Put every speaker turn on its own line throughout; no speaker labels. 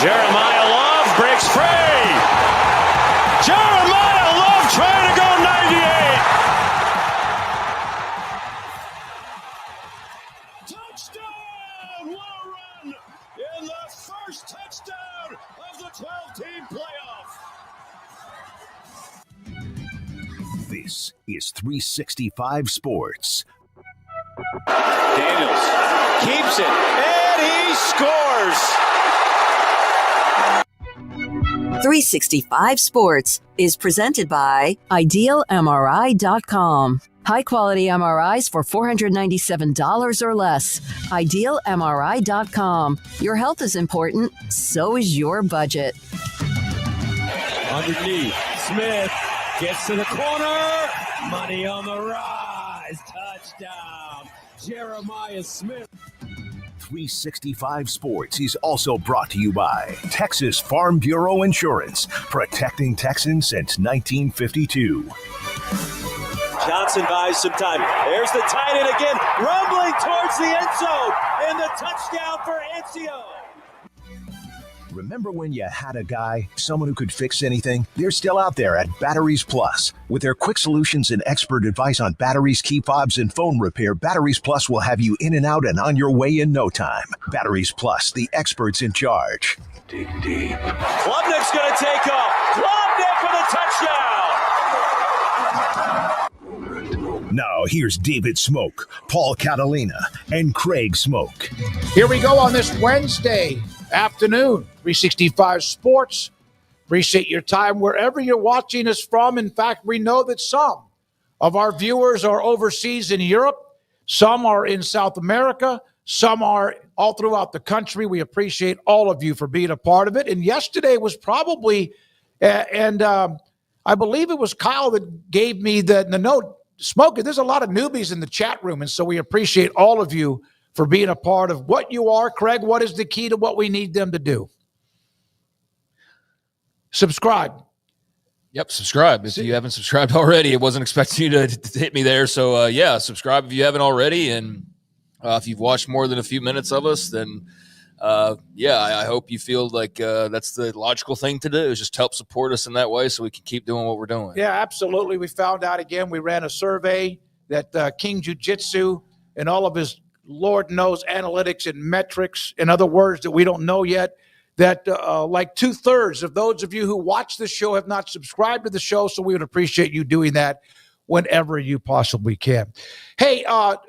Jeremiah Love breaks free. Jeremiah Love trying to go 98. Touchdown! What a run in the first touchdown of the 12-team playoff.
This is 365 Sports.
Daniels keeps it, and he scores.
365 Sports is presented by IdealMRI.com. High-quality MRIs for $497 or less. IdealMRI.com. Your health is important, so is your budget.
Underneath, Smith gets to the corner. Money on the rise. Touchdown, Jeremiah Smith.
365 Sports is also brought to you by Texas Farm Bureau Insurance, protecting Texans since 1952.
Johnson buys some time. There's the tight end again, rumbling towards the end zone, and the touchdown for Anzio.
Remember when you had a guy, someone who could fix anything? They're still out there at Batteries Plus. With their quick solutions and expert advice on batteries, key fobs, and phone repair, Batteries Plus will have you in and out and on your way in no time. Batteries Plus, the experts in charge.
Dig deep. Klubnik's going to take off. Klubnik with a touchdown.
Now here's David Smoak, Paul Catalina, and Craig Smoak.
Here we go on this Wednesday afternoon, 365 Sports. Appreciate your time wherever you're watching us from. In fact, we know that some of our viewers are overseas in Europe. Some are in South America. Some are all throughout the country. We appreciate all of you for being a part of it. And yesterday was probably, I believe it was Kyle that gave me the note, Smoak, there's a lot of newbies in the chat room, and so we appreciate all of you for being a part of what you are. Craig, what is the key to what we need them to do? Subscribe.
Yep, subscribe. If you haven't subscribed already, I wasn't expecting you to hit me there. So, subscribe if you haven't already. And if you've watched more than a few minutes of us, then, I hope you feel like that's the logical thing to do, is just help support us in that way so we can keep doing what we're doing.
Yeah, absolutely. We found out again, we ran a survey that King Jiu-Jitsu and all of his Lord knows analytics and metrics, in other words that we don't know yet, that like 2/3 of those of you who watch the show have not subscribed to the show, so we would appreciate you doing that whenever you possibly can. Hey,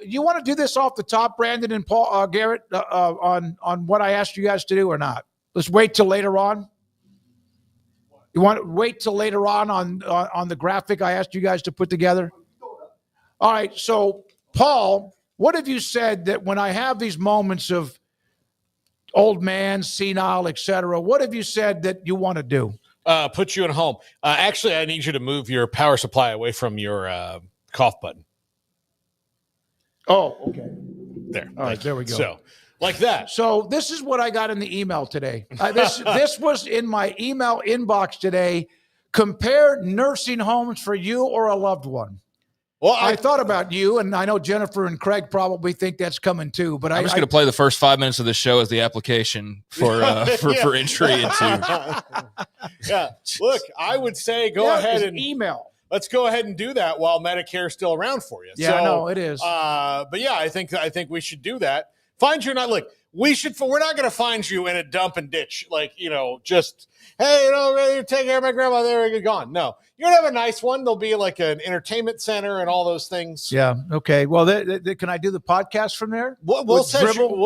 you want to do this off the top, Brandon and Paul Garrett, on what I asked you guys to do or not? Let's wait till later on. You want to wait till later on the graphic I asked you guys to put together? All right, so Paul, what have you said that when I have these moments of old man, senile, etc., what have you said that you want to do?
Put you in home. Actually, I need you to move your power supply away from your cough button.
Oh, okay.
There.
All right, there we go.
So, like that.
So this is what I got in the email today. This was in my email inbox today. Compare nursing homes for you or a loved one. Well, I thought about you, and I know Jennifer and Craig probably think that's coming too. But
I'm just going to play the first 5 minutes of this show as the application for entry into.
Yeah, look, I would say go ahead and
email.
Let's go ahead and do that while Medicare is still around for you.
Yeah, I know it is.
But yeah, I think we should do that. Find you not look. We're not going to find you in a dump and ditch, just, hey, you take care of my grandma, there, you're gone. No, you're going to have a nice one. There'll be like an entertainment center and all those things.
Yeah. Okay. Well, can I do the podcast from there?
We'll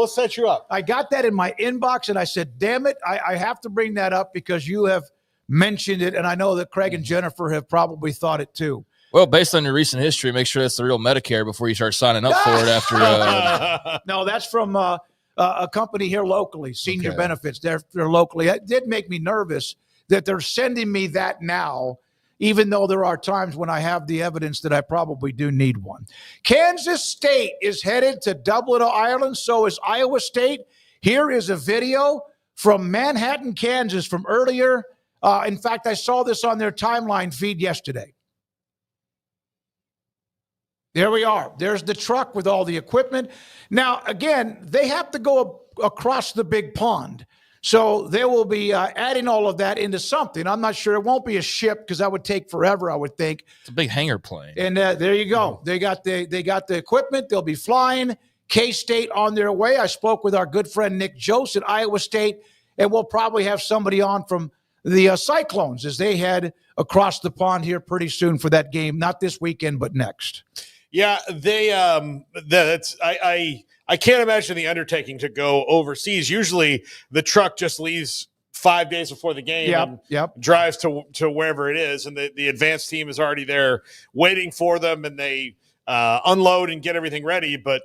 set you up.
I got that in my inbox and I said, damn it, I have to bring that up because you have mentioned it. And I know that Craig and Jennifer have probably thought it too.
Well, based on your recent history, make sure that's the real Medicare before you start signing up for it after.
No, that's from a company here locally, Senior Benefits. They're locally. It did make me nervous that they're sending me that now, even though there are times when I have the evidence that I probably do need one. Kansas State is headed to Dublin, Ireland. So is Iowa State. Here is a video from Manhattan, Kansas from earlier. In fact, I saw this on their timeline feed yesterday. There we are. There's the truck with all the equipment. Now, again, they have to go across the big pond. So they will be adding all of that into something. I'm not sure. It won't be a ship because that would take forever, I would think.
It's a big hangar plane.
And there you go. They got the equipment. They'll be flying. K-State on their way. I spoke with our good friend Nick Jose at Iowa State, and we'll probably have somebody on from the Cyclones as they head across the pond here pretty soon for that game. Not this weekend, but next.
Yeah, they I can't imagine the undertaking to go overseas. Usually the truck just leaves 5 days before the game and drives to wherever it is, and the advanced team is already there waiting for them, and they unload and get everything ready. But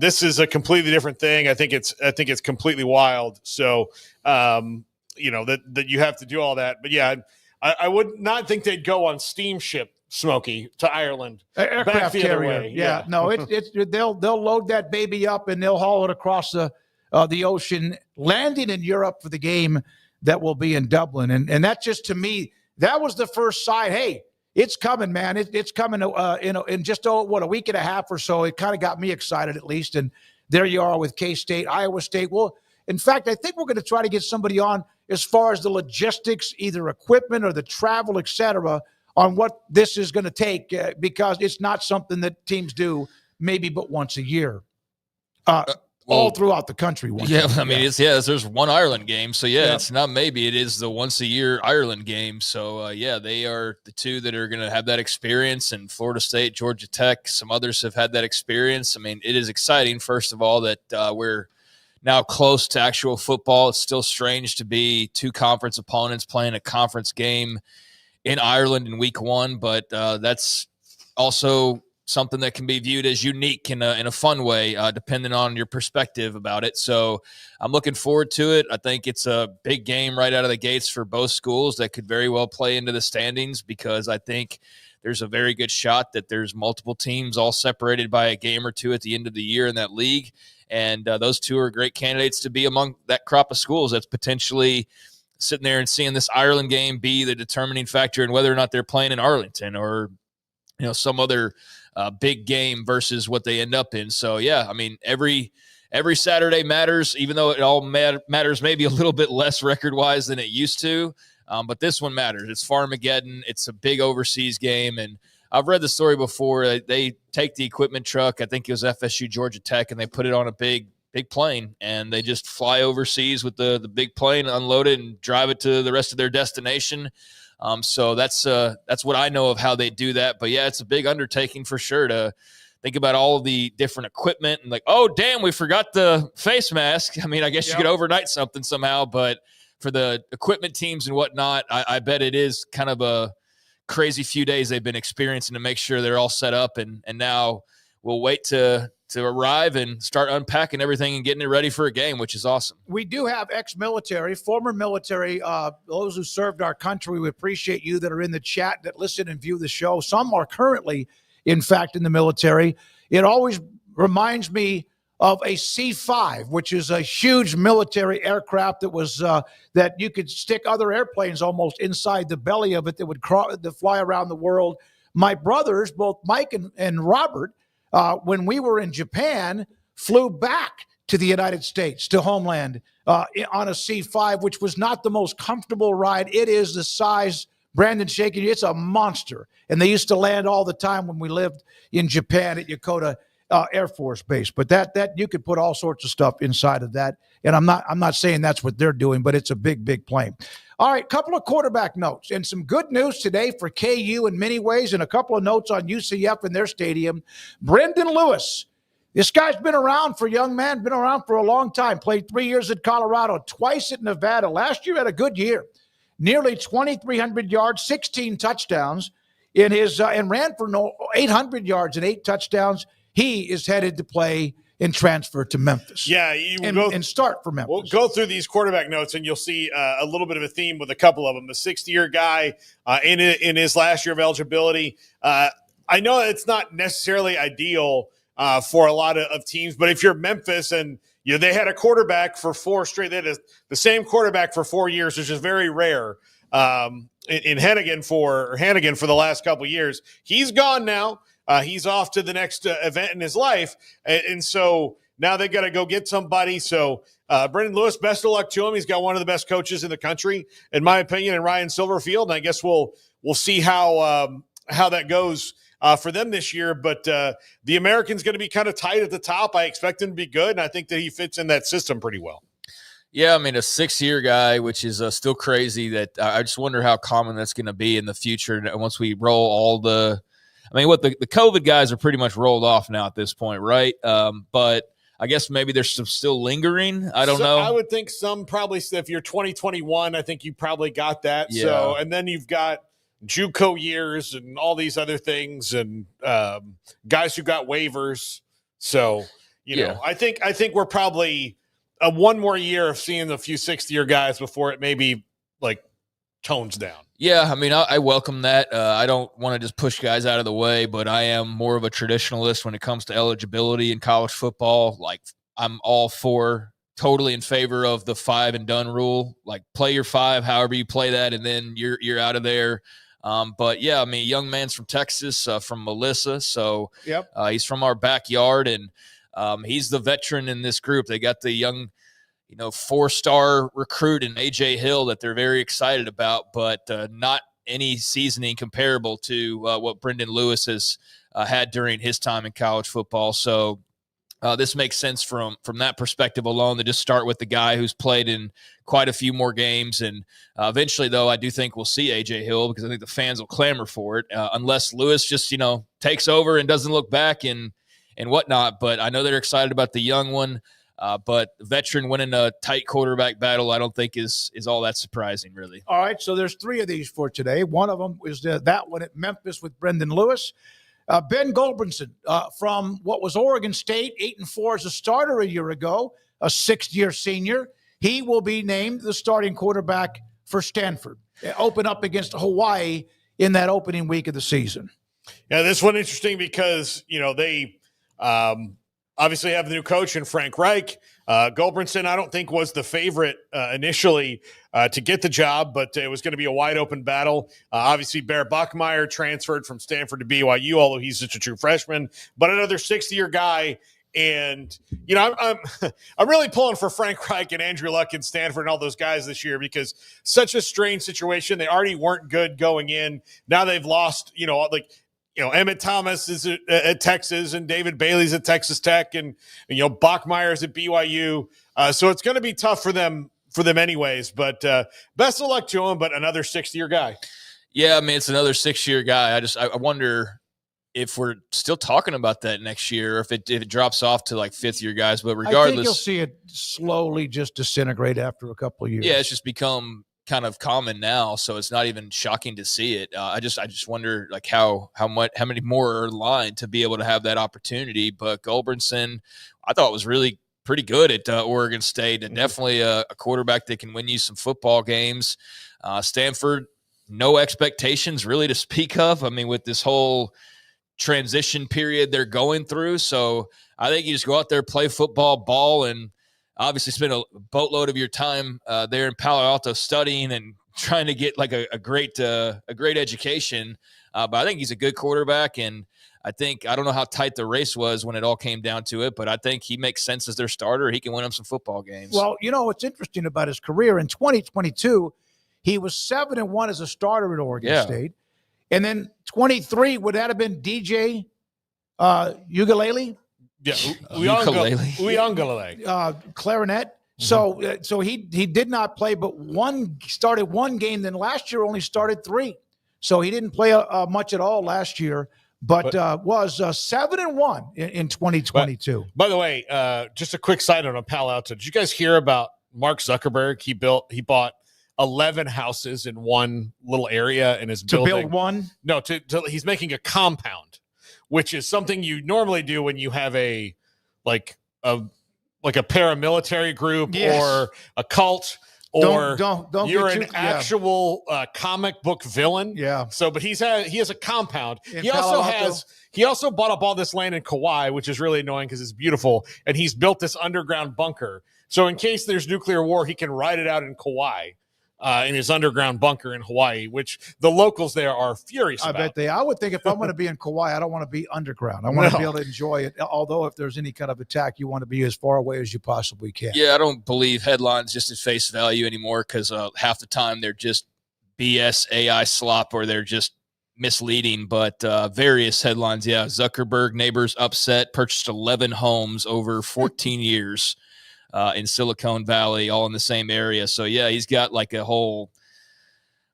this is a completely different thing. I think it's completely wild. So that you have to do all that. But yeah, I would not think they'd go on steamship, Smokey, to Ireland.
Aircraft carrier. Yeah. No, they'll load that baby up and they'll haul it across the ocean, landing in Europe for the game that will be in Dublin. And that just, to me, that was the first sign. Hey, it's coming, man. It's coming in just a week and a half or so. It kind of got me excited at least. And there you are with K-State, Iowa State. Well, in fact, I think we're going to try to get somebody on as far as the logistics, either equipment or the travel, et cetera, on what this is going to take because it's not something that teams do maybe but once a year, all throughout the country.
There's one Ireland game. So, it's not maybe. It is the once-a-year Ireland game. So, they are the two that are going to have that experience, and Florida State, Georgia Tech, some others have had that experience. I mean, it is exciting, first of all, that we're now close to actual football. It's still strange to be two conference opponents playing a conference game in Ireland in week one, but that's also something that can be viewed as unique in a fun way, depending on your perspective about it. So I'm looking forward to it. I think it's a big game right out of the gates for both schools that could very well play into the standings, because I think there's a very good shot that there's multiple teams all separated by a game or two at the end of the year in that league. And those two are great candidates to be among that crop of schools that's potentially sitting there and seeing this Ireland game be the determining factor in whether or not they're playing in Arlington or, some other big game versus what they end up in. So, yeah, I mean, every Saturday matters, even though it all matters maybe a little bit less record-wise than it used to. But this one matters. It's Farmageddon. It's a big overseas game. And I've read the story before. They take the equipment truck, I think it was FSU Georgia Tech, and they put it on a big plane, and they just fly overseas with the big plane, unload it, and drive it to the rest of their destination. So that's what I know of how they do that. But, yeah, it's a big undertaking for sure to think about all of the different equipment and oh, damn, we forgot the face mask. I mean, I guess you could overnight something somehow, but for the equipment teams and whatnot, I bet it is kind of a crazy few days they've been experiencing to make sure they're all set up. And now we'll wait to arrive and start unpacking everything and getting it ready for a game, which is awesome.
We do have ex-military, former military, those who served our country. We appreciate you that are in the chat, that listen and view the show. Some are currently, in fact, in the military. It always reminds me of a C-5, which is a huge military aircraft that was that you could stick other airplanes almost inside the belly of it that would fly around the world. My brothers, both Mike and Robert, when we were in Japan, flew back to the United States, to homeland, on a C-5, which was not the most comfortable ride. It is the size, Brandon shaking, it's a monster. And they used to land all the time when we lived in Japan at Yokota Air Force Base. But that you could put all sorts of stuff inside of that. And I'm not saying that's what they're doing, but it's a big plane. All right, couple of quarterback notes and some good news today for KU in many ways, and a couple of notes on UCF and their stadium. Brendan Lewis, this guy's been around for a young man, been around for a long time, played 3 years at Colorado, twice at Nevada. Last year had a good year, nearly 2,300 yards, 16 touchdowns in his and ran for 800 yards and 8 touchdowns. He is headed to play and transfer to Memphis.
Yeah,
and start for Memphis.
We'll go through these quarterback notes, and you'll see a little bit of a theme with a couple of them. The 6th-year guy in his last year of eligibility. I know it's not necessarily ideal for a lot of teams, but if you're Memphis and they had a quarterback for 4 straight, they had the same quarterback for 4 years, which is very rare. In Hannigan for the last couple of years, he's gone now. He's off to the next event in his life. And so now they got to go get somebody. So Brendan Lewis, best of luck to him. He's got one of the best coaches in the country, in my opinion, in Ryan Silverfield. And I guess we'll see how that goes for them this year. But the American's going to be kind of tight at the top. I expect him to be good. And I think that he fits in that system pretty well.
Yeah, I mean, a 6-year guy, which is still crazy. That I just wonder how common that's going to be in the future once we roll all the – I mean, the COVID guys are pretty much rolled off now at this point, right? But I guess maybe there's some still lingering. I don't know.
I would think some probably, if you're 2021, I think you probably got that.
Yeah.
So, and then you've got JUCO years and all these other things and guys who got waivers. So, you know, I think we're probably one more year of seeing a few 6th-year guys before it maybe tones down.
Yeah, I mean, I welcome that. I don't want to just push guys out of the way, but I am more of a traditionalist when it comes to eligibility in college football. I'm all for, totally in favor of the 5 and done rule. Play your 5, however you play that, and then you're out of there. But yeah, I mean, young man's from Texas, from Melissa, so he's from our backyard, and he's the veteran in this group. They got the young 4-star recruit in A.J. Hill that they're very excited about, but not any seasoning comparable to what Brendan Lewis has had during his time in college football. So this makes sense from that perspective alone, to just start with the guy who's played in quite a few more games. And eventually, though, I do think we'll see A.J. Hill, because I think the fans will clamor for it, unless Lewis just, takes over and doesn't look back and whatnot. But I know they're excited about the young one. But veteran winning a tight quarterback battle, I don't think is all that surprising, really.
All right, so there's 3 of these for today. One of them is that one at Memphis with Brendan Lewis. Ben Goldbrinson from what was Oregon State, 8-4 as a starter a year ago, a 6th-year senior. He will be named the starting quarterback for Stanford. Open up against Hawaii in that opening week of the season.
Yeah, this one interesting because, they obviously have the new coach in Frank Reich. Gulbranson, I don't think, was the favorite initially to get the job, but it was going to be a wide open battle. Obviously, Bear Bachmeier transferred from Stanford to BYU, although he's such a true freshman, but another 6th-year guy. And, I'm really pulling for Frank Reich and Andrew Luck and Stanford and all those guys this year because such a strange situation. They already weren't good going in. Now they've lost, Emmett Thomas is at Texas and David Bailey's at Texas Tech and Bachmeier's at BYU. So it's going to be tough for them anyways, but best of luck to him, but another 6th-year guy.
Yeah, I mean, it's another 6-year guy. I wonder if we're still talking about that next year, or if it drops off to like 5th-year guys, but regardless. I think
you'll see it slowly just disintegrate after a couple of years.
Yeah, it's just become kind of common now, so it's not even shocking to see it. I just wonder like how many more are in line to be able to have that opportunity. But Gulbranson, I thought was really pretty good at Oregon State, and definitely a quarterback that can win you some football games. Stanford, no expectations really to speak of. I mean, with this whole transition period they're going through, so I think you just go out there, play football, ball, and obviously spend a boatload of your time there in Palo Alto studying and trying to get like a great education. But I think he's a good quarterback, and I don't know how tight the race was when it all came down to it, but I think he makes sense as their starter. He can win them some football games.
Well, what's interesting about his career in 2022, he was 7-1 as a starter at Oregon State. And then 23, would that have been DJ Ugalele?
Yeah, Uiagalelei.
Clarinet. Mm-hmm. So he did not play, but started one game. Then last year only started 3, so he didn't play much at all last year. But was 7-1 in 2022.
By the way, just a quick side note on Palo Alto. Did you guys hear about Mark Zuckerberg? He bought 11 houses in one little area in his building.
To build one?
No, he's making a compound, which is something you normally do when you have a paramilitary group or a cult, or
don't
you're an actual comic book villain.
Yeah.
So, but he has a compound. He also bought up all this land in Kauai, which is really annoying because it's beautiful, and he's built this underground bunker. So in case there's nuclear war, he can ride it out in Kauai. In his underground bunker in Hawaii, which the locals there are furious about.
I would think if I'm going to be in Kauai, I don't want to be underground. I want to be able to enjoy it. Although if there's any kind of attack, you want to be as far away as you possibly can.
Yeah, I don't believe headlines just at face value anymore because half the time they're just BS AI slop or they're just misleading. But various headlines, Zuckerberg neighbors upset, purchased 11 homes over 14 years. In Silicon Valley, all in the same area. So, yeah, he's got like a whole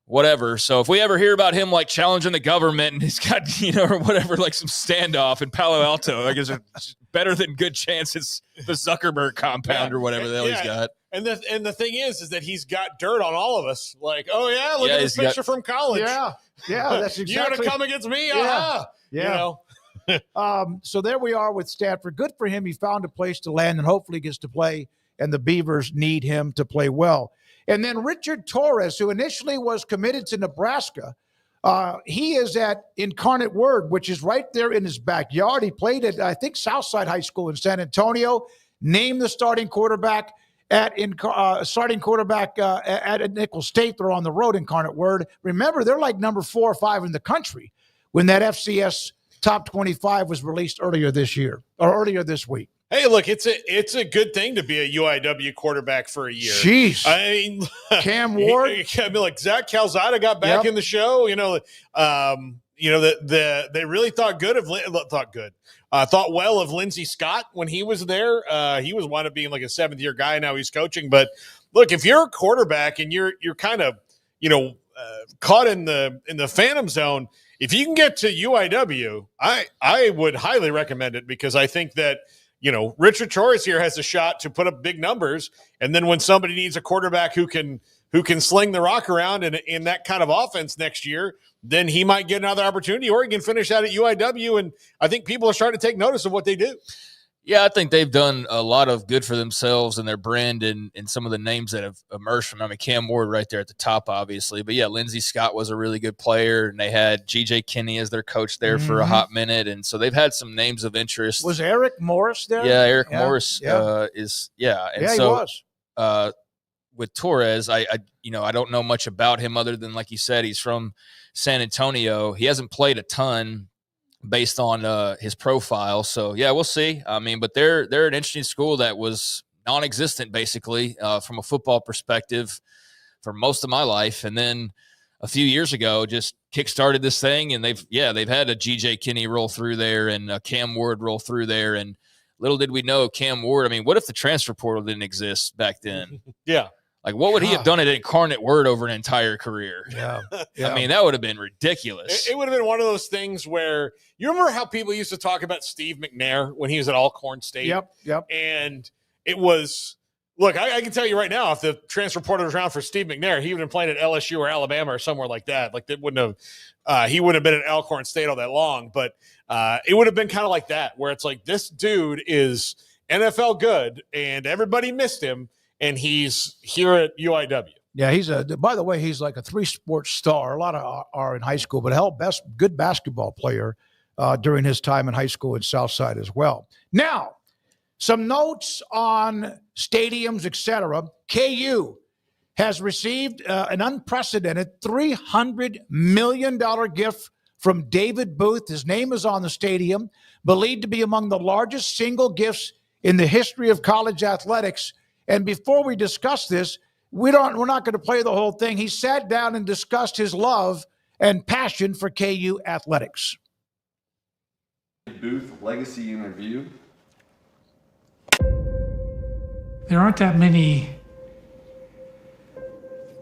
whatever. So if we ever hear about him like challenging the government and he's got, or whatever, like some standoff in Palo Alto, I guess it's better than good chances the Zuckerberg compound or whatever the hell he's got.
And the thing is that he's got dirt on all of us. Like, oh, yeah, look at this picture from college.
Yeah, that's exactly.
You want to come against me?
Yeah. So there we are with Stanford. Good for him. He found a place to land and hopefully gets to play, and the Beavers need him to play well. And then Richard Torres, who initially was committed to Nebraska, he is at Incarnate Word, which is right there in his backyard. He played at, I think, Southside High School in San Antonio, named the starting quarterback at Nickel State. They're on the road, Incarnate Word. Remember, they're like number 4 or 5 in the country when that FCS Top 25 was released earlier this week.
Hey, look, it's a good thing to be a UIW quarterback for a year.
Jeez.
I mean,
Cam Ward.
Like Zach Calzada got back in the show. They really thought well of Lindsey Scott when he was there. He was wound up being like a 7th-year guy. Now he's coaching. But look, if you're a quarterback and you're kind of caught in the phantom zone, if you can get to UIW, I would highly recommend it because I think that. Richard Torres here has a shot to put up big numbers, and then when somebody needs a quarterback who can sling the rock around in that kind of offense next year, then he might get another opportunity, or he can finish out at UIW. And I think people are starting to take notice of what they do.
Yeah, I think they've done a lot of good for themselves and their brand and some of the names that have emerged from. I mean, Cam Ward right there at the top, obviously. But, yeah, Lindsey Scott was a really good player, and they had G.J. Kinney as their coach there for a hot minute. And so they've had some names of interest.
Was Eric Morris there?
Yeah, Eric Morris is – yeah. And
he was.
With Torres, I don't know much about him other than, like you said, he's from San Antonio. He hasn't played a ton based on his profile. So, yeah, we'll see. I mean, but they're an interesting school that was non-existent, basically, from a football perspective for most of my life. And then a few years ago, just kickstarted this thing, and they've had a G.J. Kinney roll through there and a Cam Ward roll through there. And little did we know Cam Ward, I mean, what if the transfer portal didn't exist back then?
Yeah.
Like, what would he have done at Incarnate Word over an entire career?
Yeah.
I mean, that would have been ridiculous.
It would have been one of those things where you remember how people used to talk about Steve McNair when he was at Alcorn State?
Yep.
And it was, look, I can tell you right now, if the transfer portal was around for Steve McNair, he would have played at LSU or Alabama or somewhere like that. Like, that wouldn't have, he wouldn't have been at Alcorn State all that long. But it would have been kind of like that, where it's like, this dude is NFL good, and everybody missed him. And he's here at UIW.
Yeah, by the way, he's like a 3-sport star. A lot of are in high school, but good basketball player during his time in high school at Southside as well. Now, some notes on stadiums, etc. KU has received an unprecedented $300 million gift from David Booth. His name is on the stadium, believed to be among the largest single gifts in the history of college athletics. And before we discuss this, we're not going to play the whole thing. He sat down and discussed his love and passion for KU athletics.
Booth legacy interview.
There aren't that many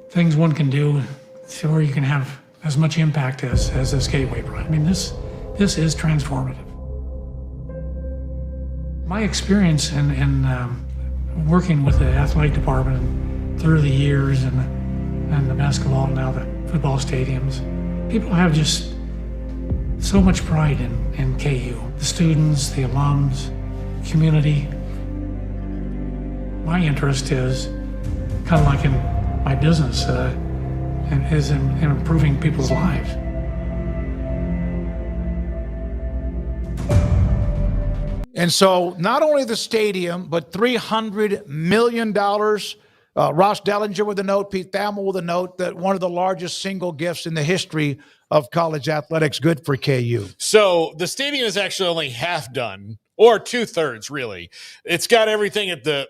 things one can do so where you can have as much impact as this Gateway brought. I mean, this is transformative. My experience in working with the athletic department through the years and the basketball and now the football stadiums, people have just so much pride in KU. The students, the alums, community. My interest is kind of like in my business and is in improving people's lives.
And so not only the stadium, but $300 million. Ross Dellinger with a note, Pete Thamel with a note, that one of the largest single gifts in the history of college athletics. Good for KU.
So the stadium is actually only half done, or 2/3 really. It's got everything that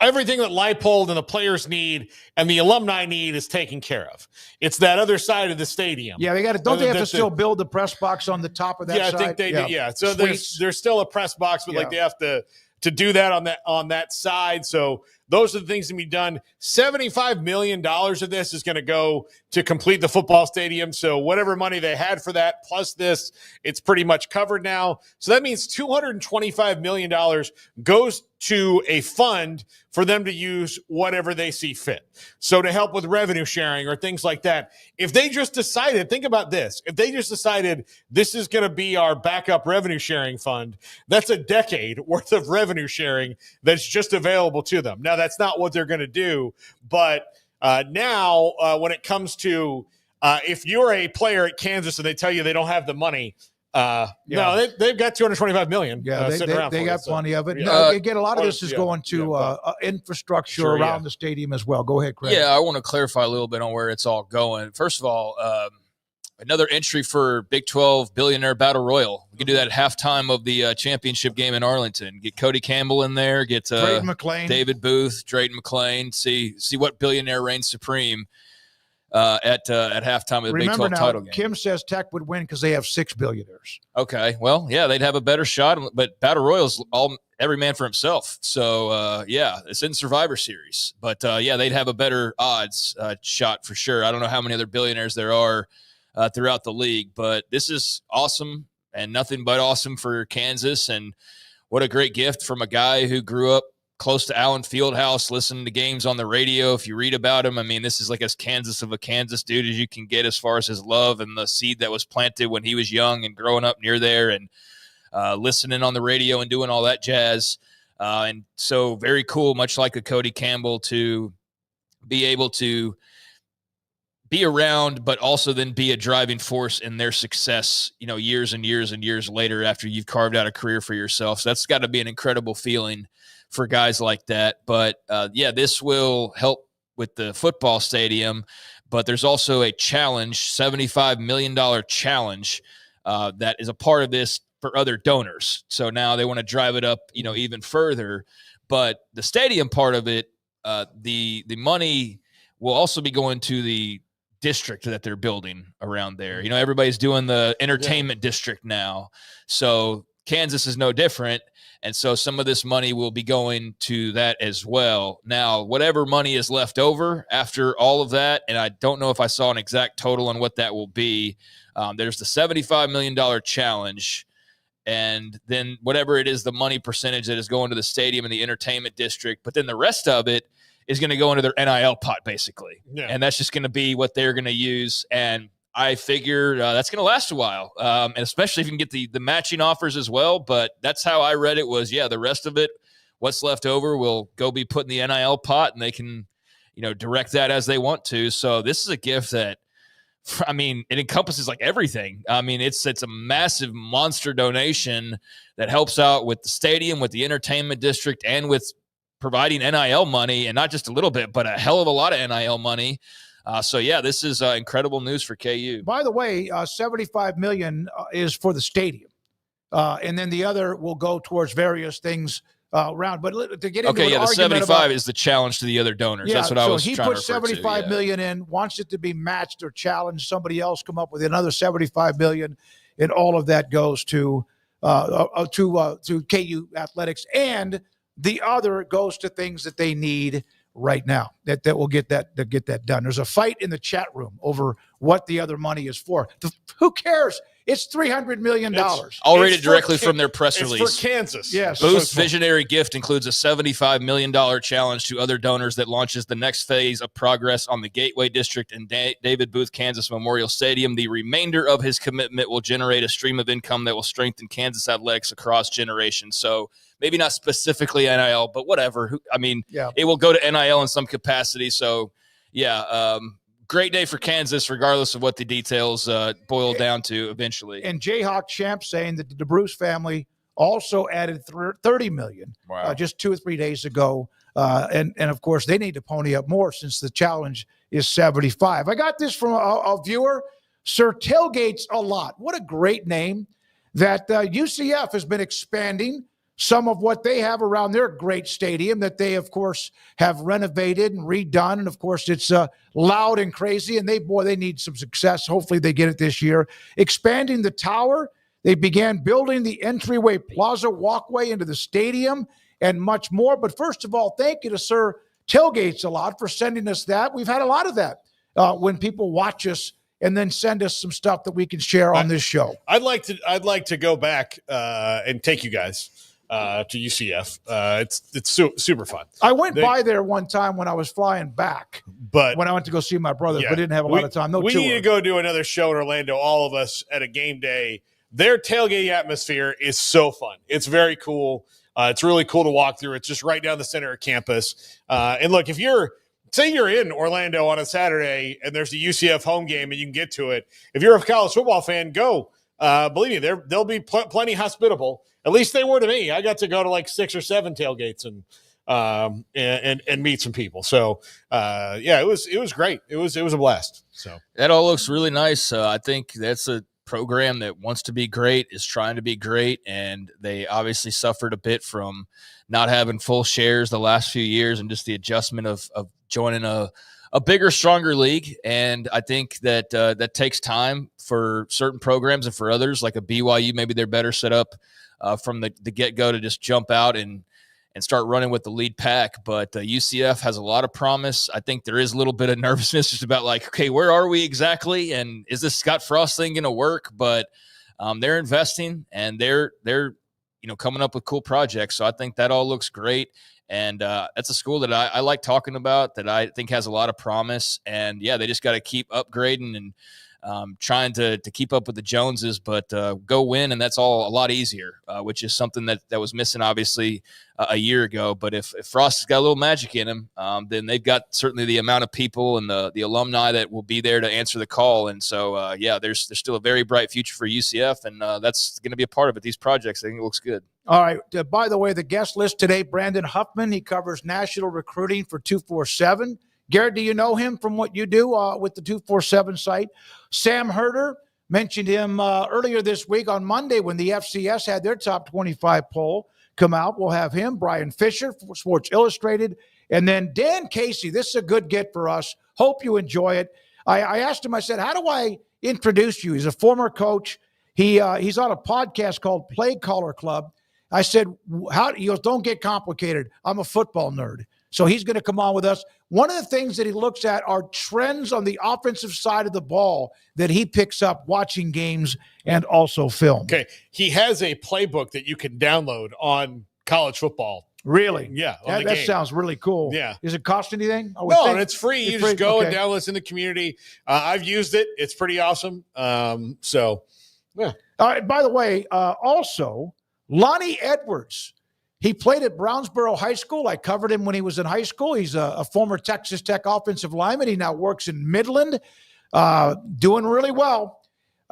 Leipold and the players need and the alumni need is taken care of. It's that other side of the stadium.
Yeah, they got to. Don't they have to still build the press box on the top of that side?
Yeah, I think they do. Yeah, so there's still a press box, but like they have to do that on that side. So those are the things to be done. $75 million of this is going to go to complete the football stadium. So whatever money they had for that, plus this, it's pretty much covered now. So that means $225 million goes to a fund for them to use whatever they see fit. So to help with revenue sharing or things like that. If they just decided, think about this, if they just decided this is going to be our backup revenue sharing fund, that's a decade worth of revenue sharing that's just available to them. Now, that's not what they're going to do, but now when it comes to if you're a player at Kansas and they tell you they don't have the money, no, they've got $225 million.
Yeah, they got plenty of it. Again, a lot of this is going to infrastructure around the stadium as well. Go ahead, Craig.
Yeah, I want to clarify a little bit on where it's all going. First of all, another entry for Big 12 Billionaire Battle Royal. We can do that at halftime of the championship game in Arlington. Get Cody Campbell in there. Get David Booth, Drayton McClain. See what billionaire reigns supreme at halftime of the Big 12 title game.
Kim says Tech would win because they have 6 billionaires.
Okay, well, yeah, they'd have a better shot. But Battle Royals, every man for himself. So, it's in Survivor Series. But, they'd have a better odds shot for sure. I don't know how many other billionaires there are throughout the league, but this is awesome and nothing but awesome for Kansas. And what a great gift from a guy who grew up close to Allen Fieldhouse, listening to games on the radio. If you read about him, I mean, this is like as Kansas of a Kansas dude as you can get as far as his love and the seed that was planted when he was young and growing up near there. And listening on the radio and doing all that jazz. And so very cool, much like a Cody Campbell, to be able to be around, but also then be a driving force in their success, years and years and years later after you've carved out a career for yourself. So that's got to be an incredible feeling for guys like that. But this will help with the football stadium, but there's also a challenge, $75 million challenge that is a part of this for other donors. So now they want to drive it up, even further. But the stadium part of it, the money will also be going to the district that they're building around there. Everybody's doing the entertainment district now. So Kansas is no different. And so some of this money will be going to that as well. Now, whatever money is left over after all of that, and I don't know if I saw an exact total on what that will be, there's the $75 million challenge. And then whatever it is, the money percentage that is going to the stadium and the entertainment district. But then the rest of it is going to go into their NIL pot, basically. Yeah. And that's just going to be what they're going to use. And I figure that's going to last a while, and especially if you can get the matching offers as well. But that's how I read it was, the rest of it, what's left over, will go be put in the NIL pot, and they can, direct that as they want to. So this is a gift that, it encompasses like everything. It's a massive monster donation that helps out with the stadium, with the entertainment district, and with providing NIL money, and not just a little bit, but a hell of a lot of NIL money. This is incredible news for KU.
By the way, $75 million is for the stadium, and then the other will go towards various things around. But to get into
the 75 is the challenge to the other donors. That's what I was trying to refer to.
So he put $75 million in, wants it to be matched or challenged. Somebody else come up with another $75 million, and all of that goes to KU athletics, and the other goes to things that they need right now that will get that done. There's a fight in the chat room over what the other money is for. Who cares? It's $300 million.
I'll read it directly from their press release.
It's for Kansas.
Yes.
Booth's visionary gift includes a $75 million challenge to other donors that launches the next phase of progress on the Gateway District and David Booth Kansas Memorial Stadium. The remainder of his commitment will generate a stream of income that will strengthen Kansas athletics across generations. So maybe not specifically NIL, but whatever. It will go to NIL in some capacity. So, great day for Kansas, regardless of what the details boil down to eventually.
And Jayhawk Champ saying that the DeBruce family also added $30 million just 2 or 3 days ago. And of course, they need to pony up more since the challenge is 75. I got this from a viewer, Sir Tailgates a Lot. What a great name that UCF has been expanding some of what they have around their great stadium that they, of course, have renovated and redone. And, of course, it's loud and crazy, and they need some success. Hopefully they get it this year. Expanding the tower, they began building the entryway plaza walkway into the stadium and much more. But first of all, thank you to Sir Tailgates a Lot for sending us that. We've had a lot of that when people watch us and then send us some stuff that we can share on this show.
I'd like to go back and take you guys to UCF. It's super fun.
I went by there one time when I was flying back,
but
when I went to go see my brother, but didn't have a lot of time.
We need to go do another show in Orlando, all of us at a game day. Their tailgate atmosphere is so fun. It's very cool. It's really cool to walk through. It's just right down the center of campus. And look, if you're in Orlando on a Saturday and there's a UCF home game and you can get to it, if you're a college football fan, go. Believe me, they'll be plenty hospitable. At least they were to me. I got to go to like 6 or 7 tailgates and meet some people. So it was great. It was a blast. So
that all looks really nice. I think that's a program that wants to be great, is trying to be great, and they obviously suffered a bit from not having full shares the last few years and just the adjustment of joining a bigger, stronger league. And I think that that takes time for certain programs, and for others like a BYU, maybe they're better set up from the get-go to just jump out and start running with the lead pack. But UCF has a lot of promise. I think there is a little bit of nervousness just about like, okay, where are we exactly? And is this Scott Frost thing going to work? But they're investing, and they're coming up with cool projects. So I think that all looks great. And that's a school that I like talking about, that I think has a lot of promise. And, they just got to keep upgrading. And trying to keep up with the Joneses, but go win, and that's all a lot easier, which is something that was missing, obviously, a year ago. But if Frost has got a little magic in him, then they've got certainly the amount of people and the alumni that will be there to answer the call. And so, there's still a very bright future for UCF, and that's going to be a part of it. These projects, I think it looks good.
All right. By the way, the guest list today, Brandon Huffman. He covers national recruiting for 247. Garrett, do you know him from what you do with the 247 site? Sam Herder, mentioned him earlier this week on Monday when the FCS had their top 25 poll come out. We'll have him, Brian Fisher, for Sports Illustrated, and then Dan Casey. This is a good get for us. Hope you enjoy it. I asked him, I said, how do I introduce you? He's a former coach. He's on a podcast called Play Caller Club. I said, he goes, don't get complicated. I'm a football nerd. So he's going to come on with us. One of the things that he looks at are trends on the offensive side of the ball that he picks up watching games and also film.
Okay. He has a playbook that you can download on college football.
Really?
Yeah.
That sounds really cool.
Yeah.
Does it cost anything?
No, and it's free. You just go and
okay.
download it in the community. I've used it. It's pretty awesome. So, yeah.
All right. By the way, also, Lonnie Edwards. He played at Brownsboro High School. I covered him when he was in high school. He's a former Texas Tech offensive lineman. He now works in Midland, doing really well.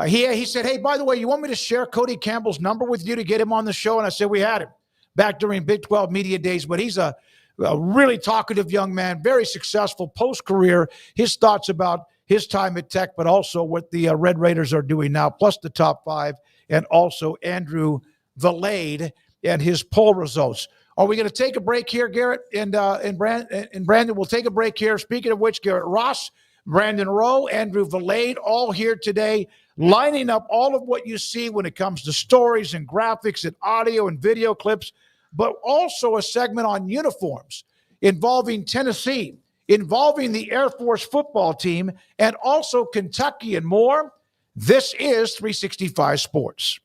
He said, hey, by the way, you want me to share Cody Campbell's number with you to get him on the show? And I said, we had him back during Big 12 media days. But he's a really talkative young man, very successful post-career. His thoughts about his time at Tech, but also what the Red Raiders are doing now, plus the top five, and also Andrew Valade and his poll results. Are we going to take a break here, Garrett and Brandon? We'll take a break here. Speaking of which, Garrett Ross, Brandon Rowe, Andrew Valade, all here today, lining up all of what you see when it comes to stories and graphics and audio and video clips, but also a segment on uniforms involving Tennessee, involving the Air Force football team, and also Kentucky and more. This is 365 Sports.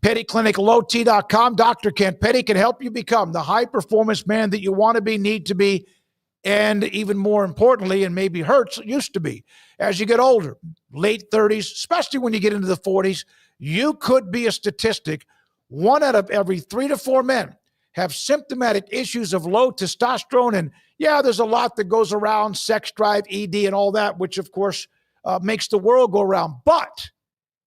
PettyClinicLowT.com. Dr. Kent Petty can help you become the high-performance man that you want to be, need to be, and even more importantly, and maybe hurts, used to be. As you get older, late 30s, especially when you get into the 40s, you could be a statistic. 1 out of every 3 to 4 men have symptomatic issues of low testosterone. And yeah, there's a lot that goes around, sex drive, ED, and all that, which of course makes the world go round. But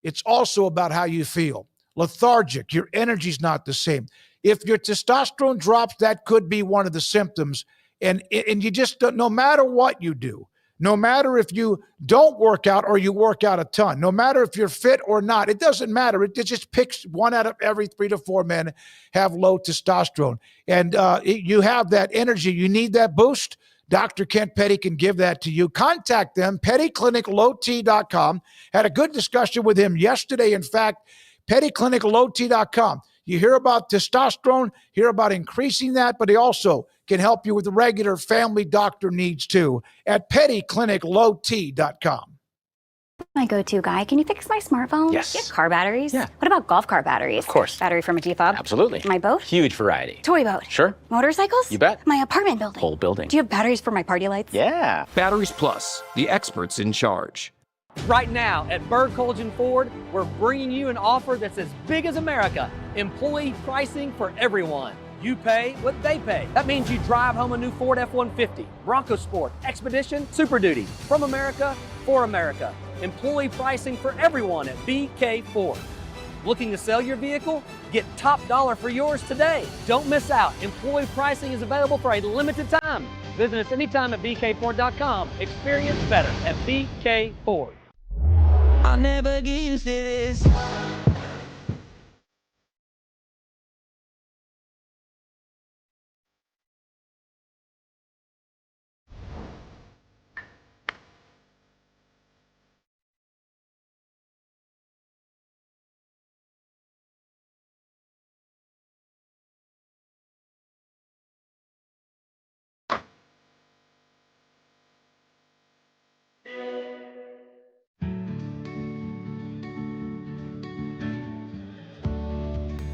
it's also about how you feel. Lethargic, your energy's not the same. If your testosterone drops, that could be one of the symptoms. And you just don't, no matter what you do, no matter if you don't work out or you work out a ton, no matter if you're fit or not, it doesn't matter. It just picks 1 out of every 3 to 4 men have low testosterone. And you have that energy. You need that boost. Dr. Kent Petty can give that to you. Contact them, PettyClinicLowT.com. Had a good discussion with him yesterday. In fact, PettyClinicLowT.com. You hear about testosterone, hear about increasing that, but he also can help you with the regular family doctor needs too at PettyClinicLowT.com.
My go-to guy. Can you fix my smartphone?
Yes.
Do you have car batteries?
Yeah.
What about golf cart batteries?
Of course.
Battery from a G-Fob?
Absolutely.
My boat?
Huge variety.
Toy boat?
Sure.
Motorcycles?
You bet.
My apartment building?
Whole building.
Do you have batteries for my party lights?
Yeah.
Batteries Plus, the experts in charge.
Right now at Bird Collision Ford, we're bringing you an offer that's as big as America. Employee pricing for everyone. You pay what they pay. That means you drive home a new Ford F-150, Bronco Sport, Expedition, Super Duty. From America, for America. Employee pricing for everyone at BK Ford. Looking to sell your vehicle? Get top dollar for yours today. Don't miss out. Employee pricing is available for a limited time. Visit us anytime at bkford.com. Experience better at BK Ford.
I'll never get used to this.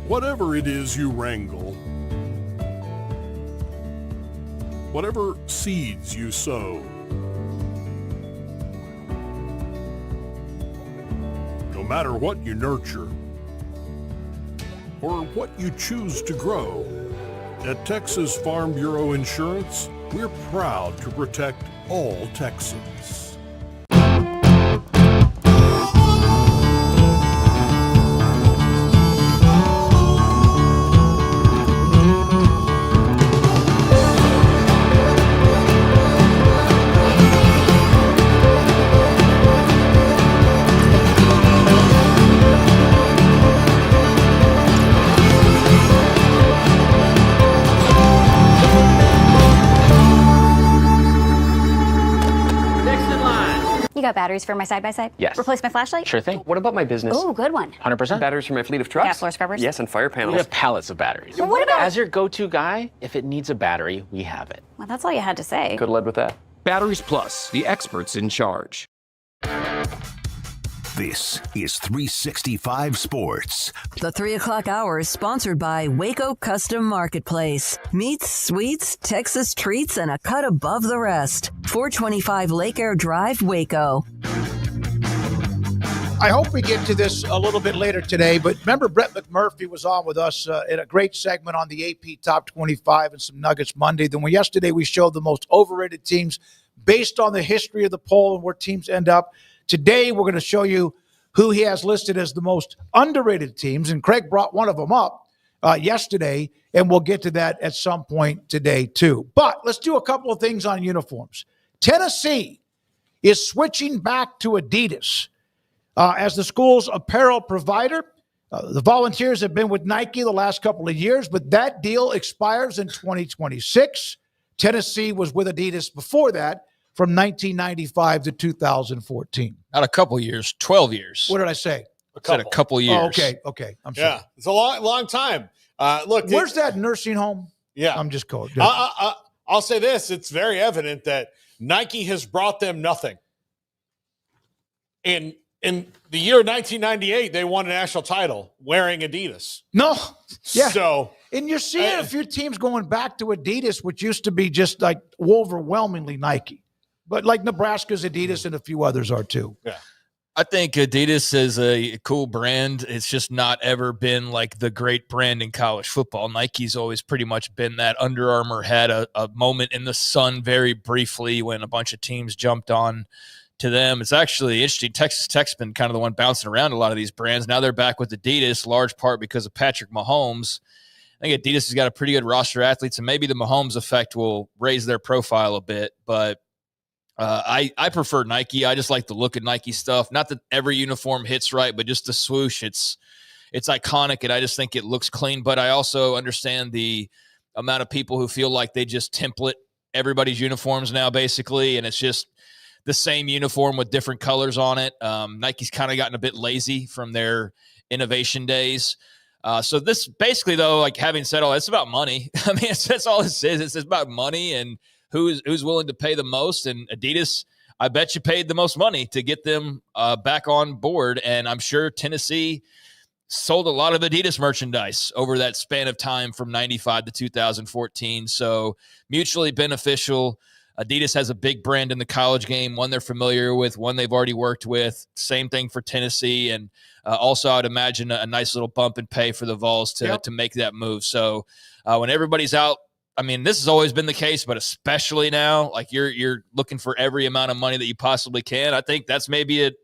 Whatever it is you wrangle, whatever seeds you sow, matter what you nurture or what you choose to grow, at Texas Farm Bureau Insurance, we're proud to protect all Texans.
You got batteries for my side-by-side?
Yes.
Replace my flashlight?
Sure thing. What about my business?
Ooh, good one.
100%. Batteries for my fleet of trucks?
Got floor scrubbers?
Yes, and fire panels.
We have pallets of batteries.
Well, what about...
As your go-to guy, if it needs a battery, we have it.
Well, that's all you had to say.
Could have led with that.
Batteries Plus, the experts in charge.
This is 365 Sports.
The 3 o'clock hour is sponsored by Waco Custom Marketplace. Meats, sweets, Texas treats, and a cut above the rest. 425 Lake Air Drive, Waco.
I hope we get to this a little bit later today, but remember Brett McMurphy was on with us in a great segment on the AP Top 25 and some Nuggets Monday. Then yesterday we showed the most overrated teams based on the history of the poll and where teams end up. Today we're going to show you who he has listed as the most underrated teams, and Craig brought one of them up yesterday, and we'll get to that at some point today too. But let's do a couple of things on uniforms. Tennessee is switching back to Adidas as the school's apparel provider. The Volunteers have been with Nike the last couple of years, but that deal expires in 2026. Tennessee was with Adidas before that from 1995 to 2014.
Not a couple years, 12 years.
What did I say?
A couple years.
Oh, okay. I'm sorry.
Yeah, it's a long time. Look,
where's that nursing home?
Yeah.
I'm just cold.
I'll say this. It's very evident that Nike has brought them nothing. In the year 1998, they won a national title wearing Adidas.
No. Yeah.
So,
and you're seeing a few teams going back to Adidas, which used to be just like overwhelmingly Nike. But like Nebraska's Adidas and a few others are too.
Yeah.
I think Adidas is a cool brand. It's just not ever been like the great brand in college football. Nike's always pretty much been that. Under Armour had a moment in the sun very briefly when a bunch of teams jumped on to them. It's actually interesting. Texas Tech's been kind of the one bouncing around a lot of these brands. Now they're back with Adidas, large part because of Patrick Mahomes. I think Adidas has got a pretty good roster of athletes, and maybe the Mahomes effect will raise their profile a bit, but I prefer Nike. I just like the look of Nike stuff. Not that every uniform hits right, but just the swoosh. It's iconic, and I just think it looks clean. But I also understand the amount of people who feel like they just template everybody's uniforms now, basically, and it's just the same uniform with different colors on it. Nike's kind of gotten a bit lazy from their innovation days. So this basically, though, like having said all, it's about money. I mean, that's all it is. It's about money and who's willing to pay the most. And Adidas, I bet you paid the most money to get them back on board. And I'm sure Tennessee sold a lot of Adidas merchandise over that span of time from 95 to 2014. So mutually beneficial. Adidas has a big brand in the college game, one they're familiar with, one they've already worked with. Same thing for Tennessee. And also I would imagine a nice little bump in pay for the Vols to make that move. So when everybody's out, I mean, this has always been the case, but especially now, like you're looking for every amount of money that you possibly can. I think that's maybe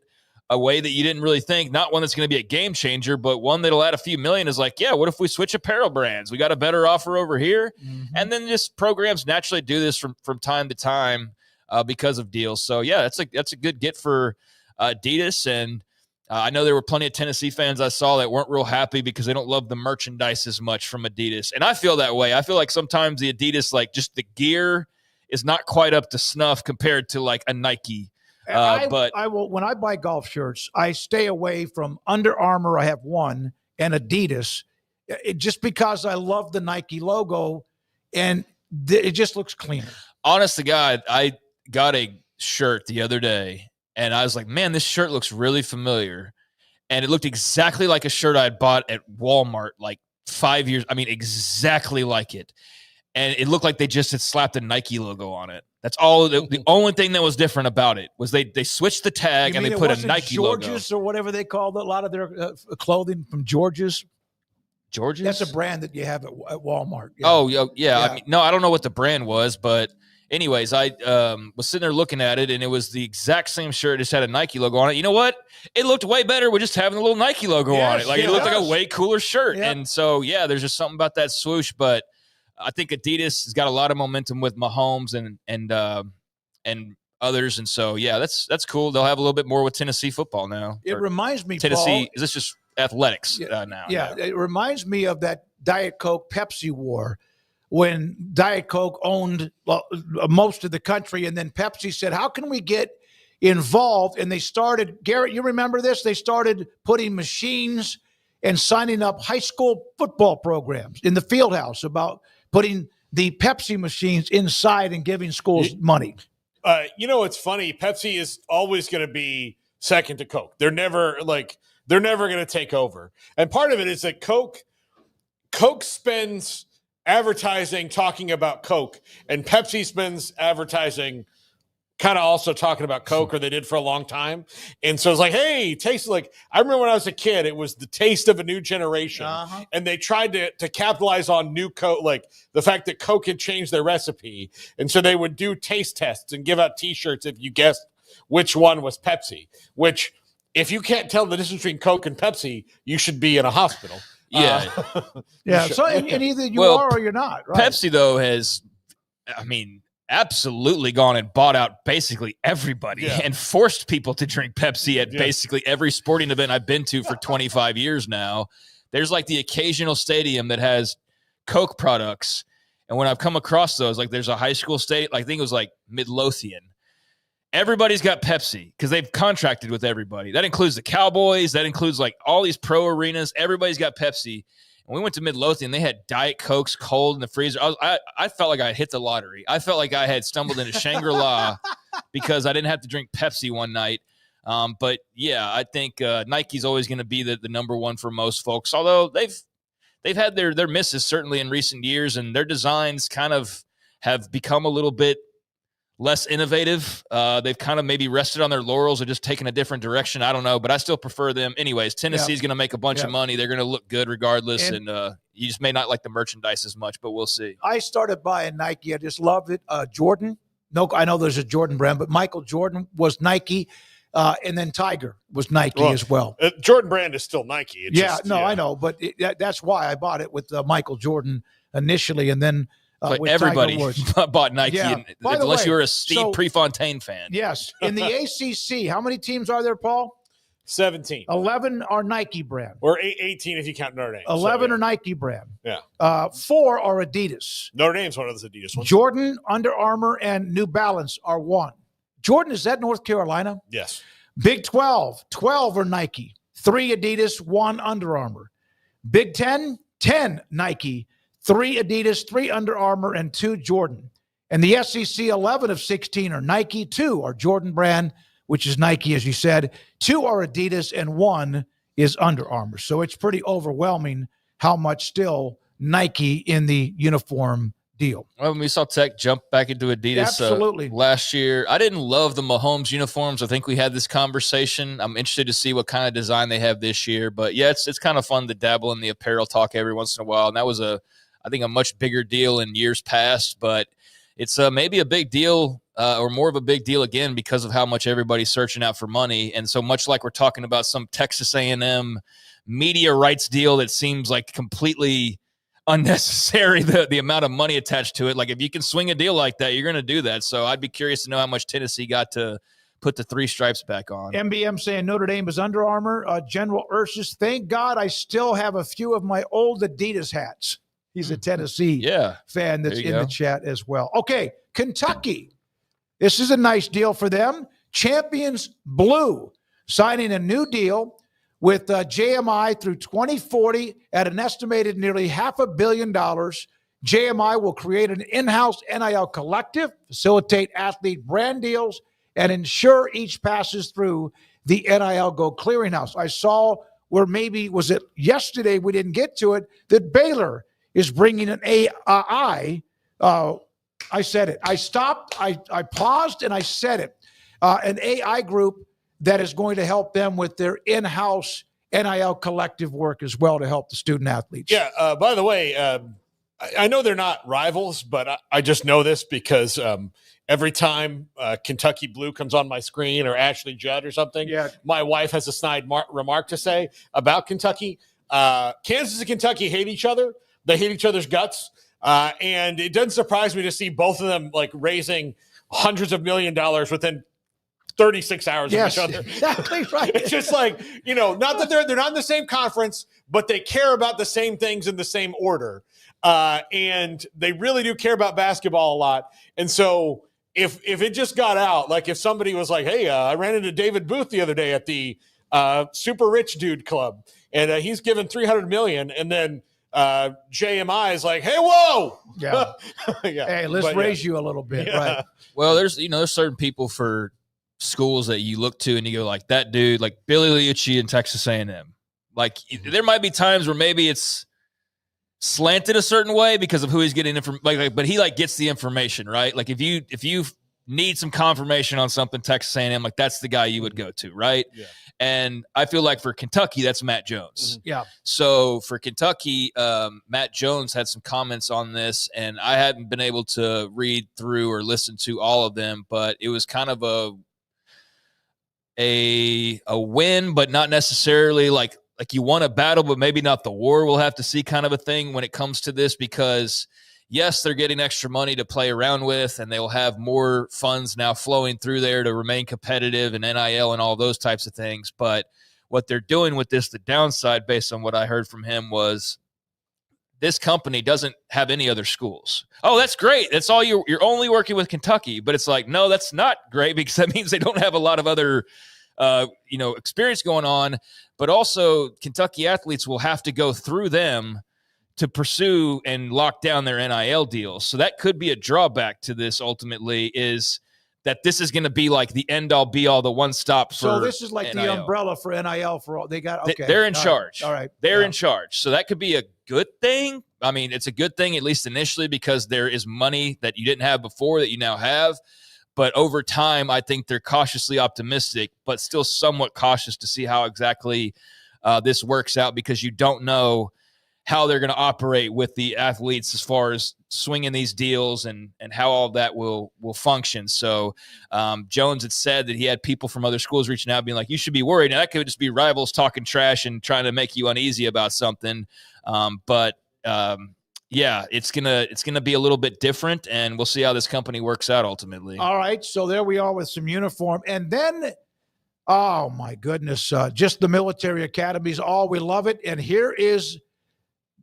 a way that you didn't really think, not one that's going to be a game changer, but one that'll add a few million is like, yeah, what if we switch apparel brands? We got a better offer over here. Mm-hmm. And then just programs naturally do this from time to time because of deals. So yeah, that's a good get for Adidas. And I know there were plenty of Tennessee fans I saw that weren't real happy because they don't love the merchandise as much from Adidas. And I feel that way. I feel like sometimes the Adidas, like just the gear is not quite up to snuff compared to like a Nike. But
I will, when I buy golf shirts, I stay away from Under Armour. I have one, and Adidas, just because I love the Nike logo and it just looks cleaner.
Honest to God, I got a shirt the other day and I was like, man, this shirt looks really familiar. And it looked exactly like a shirt I had bought at Walmart like 5 years. I mean, exactly like it. and it looked like they just had slapped a Nike logo on it. That's all. The only thing that was different about it was they switched the tag and they put a Nike
George's
logo.
or whatever they called a lot of their clothing from George's.
George's?
That's a brand that you have at Walmart.
Yeah. Oh, yeah. I mean, no, I don't know what the brand was, but anyways, I was sitting there looking at it, and it was the exact same shirt. It just had a Nike logo on it. You know what? It looked way better with just having the little Nike logo on it. Like, it looked like a way cooler shirt. Yep. And so, yeah, there's just something about that swoosh. But I think Adidas has got a lot of momentum with Mahomes and others. And so, yeah, that's cool. They'll have a little bit more with Tennessee football now.
It reminds me,
Tennessee,
Paul,
is this just athletics now?
Yeah, it reminds me of that Diet Coke Pepsi war when Diet Coke owned most of the country, and then Pepsi said, how can we get involved? And they started, Garrett, you remember this? They started putting machines and signing up high school football programs in the field house about putting the Pepsi machines inside and giving schools money.
It's funny. Pepsi is always going to be second to Coke. They're never going to take over. And part of it is that Coke spends advertising talking about Coke, and Pepsi spends advertising kind of also talking about Coke, or they did for a long time. And so it's like, hey, taste like, I remember when I was a kid, it was the taste of a new generation. And they tried to capitalize on new Coke, like the fact that Coke had changed their recipe. And so they would do taste tests and give out T-shirts if you guessed which one was Pepsi, which if you can't tell the difference between Coke and Pepsi, you should be in a hospital.
Yeah.
Yeah. So and either you are or you're not. Right?
Pepsi, though, has, absolutely gone and bought out basically everybody and forced people to drink Pepsi at basically every sporting event I've been to for 25 years now. There's like the occasional stadium that has Coke products. And when I've come across those, like there's a high school state, I think it was like Midlothian. Everybody's got Pepsi because they've contracted with everybody. That includes the Cowboys. That includes like all these pro arenas. Everybody's got Pepsi. And we went to Midlothian. They had Diet Cokes cold in the freezer. I felt like I had hit the lottery. I felt like I had stumbled into Shangri-La because I didn't have to drink Pepsi one night. But yeah, I think Nike's always going to be the number one for most folks. Although they've had their misses certainly in recent years, and their designs kind of have become a little bit less innovative. They've kind of maybe rested on their laurels or just taken a different direction. I don't know, but I still prefer them. Anyways, Tennessee's going to make a bunch of money. They're going to look good regardless, and you just may not like the merchandise as much, but we'll see.
I started buying Nike. I just loved it. Jordan. No, I know there's a Jordan brand, but Michael Jordan was Nike, and then Tiger was Nike as well.
Jordan brand is still Nike.
I know, but that's why I bought it with Michael Jordan initially, and then
but everybody bought Nike, unless you were a Steve Prefontaine fan.
Yes. In the ACC, how many teams are there, Paul?
17.
11 are Nike brand.
Or 18 if you count Notre Dame.
11 are Nike brand.
Yeah.
4 are Adidas.
Notre Dame's one of those Adidas ones.
Jordan, Under Armour, and New Balance are 1. Jordan, is that North Carolina?
Yes.
Big 12, 12 are Nike. 3 Adidas, 1 Under Armour. Big 10, 10 Nike. 3 Adidas, 3 Under Armour, and 2 Jordan. And the SEC, 11 of 16 are Nike, 2 are Jordan brand, which is Nike, as you said. 2 are Adidas, and 1 is Under Armour. So it's pretty overwhelming how much still Nike in the uniform deal.
Well, when we saw Tech jump back into Adidas last year, I didn't love the Mahomes uniforms. I think we had this conversation. I'm interested to see what kind of design they have this year. But, yeah, it's kind of fun to dabble in the apparel talk every once in a while. And that was I think a much bigger deal in years past, but it's maybe a big deal or more of a big deal again because of how much everybody's searching out for money. And so much like we're talking about some Texas A&M media rights deal that seems like completely unnecessary, the amount of money attached to it. Like if you can swing a deal like that, you're going to do that. So I'd be curious to know how much Tennessee got to put the 3 stripes back on.
MBM saying Notre Dame is Under Armour. General Ursus, thank God I still have a few of my old Adidas hats. He's a Tennessee fan that's in the chat as well. Okay, Kentucky. This is a nice deal for them. Champions Blue signing a new deal with JMI through 2040 at an estimated nearly $500 million. JMI will create an in-house NIL collective, facilitate athlete brand deals, and ensure each passes through the NIL Go clearinghouse. I saw where maybe, was it yesterday, we didn't get to it, that Baylor is bringing an AI I said it. I stopped, I paused, and I said it. An AI group that is going to help them with their in-house NIL collective work as well to help the student athletes.
Yeah. By the way, I know they're not rivals, but I just know this because every time Kentucky Blue comes on my screen or Ashley Judd or something, my wife has a snide remark to say about Kentucky. Kansas and Kentucky hate each other. They hate each other's guts. And it doesn't surprise me to see both of them like raising hundreds of $1 million within 36 hours of each other.
Exactly right.
It's just like, not that they're not in the same conference, but they care about the same things in the same order. And they really do care about basketball a lot. And so if it just got out, like if somebody was like, hey, I ran into David Booth the other day at the super rich dude club, and he's given $300 million, and then JMI is like, hey, whoa.
Yeah. Hey, let's raise you a little bit. Right.
Well, there's certain people for schools that you look to and you go like that dude, like Billy Liucci in Texas A&M. Like there might be times where maybe it's slanted a certain way because of who he's getting but he like gets the information, right? Like if you need some confirmation on something, Texas A&M, like that's the guy you would go to, right? Yeah. And I feel like for Kentucky, that's Matt Jones.
Mm-hmm. Yeah.
So for Kentucky, Matt Jones had some comments on this, and I hadn't been able to read through or listen to all of them, but it was kind of a win, but not necessarily like you won a battle, but maybe not the war. We'll have to see kind of a thing when it comes to this because yes, they're getting extra money to play around with, and they'll have more funds now flowing through there to remain competitive and NIL and all those types of things. But what they're doing with this, the downside, based on what I heard from him, was this company doesn't have any other schools. Oh, that's great. That's all you're only working with Kentucky. But it's like, no, that's not great because that means they don't have a lot of other experience going on. But also Kentucky athletes will have to go through them to pursue and lock down their NIL deals. So that could be a drawback to this ultimately, is that this is going to be like the end-all, be-all, the one-stop for
So this is like
NIL.
The umbrella for NIL for all. They got, okay.
They're in charge.
All right.
They're in charge. So that could be a good thing. I mean, it's a good thing, at least initially, because there is money that you didn't have before that you now have. But over time, I think they're cautiously optimistic, but still somewhat cautious to see how exactly this works out, because you don't know how they're going to operate with the athletes as far as swinging these deals and how all that will function. So Jones had said that he had people from other schools reaching out being like, you should be worried. Now that could just be rivals talking trash and trying to make you uneasy about something. Yeah, it's gonna be a little bit different, and we'll see how this company works out ultimately.
All right, so there we are with some uniform. And then, oh my goodness, just the military academies, we love it. And here is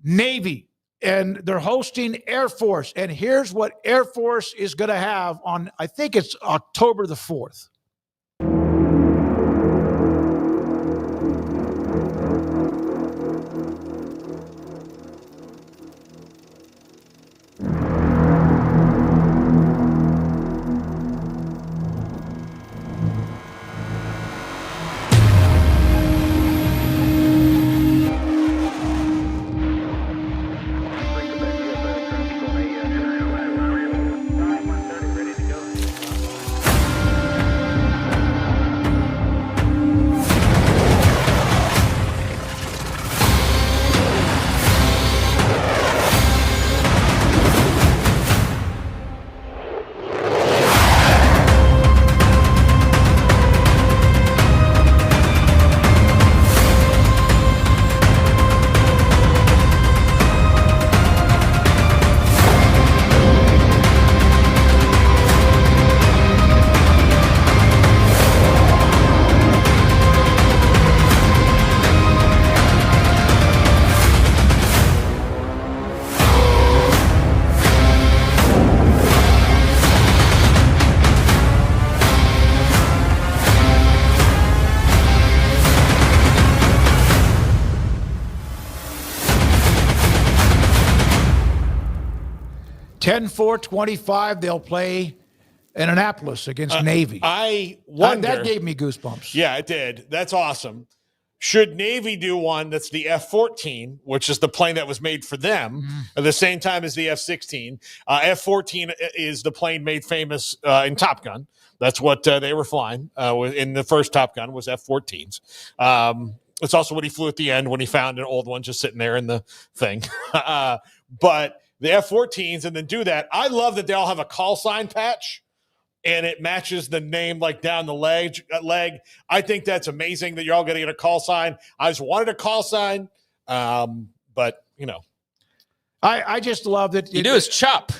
Navy, and they're hosting Air Force. And here's what Air Force is going to have on, I think it's October the 4th. $10-4-25, they'll play in Annapolis against Navy.
I wonder.
That gave me goosebumps.
Yeah, it did. That's awesome. Should Navy do one that's the F-14, which is the plane that was made for them at the same time as the F-16? F-14 is the plane made famous in Top Gun. That's what they were flying in the first Top Gun was F-14s. It's also what he flew at the end when he found an old one just sitting there in the thing. But the F-14s, and then do that. I love that they all have a call sign patch. And it matches the name like down the leg. I think that's amazing that you're all going to get a call sign. I just wanted a call sign, but you know,
I just love that.
You do is chop.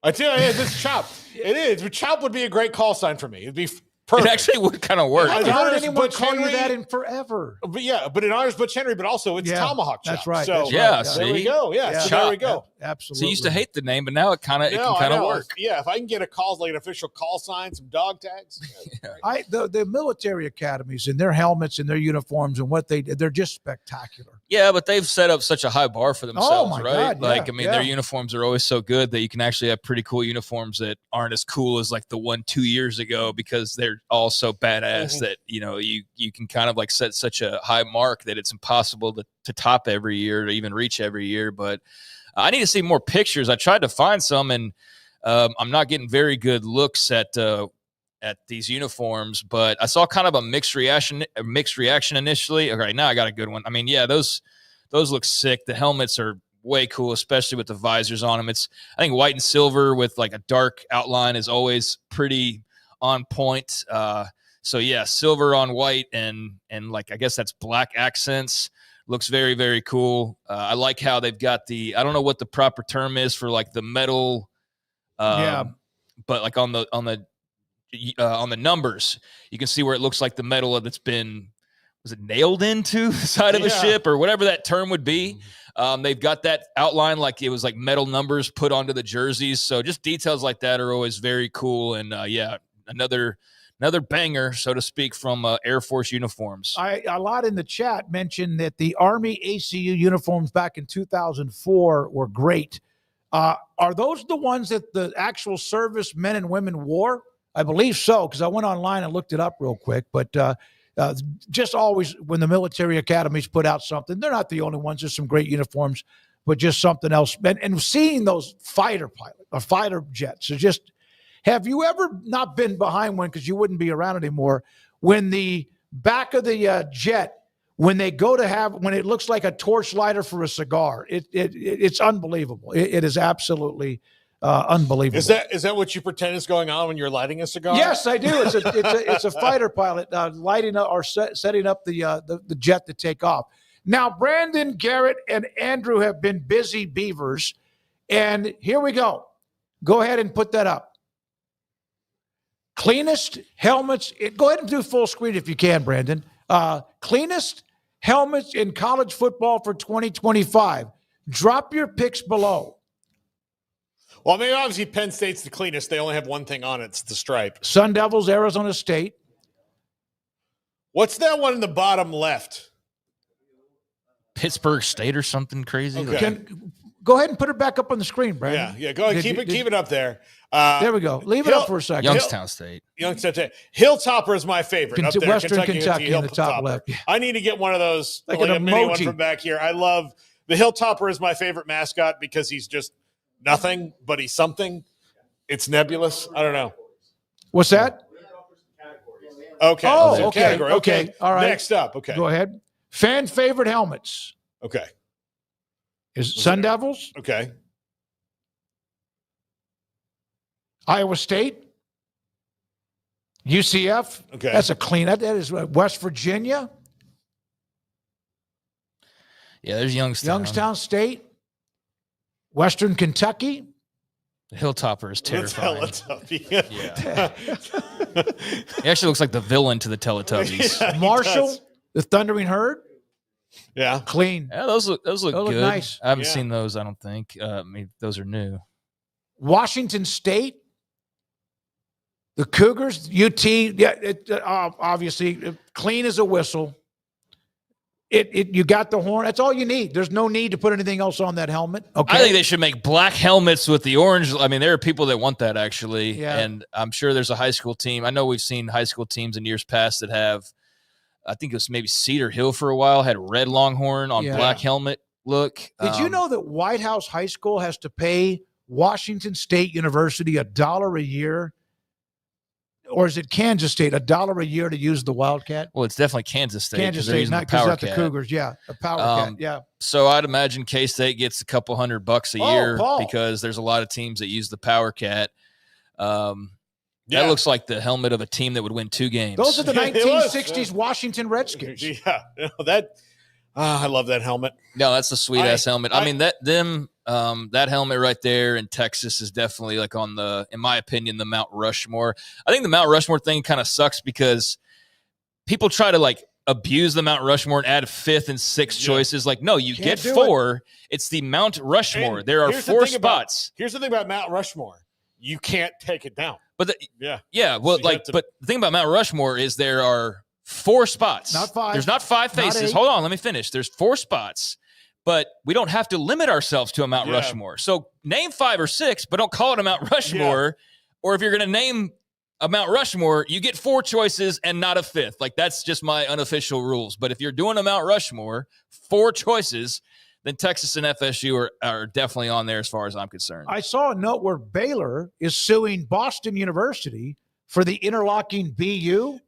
I tell you, this chop. It is. Chop would be a great call sign for me. It'd be perfect.
It actually would kind of work.
I haven't heard anyone call you that in forever.
But yeah, but it honors Butch Henry, but also it's tomahawk chop.
That's right.
So
There
we go. Yeah, so there we go.
Absolutely.
So you used to hate the name, but now it can kind of work.
Yeah, if I can get a call, like an official call sign, some dog tags.
The military academies and their helmets and their uniforms and what they're just spectacular.
Yeah, but they've set up such a high bar for themselves, right?
God,
their uniforms are always so good that you can actually have pretty cool uniforms that aren't as cool as like the one 2 years ago because they're all so badass that, you know, you can kind of like set such a high mark that it's impossible to top every year, to even reach every year. But I need to see more pictures. I tried to find some, and I'm not getting very good looks at these uniforms. But I saw kind of a mixed reaction initially. Okay, now I got a good one. I mean, yeah, those look sick. The helmets are way cool, especially with the visors on them. I think white and silver with like a dark outline is always pretty on point. So yeah, silver on white and like I guess that's black accents. Looks very, very cool. I like how they've got I don't know what the proper term is for like the metal, but like on the numbers, you can see where it looks like the metal that's been, was it nailed into the side of a ship or whatever that term would be. They've got that outline like it was like metal numbers put onto the jerseys. So just details like that are always very cool. And another banger, so to speak, from Air Force uniforms.
A lot in the chat mentioned that the Army ACU uniforms back in 2004 were great. Are those the ones that the actual service men and women wore? I believe so, because I went online and looked it up real quick. But just always when the military academies put out something, they're not the only ones. There's some great uniforms, but just something else. And seeing those fighter jets is just... Have you ever not been behind one because you wouldn't be around anymore? When the back of the jet, when they go to when it looks like a torch lighter for a cigar, it's unbelievable. It is absolutely unbelievable.
Is that what you pretend is going on when you're lighting a cigar?
Yes, I do. It's a fighter pilot lighting up or setting up the jet to take off. Now, Brandon, Garrett, and Andrew have been busy beavers, and here we go. Go ahead and put that up. Cleanest helmets. Go ahead and do full screen if you can, Brandon. Cleanest helmets in college football for 2025. Drop your picks below.
Well, I mean, obviously Penn State's the cleanest. They only have one thing on it. It's the stripe.
Sun Devils, Arizona State.
What's that one in the bottom left?
Pittsburgh State or something crazy.
Okay.
Go ahead and put it back up on the screen, Brandon.
Yeah. Go ahead. Keep it up there.
There we go. Leave it up for a second.
Youngstown State.
Hilltopper is my favorite. Up there.
Western Kentucky in the top left.
I need to get one of those.
Like
a
an
mini one
emoji.
from back here. I love the Hilltopper is my favorite mascot because he's just nothing, but he's something. It's nebulous. I don't know.
What's that?
Okay.
Oh, okay.
Category.
Okay. All right.
Next up. Okay.
Go ahead. Fan favorite helmets.
Okay.
Is Sun Devils?
Okay.
Iowa State? UCF?
Okay.
That's a clean. That is West Virginia?
Yeah, there's
Youngstown State? Western Kentucky?
The Hilltopper is terrifying.
Yeah.
He actually looks like the villain to the Teletubbies.
Yeah,
Marshall? The Thundering Herd?
Yeah.
Clean.
Yeah, those look good.
Nice.
I haven't seen those, I don't think. Maybe those are new.
Washington State? The Cougars? UT? Yeah, obviously, clean as a whistle. You got the horn. That's all you need. There's no need to put anything else on that helmet. Okay.
I think they should make black helmets with the orange. I mean, there are people that want that actually.
Yeah.
And I'm sure there's a high school team. I know we've seen high school teams in years past that have I think it was maybe Cedar Hill for a while, had red Longhorn on black helmet look.
Did you know that White House High School has to pay Washington State University $1 a year? Or is it Kansas State, $1 a year to use the Wildcat?
Well, it's definitely Kansas State.
Kansas State, not because that's the Cougars. Yeah, the Power Cat. Yeah.
So I'd imagine K-State gets a couple $100 a year because there's a lot of teams that use the Power Cat. That looks like the helmet of a team that would win 2 games.
Those are the 1960s Washington Redskins.
Yeah, I love that helmet.
No, that's a sweet ass helmet. I mean, that helmet right there in Texas is definitely like on in my opinion, the Mount Rushmore. I think the Mount Rushmore thing kind of sucks because people try to like abuse the Mount Rushmore and add 5th and 6th choices. Like, no, you get 4. It's the Mount Rushmore. And there are 4 spots.
Here's the thing about Mount Rushmore. You can't take it down.
But well, but the thing about Mount Rushmore is there are 4 spots.
Not 5.
There's not 5 faces. Hold on, let me finish. There's 4 spots, but we don't have to limit ourselves to a Mount Rushmore. So name 5 or 6, but don't call it a Mount Rushmore. Or if you're going to name a Mount Rushmore, you get 4 choices and not a 5th. Like, that's just my unofficial rules. But if you're doing a Mount Rushmore, 4 choices, then Texas and FSU are definitely on there as far as I'm concerned.
I saw a note where Baylor is suing Boston University for the interlocking BU.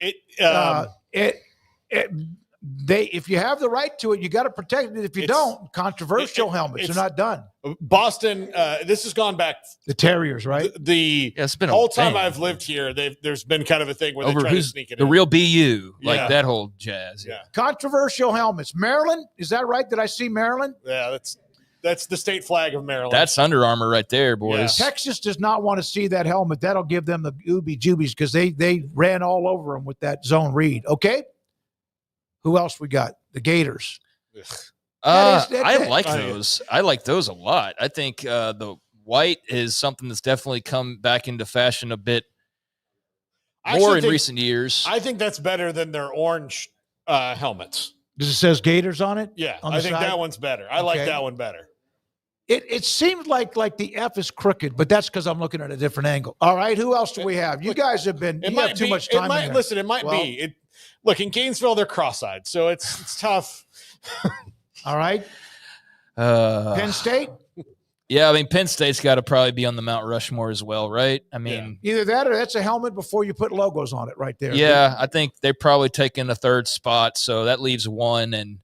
If you have the right to it, you got to protect it. If you don't, controversial helmets are not done.
Boston, this has gone back.
The Terriers, right?
It's been whole time I've lived here, there's been kind of a thing where they try to sneak it in.
The real BU, like that whole jazz.
Yeah.
Controversial helmets. Maryland, is that right? Did I see Maryland?
Yeah, that's the state flag of Maryland.
That's Under Armour right there, boys.
Yeah. Texas does not want to see that helmet. That'll give them the ooby-joobies because they ran all over them with that zone read. Okay? Who else we got? The Gators.
I like those. I like those a lot. I think the white is something that's definitely come back into fashion a bit more in recent years.
I think that's better than their orange helmets.
Does it says Gators on it?
Yeah, I think that one's better. I like that one better.
It seems like the F is crooked, but that's because I'm looking at a different angle. All right, who else do we have? You guys have been. You have too much time.
Listen, it might be. Look, in Gainesville, they're cross-eyed, so it's tough.
All right. Penn State?
Yeah, I mean, Penn State's got to probably be on the Mount Rushmore as well, right? I mean,
either that or that's a helmet before you put logos on it right there.
Yeah, I think they're probably taking the 3rd spot, so that leaves 1, and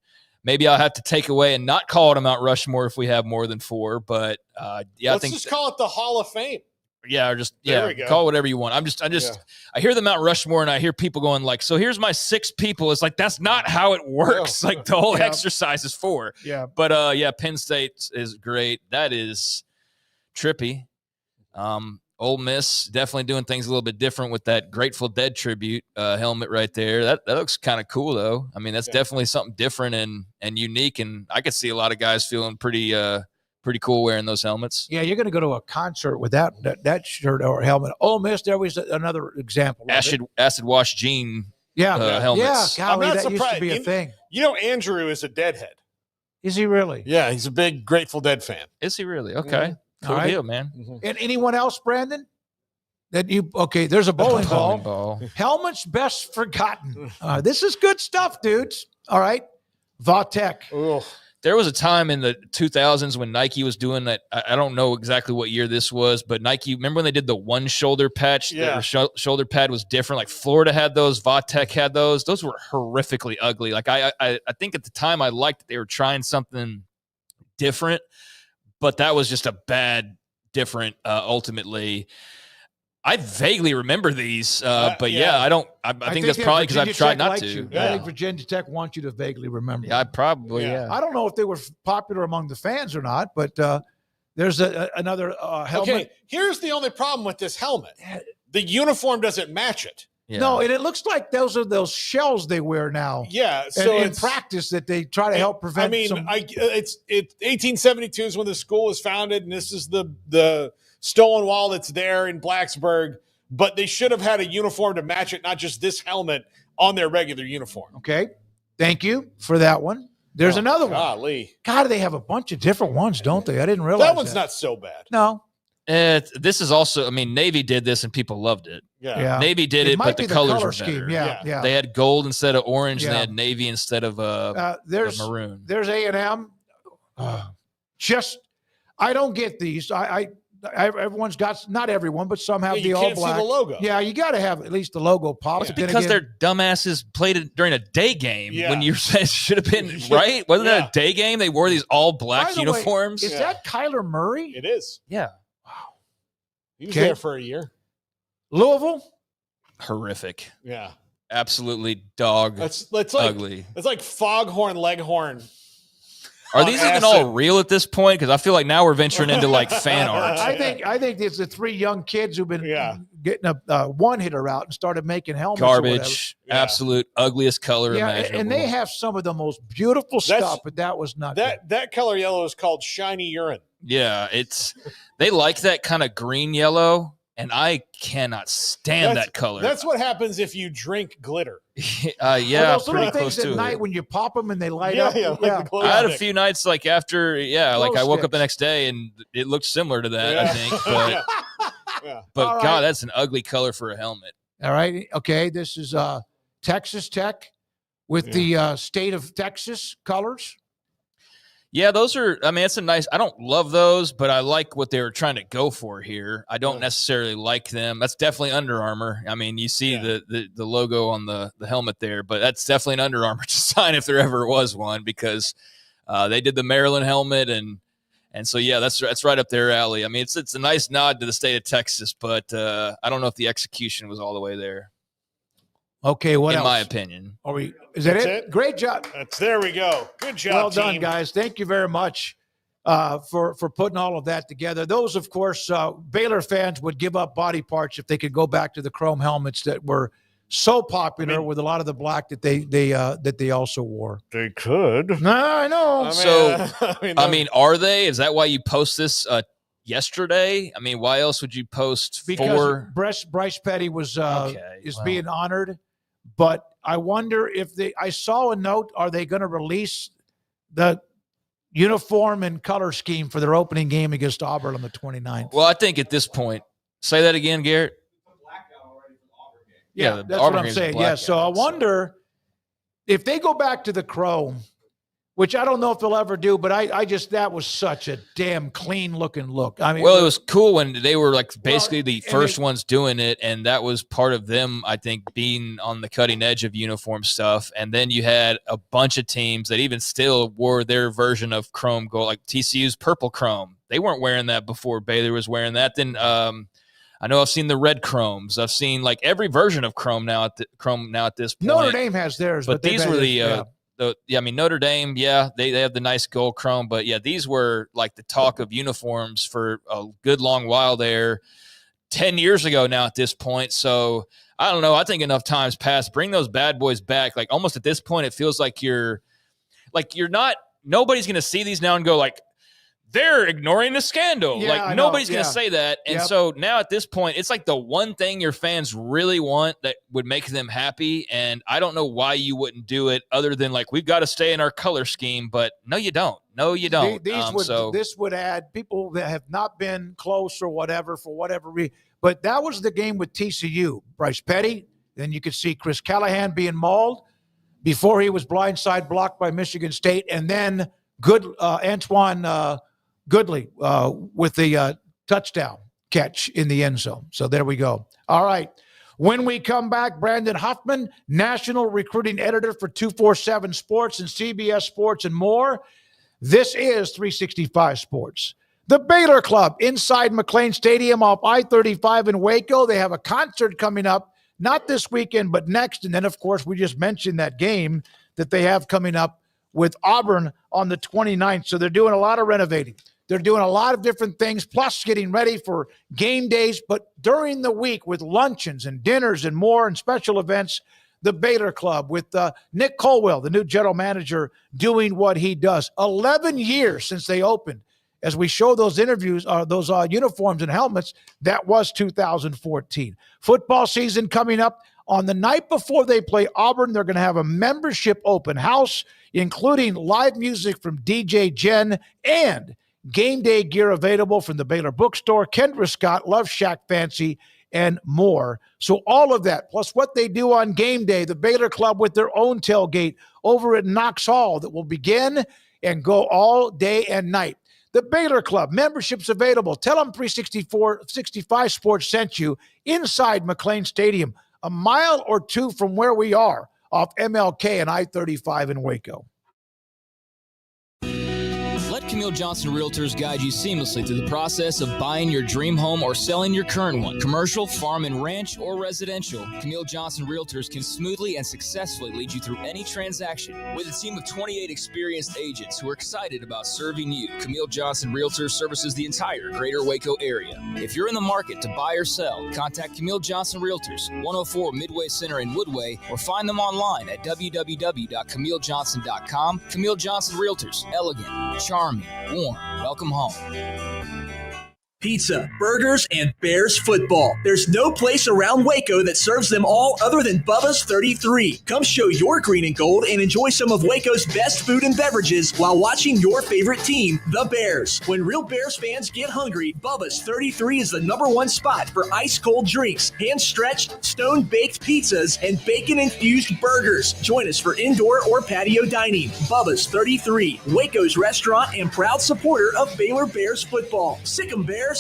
maybe I'll have to take away and not call it a Mount Rushmore if we have more than 4, but
let's
I think
just call it the Hall of Fame.
Yeah, or just call it whatever you want. I hear the Mount Rushmore and I hear people going like, so here's my 6 people. It's like, that's not how it works. Like the whole exercise is 4.
Yeah.
But Penn State is great. That is trippy. Ole Miss definitely doing things a little bit different with that Grateful Dead tribute helmet right there. That looks kind of cool though. I mean, that's definitely something different and unique. And I could see a lot of guys feeling pretty cool wearing those helmets.
Yeah, you're going to go to a concert with that shirt or helmet. Ole Miss, there was another example.
Acid wash jean
Yeah,
helmets.
golly, that used to be a thing.
You know, Andrew is a Deadhead.
Is he really?
Yeah, he's a big Grateful Dead fan.
Is he really? Okay. Cool deal, man.
And anyone else, Brandon? There's a bowling ball. Helmets best forgotten. This is good stuff, dudes. All right. Vautech.
There was a time in the 2000s when Nike was doing that. I don't know exactly what year this was, but Nike, remember when they did the one shoulder patch?
Yeah.
The shoulder pad was different. Like Florida had those, Vautech had those. Those were horrifically ugly. Like I think at the time I liked that they were trying something different, but that was just a bad, different, ultimately. I vaguely remember these, but I don't. I think that's probably because I've tried not to.
I think Virginia Tech wants you to vaguely remember.
Yeah, I probably. Yeah.
I don't know if they were popular among the fans or not, but there's another helmet.
Okay, here's the only problem with this helmet: the uniform doesn't match it.
Yeah. No, and it looks like those are those shells they wear now.
Yeah, so
in practice that they try to help prevent.
I mean, it's 1872 is when the school was founded, and this is the Stolen Wall that's there in Blacksburg, but they should have had a uniform to match it, not just this helmet on their regular uniform.
Okay. Thank you for that one. There's another one.
Golly.
God, they have a bunch of different ones, don't they? I didn't realize
that one's not so bad.
No.
This is also, I mean, Navy did this and people loved it.
Yeah.
Navy did it, but the colors are
scheme.
better.
Yeah.
They had gold instead of orange, and they had navy instead of maroon.
There's A&M. I don't get these. Everyone's got, not everyone, but some have the all black. You can't
see the logo.
Yeah, you got to have at least the logo pop.
It's because their dumbasses played it during a day game when you said it should have been, right? Wasn't that a day game? They wore these all black uniforms.
Is that Kyler Murray?
It is.
Yeah.
Wow. He was there for a year.
Louisville?
Horrific.
Yeah.
Absolutely dog ugly.
It's like Foghorn Leghorn.
Are these even all real at this point? Because I feel like now we're venturing into like fan art.
I think it's the three young kids who've been getting a one-hitter out and started making helmets.
Garbage, absolute ugliest color imaginable.
And they have some of the most beautiful stuff, but that was not
that color yellow is called shiny urine.
Yeah, they like that kind of green yellow, and I cannot stand that color.
That's what happens if you drink glitter.
Pretty close to
at night when you pop them and they light up.
I had a few nights like after, like I woke up the next day and it looked similar to that, I think. But
right.
God, that's an ugly color for a helmet.
All right. Okay. This is Texas Tech with the state of Texas colors.
Yeah, those are, it's a nice, I don't love those, but I like what they were trying to go for here. I don't necessarily like them. That's definitely Under Armour. I mean, you see the logo on the helmet there, but that's definitely an Under Armour design if there ever was one, because they did the Maryland helmet. And so, that's right up their alley. I mean, it's a nice nod to the state of Texas, but I don't know if the execution was all the way there.
Okay, what else?
In my opinion.
Is that it? Great job.
There we go. Good job,
well done, guys. Thank you very much for putting all of that together. Those, of course, Baylor fans would give up body parts if they could go back to the chrome helmets that were so popular with a lot of the black that they also wore.
They could.
No, I know.
Are they? Is that why you post this yesterday? I mean, why else would you post?
Because Bryce Petty was being honored. But I wonder if I saw a note, are they going to release the uniform and color scheme for their opening game against Auburn on the 29th?
Well, I think at this point, say that again, Garrett.
Yeah, that's what I'm saying. Yeah, so I wonder if they go back to the chrome, which I don't know if they'll ever do, but that was such a damn clean looking look. I mean,
it was cool when they were like basically the first ones doing it, and that was part of them, I think, being on the cutting edge of uniform stuff. And then you had a bunch of teams that even still wore their version of chrome gold, like TCU's purple chrome. They weren't wearing that before Baylor was wearing that. Then I know I've seen the red chromes. I've seen like every version of chrome now at this point.
Notre Dame has theirs,
but these were Notre Dame, they have the nice gold chrome, but these were like the talk of uniforms for a good long while there, 10 years ago now at this point. So I don't know. I think enough times passed. Bring those bad boys back. Like almost at this point, it feels like nobody's going to see these now and go like, they're ignoring the scandal. Nobody's going to say that. And so now at this point, it's like the one thing your fans really want that would make them happy. And I don't know why you wouldn't do it other than like, we've got to stay in our color scheme, but no, you don't. No, you don't.
This would add people that have not been close or whatever, for whatever reason. But that was the game with TCU. Bryce Petty. Then you could see Chris Callahan being mauled before he was blindside blocked by Michigan State. And then Antoine Goodley with the touchdown catch in the end zone. So there we go. All right. When we come back, Brandon Huffman, national recruiting editor for 247 Sports and CBS Sports and more. This is 365 Sports. The Baylor Club inside McLean Stadium off I-35 in Waco. They have a concert coming up, not this weekend, but next. And then, of course, we just mentioned that game that they have coming up with Auburn on the 29th. So they're doing a lot of renovating. They're doing a lot of different things, plus getting ready for game days. But during the week with luncheons and dinners and more and special events, the Baylor Club with Nick Colwell, the new general manager, doing what he does. 11 years since they opened. As we show those interviews, those uniforms and helmets, that was 2014. Football season coming up. On the night before they play Auburn, they're going to have a membership open house, including live music from DJ Jen and game day gear available from the Baylor Bookstore, Kendra Scott, Love Shack Fancy, and more. So all of that, plus what they do on game day, the Baylor Club with their own tailgate over at Knox Hall that will begin and go all day and night. The Baylor Club, memberships available. Tell them 365 Sports sent you inside McLean Stadium, a mile or two from where we are off MLK and I-35 in Waco.
Let Camille Johnson Realtors guide you seamlessly through the process of buying your dream home or selling your current one. Commercial, farm and ranch, or residential, Camille Johnson Realtors can smoothly and successfully lead you through any transaction. With a team of 28 experienced agents who are excited about serving you, Camille Johnson Realtors services the entire greater Waco area. If you're in the market to buy or sell, contact Camille Johnson Realtors, 104 Midway Center in Woodway, or find them online at www.camillejohnson.com. Camille Johnson Realtors, elegant, charming, warm. Welcome home.
Pizza, burgers, and Bears football. There's no place around Waco that serves them all other than Bubba's 33. Come show your green and gold and enjoy some of Waco's best food and beverages while watching your favorite team, the Bears. When real Bears fans get hungry, Bubba's 33 is the #1 spot for ice-cold drinks, hand-stretched, stone-baked pizzas, and bacon-infused burgers. Join us for indoor or patio dining. Bubba's 33, Waco's restaurant and proud supporter of Baylor Bears football. Sick 'em, Bears.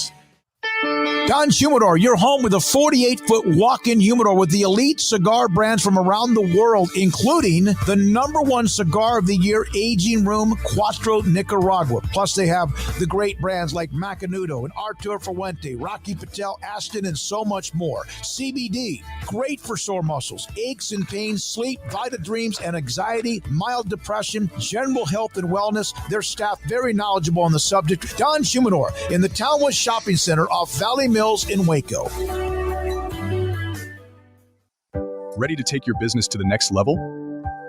Don's Humidor, your home with a 48-foot walk-in humidor with the elite cigar brands from around the world, including the #1 cigar of the year, Aging Room Cuatro Nicaragua. Plus, they have the great brands like Macanudo and Arturo Fuente, Rocky Patel, Aston, and so much more. CBD, great for sore muscles, aches and pains, sleep, Vita Dreams, and anxiety, mild depression, general health and wellness. Their staff very knowledgeable on the subject. Don's Humidor in the Townwest Shopping Center off Valley Mills in Waco.
Ready to take your business to the next level?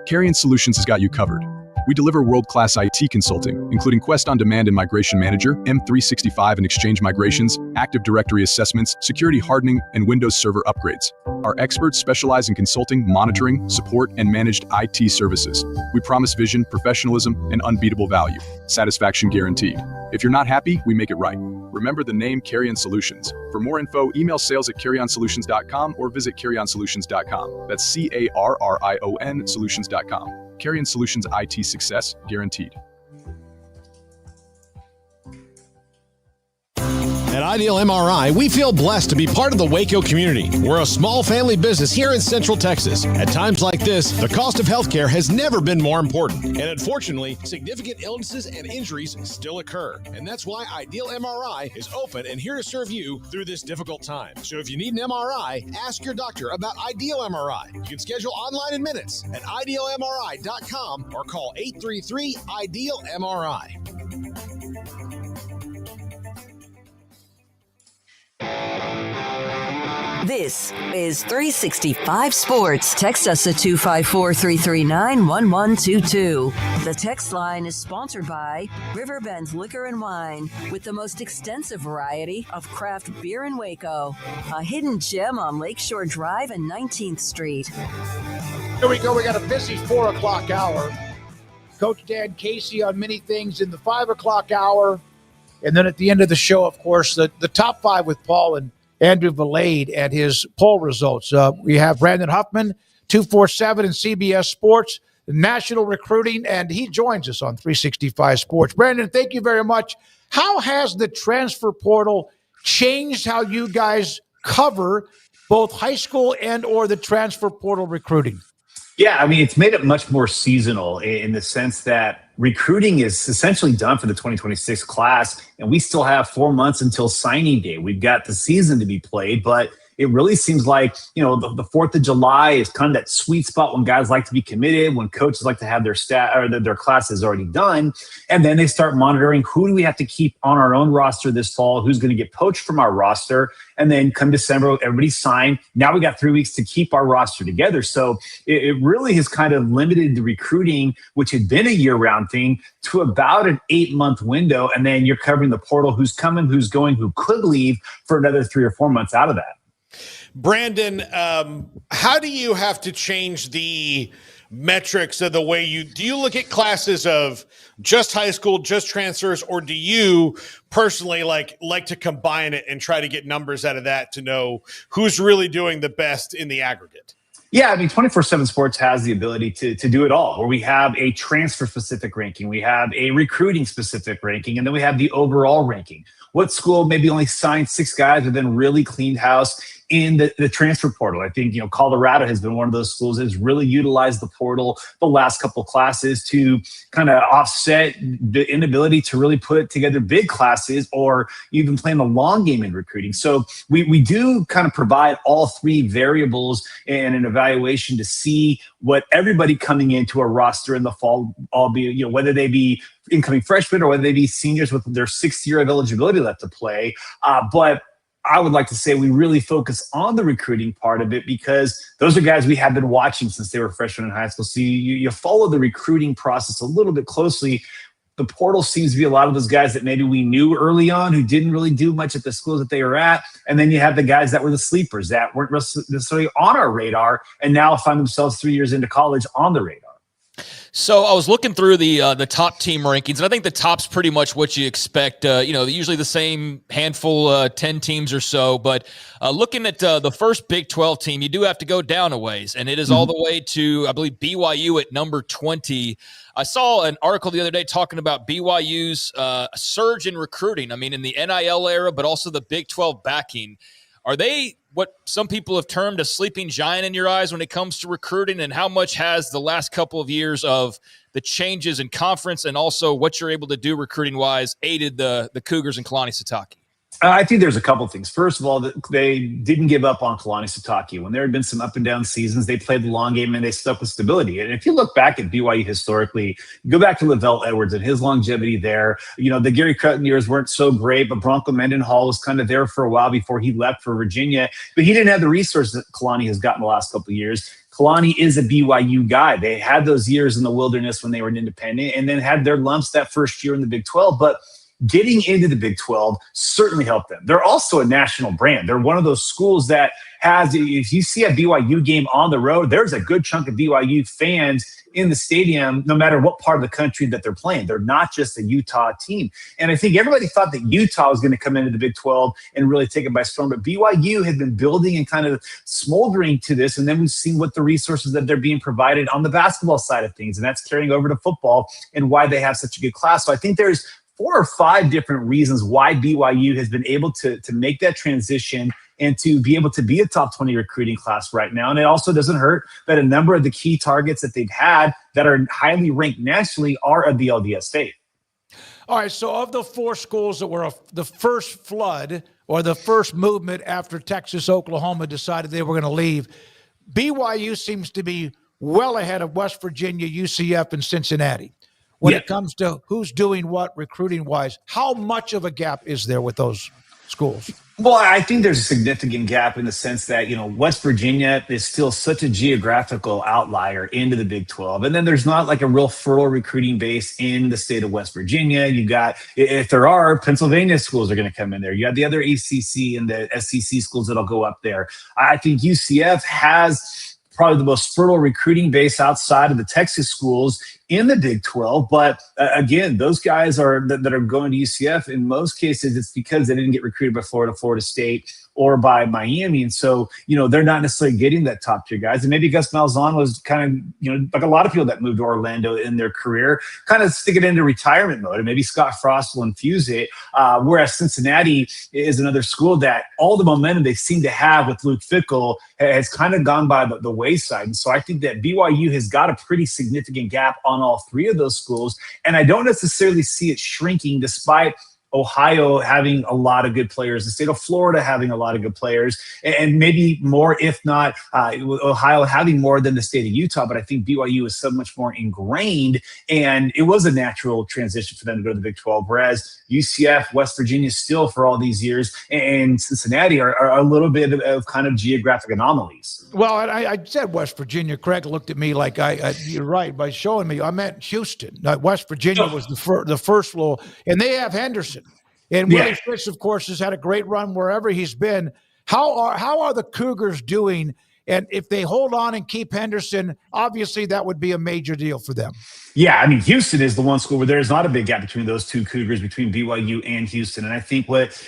Carrion Solutions has got you covered. We deliver world-class IT consulting, including Quest On Demand and Migration Manager, M365 and Exchange migrations, Active Directory assessments, security hardening, and Windows Server upgrades. Our experts specialize in consulting, monitoring, support, and managed IT services. We promise vision, professionalism, and unbeatable value. Satisfaction guaranteed. If you're not happy, we make it right. Remember the name Carrion Solutions. For more info, email sales@carrionsolutions.com or visit carrionsolutions.com. That's CARRION solutions.com. Carrion Solutions, IT success guaranteed.
At Ideal MRI, we feel blessed to be part of the Waco community. We're a small family business here in Central Texas. At times like this, the cost of healthcare has never been more important. And unfortunately, significant illnesses and injuries still occur. And that's why Ideal MRI is open and here to serve you through this difficult time. So if you need an MRI, ask your doctor about Ideal MRI. You can schedule online in minutes at idealmri.com or call 833-IDEAL-MRI.
This is 365 Sports. Text us at 254-339-1122. The text line is sponsored by Riverbend's Liquor and Wine, with the most extensive variety of craft beer in Waco. A hidden gem on Lakeshore Drive and 19th Street.
Here we go. We got a busy 4 o'clock hour. Coach Dan Casey on many things in the 5 o'clock hour. And then at the end of the show, of course, the top 5 with Paul and Andrew Valade and his poll results. We have Brandon Huffman, 247 and CBS Sports, national recruiting, and he joins us on 365 Sports. Brandon, thank you very much. How has the transfer portal changed how you guys cover both high school and or the transfer portal recruiting?
Yeah, I mean, it's made it much more seasonal in the sense that recruiting is essentially done for the 2026 class, and we still have 4 months until signing day. We've got the season to be played, but it really seems like, the 4th of July is kind of that sweet spot when guys like to be committed, when coaches like to have their their classes already done. And then they start monitoring, who do we have to keep on our own roster this fall? Who's going to get poached from our roster? And then come December, everybody's signed. Now we got 3 weeks to keep our roster together. So it really has kind of limited the recruiting, which had been a year-round thing, to about an 8-month window. And then you're covering the portal, who's coming, who's going, who could leave, for another 3 or 4 months out of that.
Brandon, how do you have to change the metrics of the way do you look at classes of just high school, just transfers, or do you personally like to combine it and try to get numbers out of that to know who's really doing the best in the aggregate?
Yeah, I mean, 24/7 Sports has the ability to do it all, where we have a transfer-specific ranking, we have a recruiting-specific ranking, and then we have the overall ranking. What school maybe only signed 6 guys but then really cleaned house in the transfer portal? I think, Colorado has been one of those schools that has really utilized the portal the last couple classes to kind of offset the inability to really put together big classes or even playing the long game in recruiting. So we do kind of provide all 3 variables in an evaluation to see what everybody coming into a roster in the fall, albeit, whether they be incoming freshmen or whether they be seniors with their 6th year of eligibility left to play. But I would like to say we really focus on the recruiting part of it because those are guys we have been watching since they were freshmen in high school. So you follow the recruiting process a little bit closely. The portal seems to be a lot of those guys that maybe we knew early on who didn't really do much at the schools that they were at. And then you have the guys that were the sleepers that weren't necessarily on our radar and now find themselves 3 years into college on the radar.
So I was looking through the top team rankings, and I think the top's pretty much what you expect. Usually the same handful, 10 teams or so. But looking at the first Big 12 team, you do have to go down a ways, and it is all the way to, I believe, BYU at number 20. I saw an article the other day talking about BYU's surge in recruiting. I mean, in the NIL era, but also the Big 12 backing. Are they what some people have termed a sleeping giant in your eyes when it comes to recruiting, and how much has the last couple of years of the changes in conference and also what you're able to do recruiting wise aided the Cougars and Kalani Sitake?
I think there's a couple things. First of all, they didn't give up on Kalani Sitake. When there had been some up and down seasons, they played the long game and they stuck with stability. And if you look back at BYU historically, go back to Lavelle Edwards and his longevity there. The Gary Crutton years weren't so great, but Bronco Mendenhall was kind of there for a while before he left for Virginia. But he didn't have the resources that Kalani has gotten the last couple of years. Kalani is a BYU guy. They had those years in the wilderness when they were an independent and then had their lumps that first year in the Big 12. But getting into the Big 12 certainly helped them. They're also a national brand. They're one of those schools that has, if you see a BYU game on the road, there's a good chunk of BYU fans in the stadium, no matter what part of the country that they're playing. They're not just a Utah team. And I think everybody thought that Utah was going to come into the Big 12 and really take it by storm. But BYU had been building and kind of smoldering to this. And then we've seen what the resources that they're being provided on the basketball side of things. And that's carrying over to football and why they have such a good class. So I think there's 4 or 5 different reasons why BYU has been able to make that transition and to be able to be a top 20 recruiting class right now. And it also doesn't hurt that a number of the key targets that they've had that are highly ranked nationally are of the LDS faith.
All right, so of the 4 schools that were the first flood or the first movement after Texas, Oklahoma decided they were going to leave, BYU seems to be well ahead of West Virginia, UCF, and Cincinnati. When it comes to who's doing what recruiting-wise, how much of a gap is there with those schools?
Well, I think there's a significant gap in the sense that, West Virginia is still such a geographical outlier into the Big 12. And then there's not like a real fertile recruiting base in the state of West Virginia. You got, if there are, Pennsylvania schools are going to come in there. You have the other ACC and the SEC schools that'll go up there. I think UCF has probably the most fertile recruiting base outside of the Texas schools in the Big 12. But again, those guys that are going to UCF, in most cases, it's because they didn't get recruited by Florida State, or by Miami. And so, they're not necessarily getting that top tier guys. And maybe Gus Malzahn was kind of, like a lot of people that moved to Orlando in their career, kind of stick it into retirement mode. And maybe Scott Frost will infuse it. Whereas Cincinnati is another school that all the momentum they seem to have with Luke Fickell has kind of gone by the wayside. And so I think that BYU has got a pretty significant gap on all 3 of those schools. And I don't necessarily see it shrinking despite Ohio having a lot of good players, the state of Florida having a lot of good players, and maybe more, if not Ohio having more than the state of Utah. But I think BYU is so much more ingrained, and it was a natural transition for them to go to the Big 12, whereas UCF, West Virginia still for all these years, and Cincinnati are a little bit of kind of geographic anomalies.
Well, I said West Virginia. Craig looked at me like you're right by showing me. I meant Houston. West Virginia was the first rule, and they have Henderson. And Willie Fritz, of course, has had a great run wherever he's been. How are the Cougars doing And if they hold on and keep Henderson, obviously that would be a major deal for them.
Yeah, I mean, Houston is the one school where there's not a big gap between those two Cougars, between BYU and Houston. And I think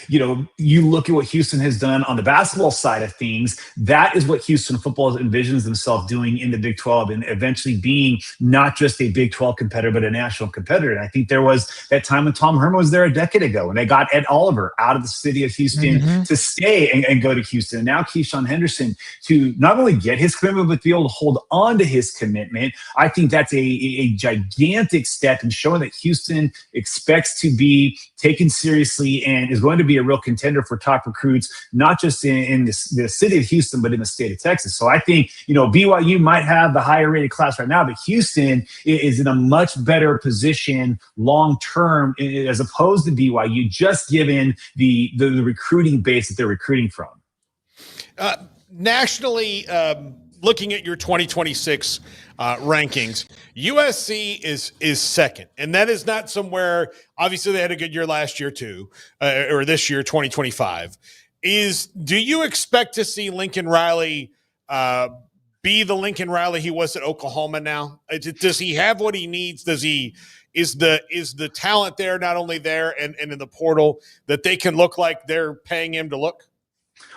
you look at what Houston has done on the basketball side of things, that is what Houston football envisions themselves doing in the Big 12 and eventually being not just a Big 12 competitor, but a national competitor. And I think there was that time when Tom Herman was there a decade ago and they got Ed Oliver out of the city of Houston to stay and go to Houston. And now Keyshawn Henderson to not only get his commitment, but be able to hold on to his commitment. I think that's a gigantic step in showing that Houston expects to be taken seriously and is going to be a real contender for top recruits, not just in the city of Houston, but in the state of Texas. So I think, BYU might have the higher rated class right now, but Houston is in a much better position long-term as opposed to BYU, just given the recruiting base that they're recruiting from.
Nationally, looking at your 2026 rankings, USC is second, and that is not somewhere. Obviously, they had a good year last year too, or this year, 2025. Do you expect to see Lincoln Riley be the Lincoln Riley he was at Oklahoma? Now, does he have what he needs? Is the talent there, not only there and in the portal, that they can look like they're paying him to look?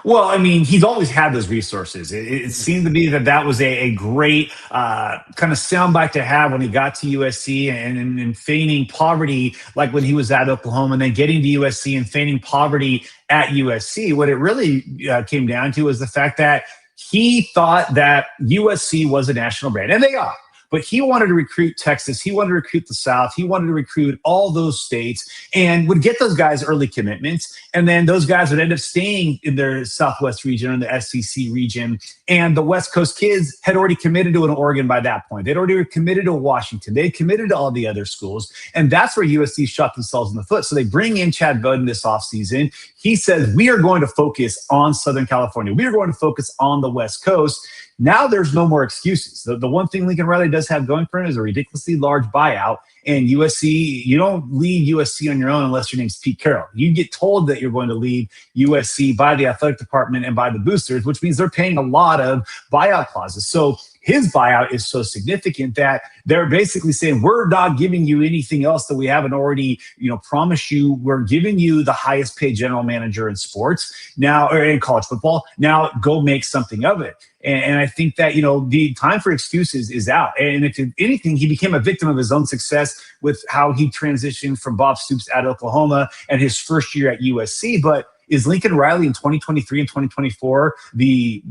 Well, I mean, he's always had those resources. It seemed to be that was a great kind of soundbite to have when he got to USC and feigning poverty, like when he was at Oklahoma, and then getting to USC and feigning poverty at USC. What it really came down to was the fact that he thought that USC was a national brand, and they are. But he wanted to recruit Texas. He wanted to recruit the South. He wanted to recruit all those states and would get those guys early commitments. And then those guys would end up staying in their Southwest region or in the SEC region. And the West Coast kids had already committed to an Oregon by that point. They'd already committed to Washington. They'd committed to all the other schools. And that's where USC shot themselves in the foot. So they bring in Chad Bowden this offseason. He says, we are going to focus on Southern California. We are going to focus on the West Coast. Now there's no more excuses. The one thing Lincoln Riley does have going for him is a ridiculously large buyout. And USC, you don't leave USC on your own unless your name's Pete Carroll. You get told that you're going to leave USC by the athletic department and by the boosters, which means they're paying a lot of buyout clauses. So his buyout is so significant that they're basically saying, we're not giving you anything else that we haven't already, promised you. We're giving you the highest paid general manager in sports now, or in college football. Now go make something of it. And I think that, the time for excuses is out. And if anything, he became a victim of his own success with how he transitioned from Bob Stoops at Oklahoma and his first year at USC. But is Lincoln Riley in 2023 and 2024 the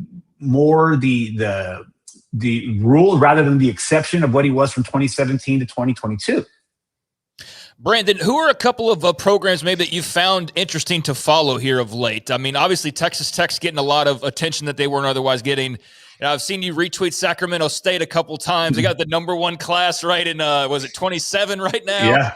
rule rather than the exception of what he was from 2017 to 2022?
Brandon, who are a couple of programs maybe that you found interesting to follow here of late? I mean, obviously Texas Tech's getting a lot of attention that they weren't otherwise getting. I've seen you retweet Sacramento State a couple times. They got the number one class right in, was it 27 right now?
Yeah.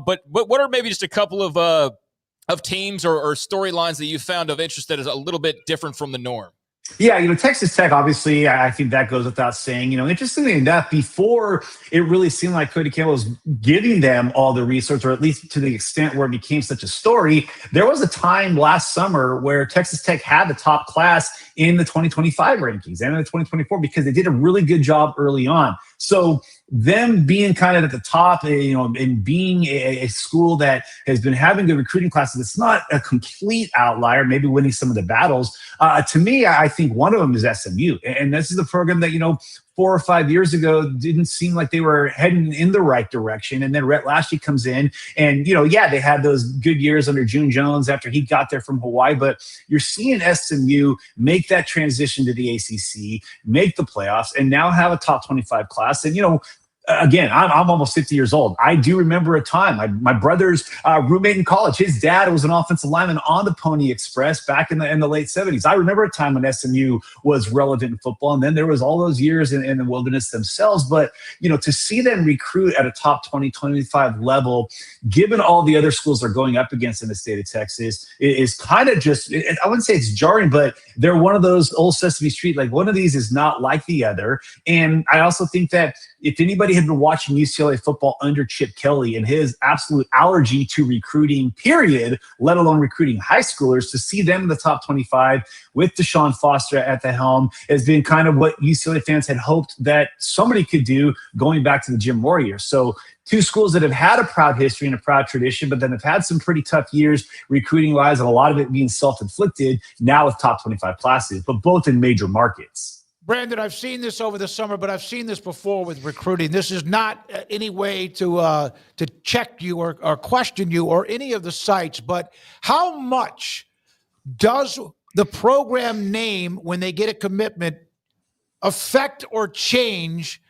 But what are maybe just a couple of teams or storylines that you found of interest that is a little bit different from the norm?
Yeah, Texas Tech, obviously, I think that goes without saying. Interestingly enough, before it really seemed like Cody Campbell was giving them all the resources, or at least to the extent where it became such a story, there was a time last summer where Texas Tech had the top class in the 2025 rankings and in the 2024 because they did a really good job early on. So them being kind of at the top, and being a school that has been having good recruiting classes, it's not a complete outlier, maybe winning some of the battles. To me, I think one of them is SMU. And this is the program that, 4 or 5 years ago didn't seem like they were heading in the right direction. And then Rhett Lashley comes in and, they had those good years under June Jones after he got there from Hawaii. But you're seeing SMU make that transition to the ACC, make the playoffs, and now have a top 25 class. And, again, I'm almost 50 years old. I do remember a time. My brother's roommate in college, his dad was an offensive lineman on the Pony Express back in the late 70s. I remember a time when SMU was relevant in football, and then there was all those years in the wilderness themselves. But, to see them recruit at a top 20, 25 level, given all the other schools they're going up against in the state of Texas, is kind of just, I wouldn't say it's jarring, but they're one of those old Sesame Street, like one of these is not like the other. And I also think that if anybody had been watching UCLA football under Chip Kelly and his absolute allergy to recruiting, period, let alone recruiting high schoolers, to see them in the top 25 with Deshaun Foster at the helm has been kind of what UCLA fans had hoped that somebody could do going back to the Jim Moore years. So two schools that have had a proud history and a proud tradition, but then have had some pretty tough years recruiting-wise, and a lot of it being self-inflicted now with top 25 classes, but both in major markets.
Brandon, I've seen this over the summer, but I've seen this before with recruiting. This is not any way to check you or question you or any of the sites, but how much does the program name, when they get a commitment, affect or change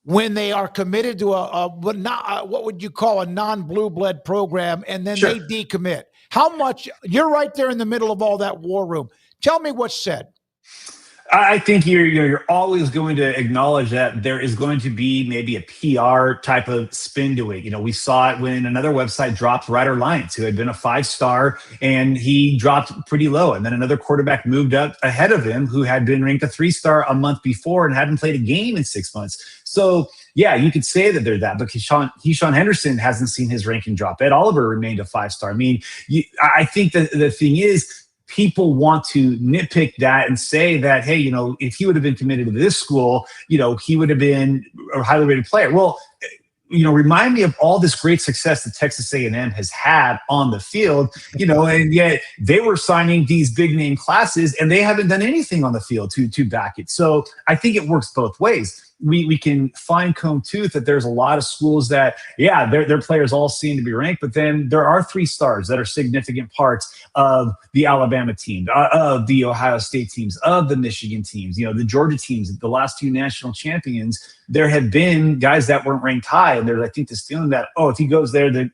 when they are committed to what would you call a non-blue blood program, and then they decommit? How much? You're right there in the middle of all that war room. Tell me what's said.
I think you're always going to acknowledge that there is going to be maybe a PR type of spin to it. We saw it when another website dropped Ryder Lyons, who had been a 5-star, and he dropped pretty low. And then another quarterback moved up ahead of him who had been ranked a 3-star a month before and hadn't played a game in 6 months. So, yeah, you could say that they're that, but Keyshawn Henderson hasn't seen his ranking drop. Ed Oliver remained a 5-star. I mean, I think that the thing is, people want to nitpick that and say that, hey, if he would have been committed to this school, he would have been a highly rated player. Well, remind me of all this great success that Texas A&M has had on the field, and yet they were signing these big name classes and they haven't done anything on the field to back it. So I think it works both ways. We can fine comb tooth that there's a lot of schools that, their players all seem to be ranked, but then there are 3-stars that are significant parts of the Alabama team, of the Ohio State teams, of the Michigan teams, the Georgia teams, the last 2 national champions. There have been guys that weren't ranked high, and there's, I think, this feeling that, if he goes there,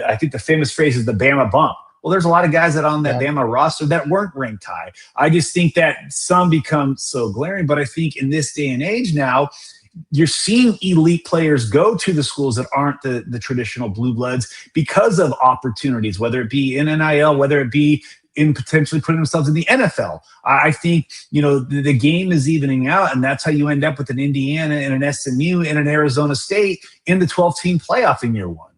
I think the famous phrase is the Bama bump. Well, there's a lot of guys that on that Bama roster that weren't ranked high. I just think that some become so glaring, but I think in this day and age now, you're seeing elite players go to the schools that aren't the traditional blue bloods because of opportunities, whether it be in NIL, whether it be in potentially putting themselves in the NFL. I think, the game is evening out, and that's how you end up with an Indiana and an SMU and an Arizona State in the 12-team playoff in year one.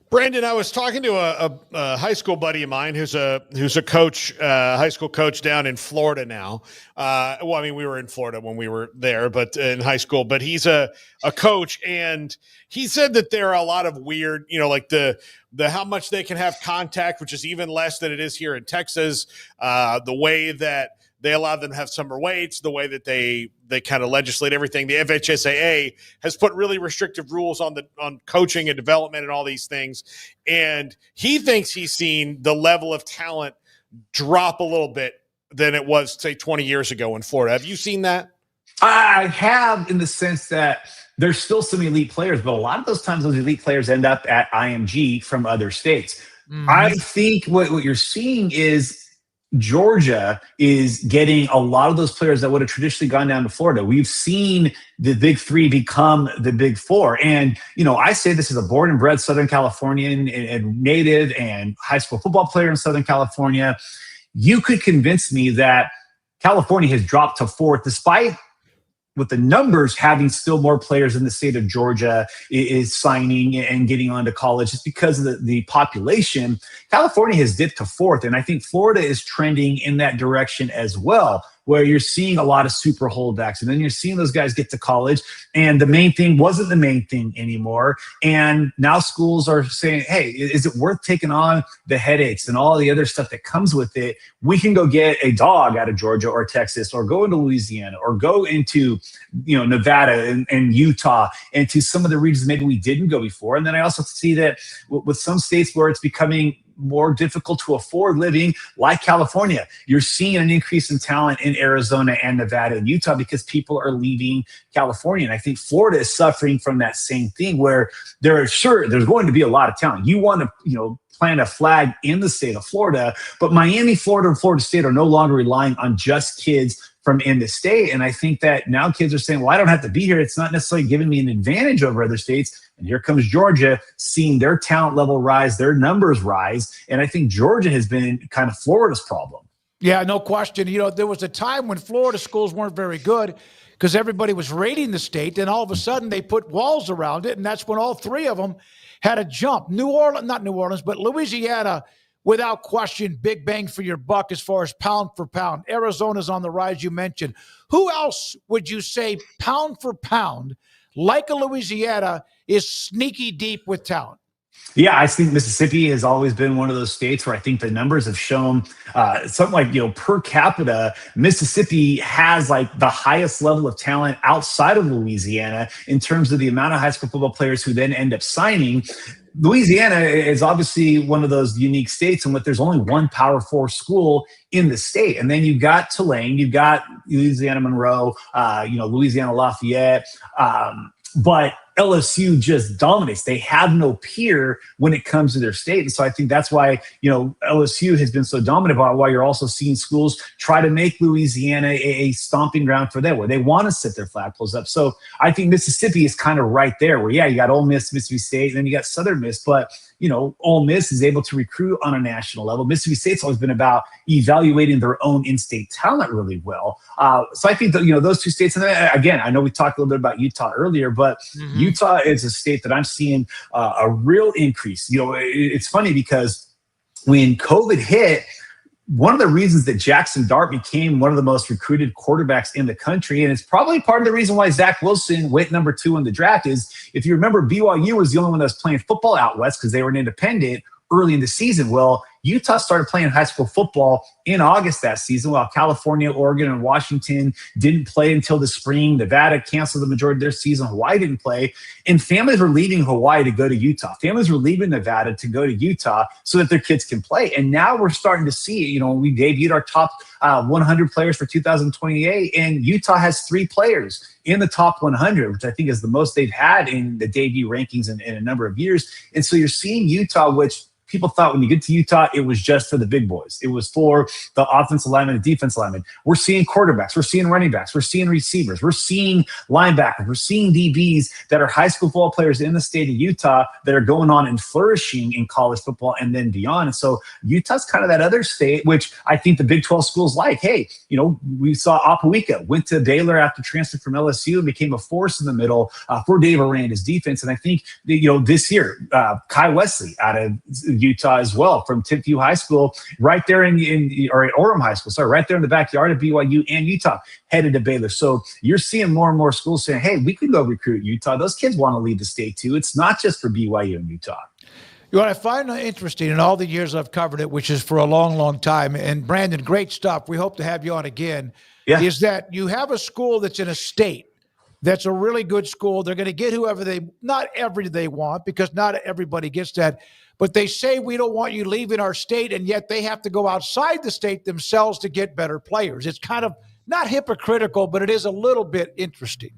Brandon, I was talking to a high school buddy of mine who's a coach, high school coach down in Florida now. We were in Florida when we were there, but in high school. But he's a coach, and he said that there are a lot of weird, like the how much they can have contact, which is even less than it is here in Texas. The way that they allow them to have summer weights, the way that they kind of legislate everything. The FHSAA has put really restrictive rules on coaching and development and all these things. And he thinks he's seen the level of talent drop a little bit than it was, say, 20 years ago in Florida. Have you seen that?
I have, in the sense that there's still some elite players, but a lot of those times those elite players end up at IMG from other states. Mm-hmm. I think what you're seeing is Georgia is getting a lot of those players that would have traditionally gone down to Florida. We've seen the Big Three become the Big Four. And, I say this as a born and bred Southern Californian and native and high school football player in Southern California. You could convince me that California has dropped to 4th, despite with the numbers having still more players in the state of Georgia is signing and getting onto college. Just because of the population, California has dipped to 4th. And I think Florida is trending in that direction as well, where you're seeing a lot of super holdbacks. And then you're seeing those guys get to college, and the main thing wasn't the main thing anymore. And now schools are saying, hey, is it worth taking on the headaches and all the other stuff that comes with it? We can go get a dog out of Georgia or Texas, or go into Louisiana, or go into Nevada and Utah, and to some of the regions maybe we didn't go before. And then I also see that with some states where it's becoming more difficult to afford living, like California, you're seeing an increase in talent in Arizona and Nevada and Utah because people are leaving California. And I think Florida is suffering from that same thing, where there's going to be a lot of talent. You want to, plant a flag in the state of Florida, but Miami, Florida, and Florida State are no longer relying on just kids from in the state. And I think that now kids are saying, well, I don't have to be here. It's not necessarily giving me an advantage over other states. And here comes Georgia, seeing their talent level rise, their numbers rise. And I think Georgia has been kind of Florida's problem.
Yeah, no question. There was a time when Florida schools weren't very good because everybody was raiding the state. Then all of a sudden they put walls around it, and that's when all three of them had a jump. Not New Orleans, but Louisiana, without question, big bang for your buck as far as pound for pound. Arizona's on the rise, you mentioned. Who else would you say pound for pound, like a Louisiana, is sneaky deep with talent?
Yeah, I think Mississippi has always been one of those states where I think the numbers have shown something like, per capita, Mississippi has like the highest level of talent outside of Louisiana in terms of the amount of high school football players who then end up signing. Louisiana is obviously one of those unique states in which there's only one Power 4 school in the state. And then you've got Tulane, you've got Louisiana Monroe, Louisiana Lafayette, but LSU just dominates. They have no peer when it comes to their state. And so I think that's why, LSU has been so dominant, about why you're also seeing schools try to make Louisiana a stomping ground for them, where they want to set their flagpoles up. So I think Mississippi is kind of right there where, you got Ole Miss, Mississippi State, and then you got Southern Miss. But, Ole Miss is able to recruit on a national level. Mississippi State's always been about evaluating their own in-state talent really well. So I think that, those two states, and then, again, I know we talked a little bit about Utah earlier, but Utah is a state that I'm seeing a real increase. It's funny because when COVID hit, one of the reasons that Jackson Dart became one of the most recruited quarterbacks in the country, and it's probably part of the reason why Zach Wilson went number 2 in the draft, is if you remember, BYU was the only one that was playing football out west because they were an independent early in the season. Well, Utah started playing high school football in August that season, while California, Oregon, and Washington didn't play until the spring. Nevada canceled the majority of their season. Hawaii didn't play. And families were leaving Hawaii to go to Utah. Families were leaving Nevada to go to Utah so that their kids can play. And now we're starting to see, we debuted our top 100 players for 2028, and Utah has 3 players in the top 100, which I think is the most they've had in the debut rankings in a number of years. And so you're seeing Utah, which people thought when you get to Utah, it was just for the big boys. It was for the offensive lineman and defensive lineman. We're seeing quarterbacks. We're seeing running backs. We're seeing receivers. We're seeing linebackers. We're seeing DBs that are high school football players in the state of Utah that are going on and flourishing in college football and then beyond. And so Utah's kind of that other state, which I think the Big 12 schools like. Hey, we saw Opawika went to Baylor after transferring from LSU and became a force in the middle for Dave Aranda's defense. And I think, this year, Kai Wesley out of Utah as well, from Timpview High School, right there at Orem High School, right there in the backyard of BYU and Utah, headed to Baylor. So you're seeing more and more schools saying, hey, we could go recruit Utah. Those kids want to leave the state too. It's not just for BYU and Utah.
What I find interesting in all the years I've covered it, which is for a long, long time, and Brandon, great stuff. We hope to have you on again, is that you have a school that's in a state that's a really good school. They're going to get whoever not every they want, because not everybody gets that. But they say, we don't want you leaving our state, and yet they have to go outside the state themselves to get better players. It's kind of not hypocritical, but it is a little bit interesting.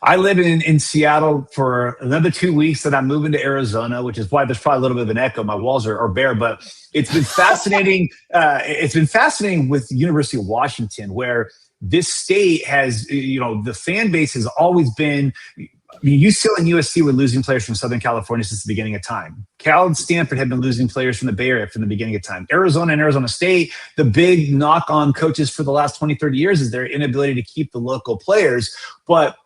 I live in Seattle for another 2 weeks, and I'm moving to Arizona, which is why there's probably a little bit of an echo. My walls are bare, but it's been fascinating. It's been fascinating with the University of Washington, where this state has, the fan base has always been. UCLA and USC were losing players from Southern California since the beginning of time. Cal and Stanford have been losing players from the Bay Area from the beginning of time. Arizona and Arizona State, the big knock on coaches for the last 20, 30 years is their inability to keep the local players. But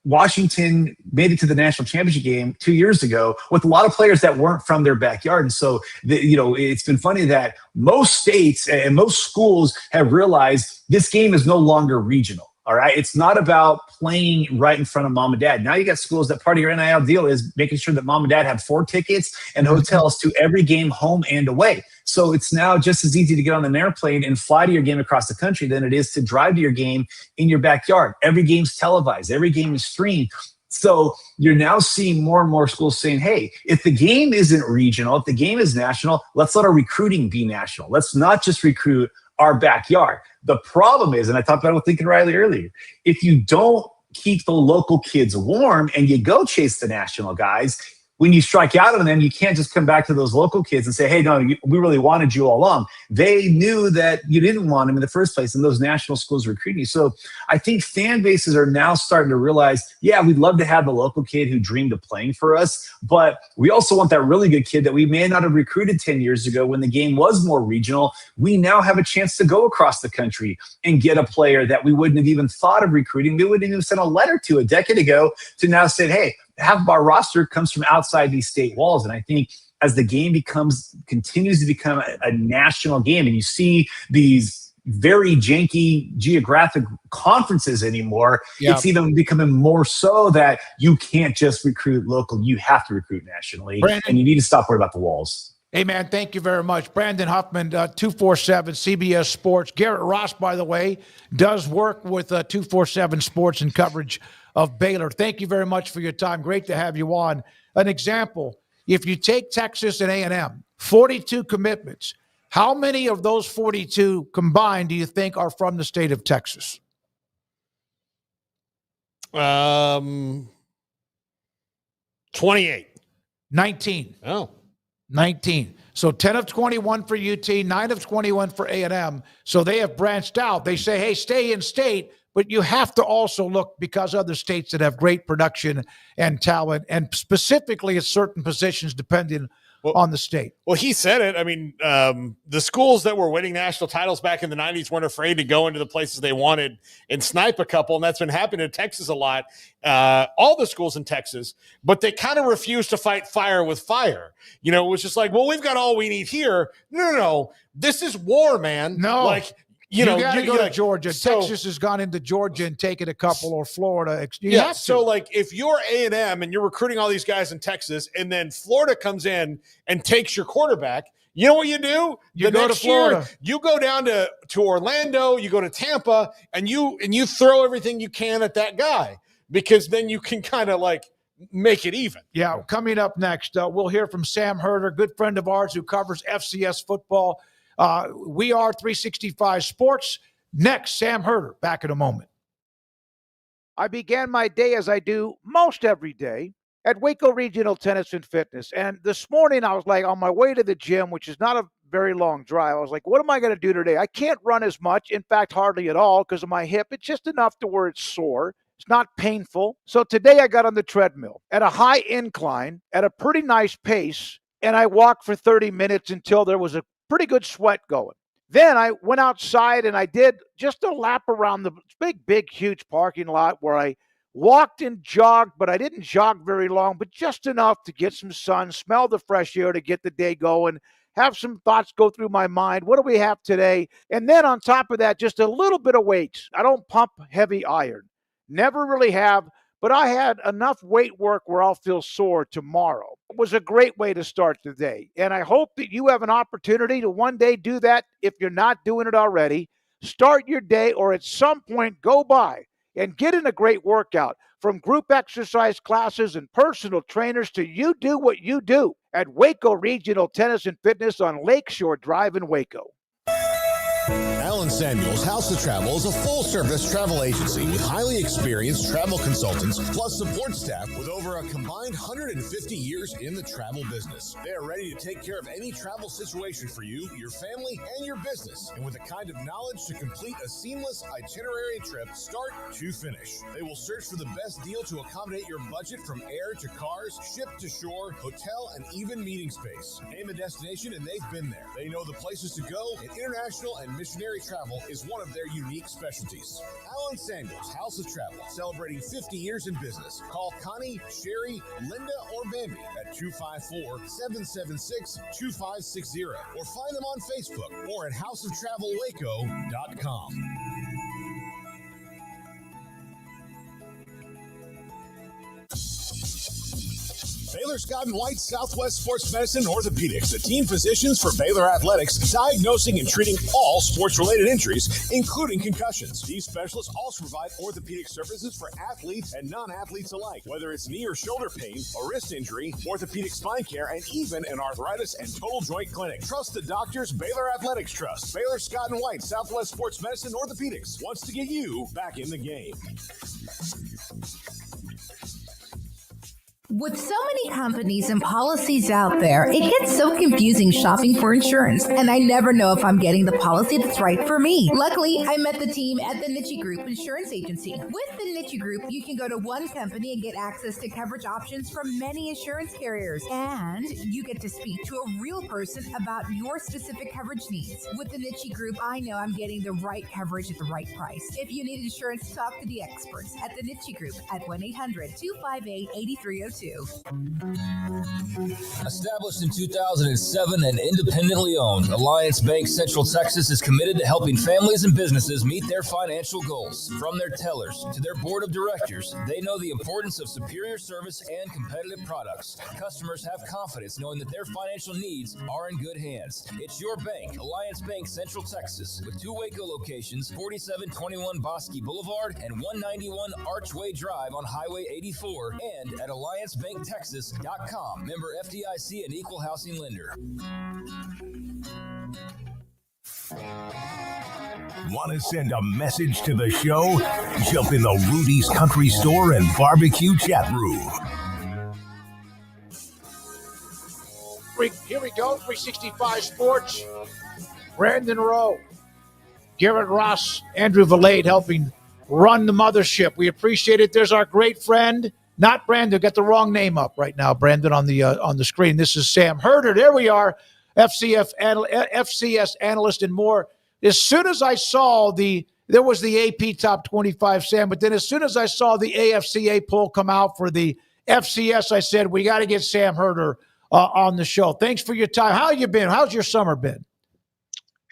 Washington made it to the national championship game 2 years ago with a lot of players that weren't from their backyard. And so, it's been funny that most states and most schools have realized this game is no longer regional. All right. It's not about playing right in front of mom and dad. Now you got schools that part of your NIL deal is making sure that mom and dad have 4 tickets and hotels to every game, home and away. So it's now just as easy to get on an airplane and fly to your game across the country than it is to drive to your game in your backyard. Every game's televised. Every game is streamed. So you're now seeing more and more schools saying, hey, if the game isn't regional, if the game is national, let's let our recruiting be national. Let's not just recruit our backyard. The problem is, and I talked about it with Lincoln Riley earlier, if you don't keep the local kids warm and you go chase the national guys, when you strike out on them, you can't just come back to those local kids and say, hey, no, we really wanted you all along. They knew that you didn't want them in the first place, and those national schools recruiting you. So I think fan bases are now starting to realize, yeah, we'd love to have the local kid who dreamed of playing for us, but we also want that really good kid that we may not have recruited 10 years ago when the game was more regional. We now have a chance to go across the country and get a player that we wouldn't have even thought of recruiting. We wouldn't even send a letter to a decade ago to now say, hey, half of our roster comes from outside these state walls. And I think as the game continues to become a national game, and you see these very janky geographic conferences anymore, it's even becoming more so that you can't just recruit local. You have to recruit nationally, and you need to stop worrying about the walls.
Hey, man, thank you very much. Brandon Huffman, 247 CBS Sports. Garrett Ross, by the way, does work with 247 Sports and coverage of Baylor. Thank you very much for your time. Great to have you on. An example, if you take Texas and A&M, 42 commitments, how many of those 42 combined do you think are from the state of Texas?
28.
19.
Oh.
19. So 10 of 21 for UT, 9 of 21 for A&M. So they have branched out. They say, hey, stay in state, but you have to also look because other states that have great production and talent, and specifically at certain positions depending on the state.
Well, he said it. I mean, the schools that were winning national titles back in the 90s weren't afraid to go into the places they wanted and snipe a couple, and that's been happening in Texas a lot. All the schools in Texas, but they kind of refused to fight fire with fire. You know, it was just like, well, we've got all we need here. No. This is war, man.
No.
Like,
you got to go to Georgia. Texas has gone into Georgia and taken a couple, or Florida.
So like if you're A&M and you're recruiting all these guys in Texas, and then Florida comes in and takes your quarterback, you know what you do?
You go to Florida.
You go down to Orlando, you go to Tampa, and you throw everything you can at that guy, because then you can kind of like make it even.
Yeah, coming up next, we'll hear from Sam Herder, good friend of ours who covers FCS football. We are 365 Sports. Next, Sam Herder, back in a moment. I began my day as I do most every day at Waco Regional Tennis and Fitness. And this morning I was like on my way to the gym, which is not a very long drive. I was like, what am I going to do today? I can't run as much. In fact, hardly at all because of my hip. It's just enough to where it's sore. It's not painful. So today I got on the treadmill at a high incline at a pretty nice pace. And I walked for 30 minutes until there was a pretty good sweat going. Then I went outside and I did just a lap around the big, huge parking lot where I walked and jogged, but I didn't jog very long, but just enough to get some sun, smell the fresh air to get the day going, have some thoughts go through my mind. What do we have today? And then on top of that, just a little bit of weights. I don't pump heavy iron. Never really have, but I had enough weight work where I'll feel sore tomorrow. It was a great way to start the day. And I hope that you have an opportunity to one day do that if you're not doing it already. Start your day, or at some point go by and get in a great workout. From group exercise classes and personal trainers to you do what you do at Waco Regional Tennis and Fitness on Lakeshore Drive in Waco.
Alan Samuels House of Travel is a full-service travel agency with highly experienced travel consultants plus support staff with over a combined 150 years in the travel business. They are ready to take care of any travel situation for you, your family, and your business, and with the kind of knowledge to complete a seamless itinerary trip start to finish. They will search for the best deal to accommodate your budget, from air to cars, ship to shore, hotel, and even meeting space. Name a destination and they've been there. They know the places to go, and international and missionary travel is one of their unique specialties. Alan Samuels House of Travel, celebrating 50 years in business. Call Connie, Sherry, Linda, or Bambi at 254-776-2560, or find them on Facebook or at houseoftravelwaco.com. Baylor Scott & White Southwest Sports Medicine and Orthopedics, the team physicians for Baylor Athletics, diagnosing and treating all sports-related injuries, including concussions. These specialists also provide orthopedic services for athletes and non-athletes alike, whether it's knee or shoulder pain, a wrist injury, orthopedic spine care, and even an arthritis and total joint clinic. Trust the doctors Baylor Athletics trust. Baylor Scott & White Southwest Sports Medicine and Orthopedics wants to get you back in the game.
With so many companies and policies out there, it gets so confusing shopping for insurance, and I never know if I'm getting the policy that's right for me. Luckily, I met the team at the Niche Group Insurance Agency. With the Niche Group, you can go to one company and get access to coverage options from many insurance carriers, and you get to speak to a real person about your specific coverage needs. With the Niche Group, I know I'm getting the right coverage at the right price. If you need insurance, talk to the experts at the Niche Group at 1-800-258-8302.
Established in 2007 and independently owned, Alliance Bank Central Texas is committed to helping families and businesses meet their financial goals. From their tellers to their board of directors, they know the importance of superior service and competitive products. Customers have confidence knowing that their financial needs are in good hands. It's your bank, Alliance Bank Central Texas, with 2 Waco locations, 4721 Bosque Boulevard and 191 Archway Drive on Highway 84, and at AllianceBankTexas.com. Member FDIC and Equal Housing Lender.
Want to send a message to the show? Jump in the Rudy's Country Store and Barbecue chat room.
Here we go, 365 Sports. Brandon Rowe, Garrett Ross, Andrew Valade helping run the mothership. We appreciate it. There's our great friend, not Brandon, got the wrong name up right now, Brandon, on the screen. This is Sam Herder. There we are, FCS analyst and more. As soon as I saw there was the AP Top 25, Sam, but then as soon as I saw the AFCA poll come out for the FCS, I said, we got to get Sam Herder on the show. Thanks for your time. How you been? How's your summer been?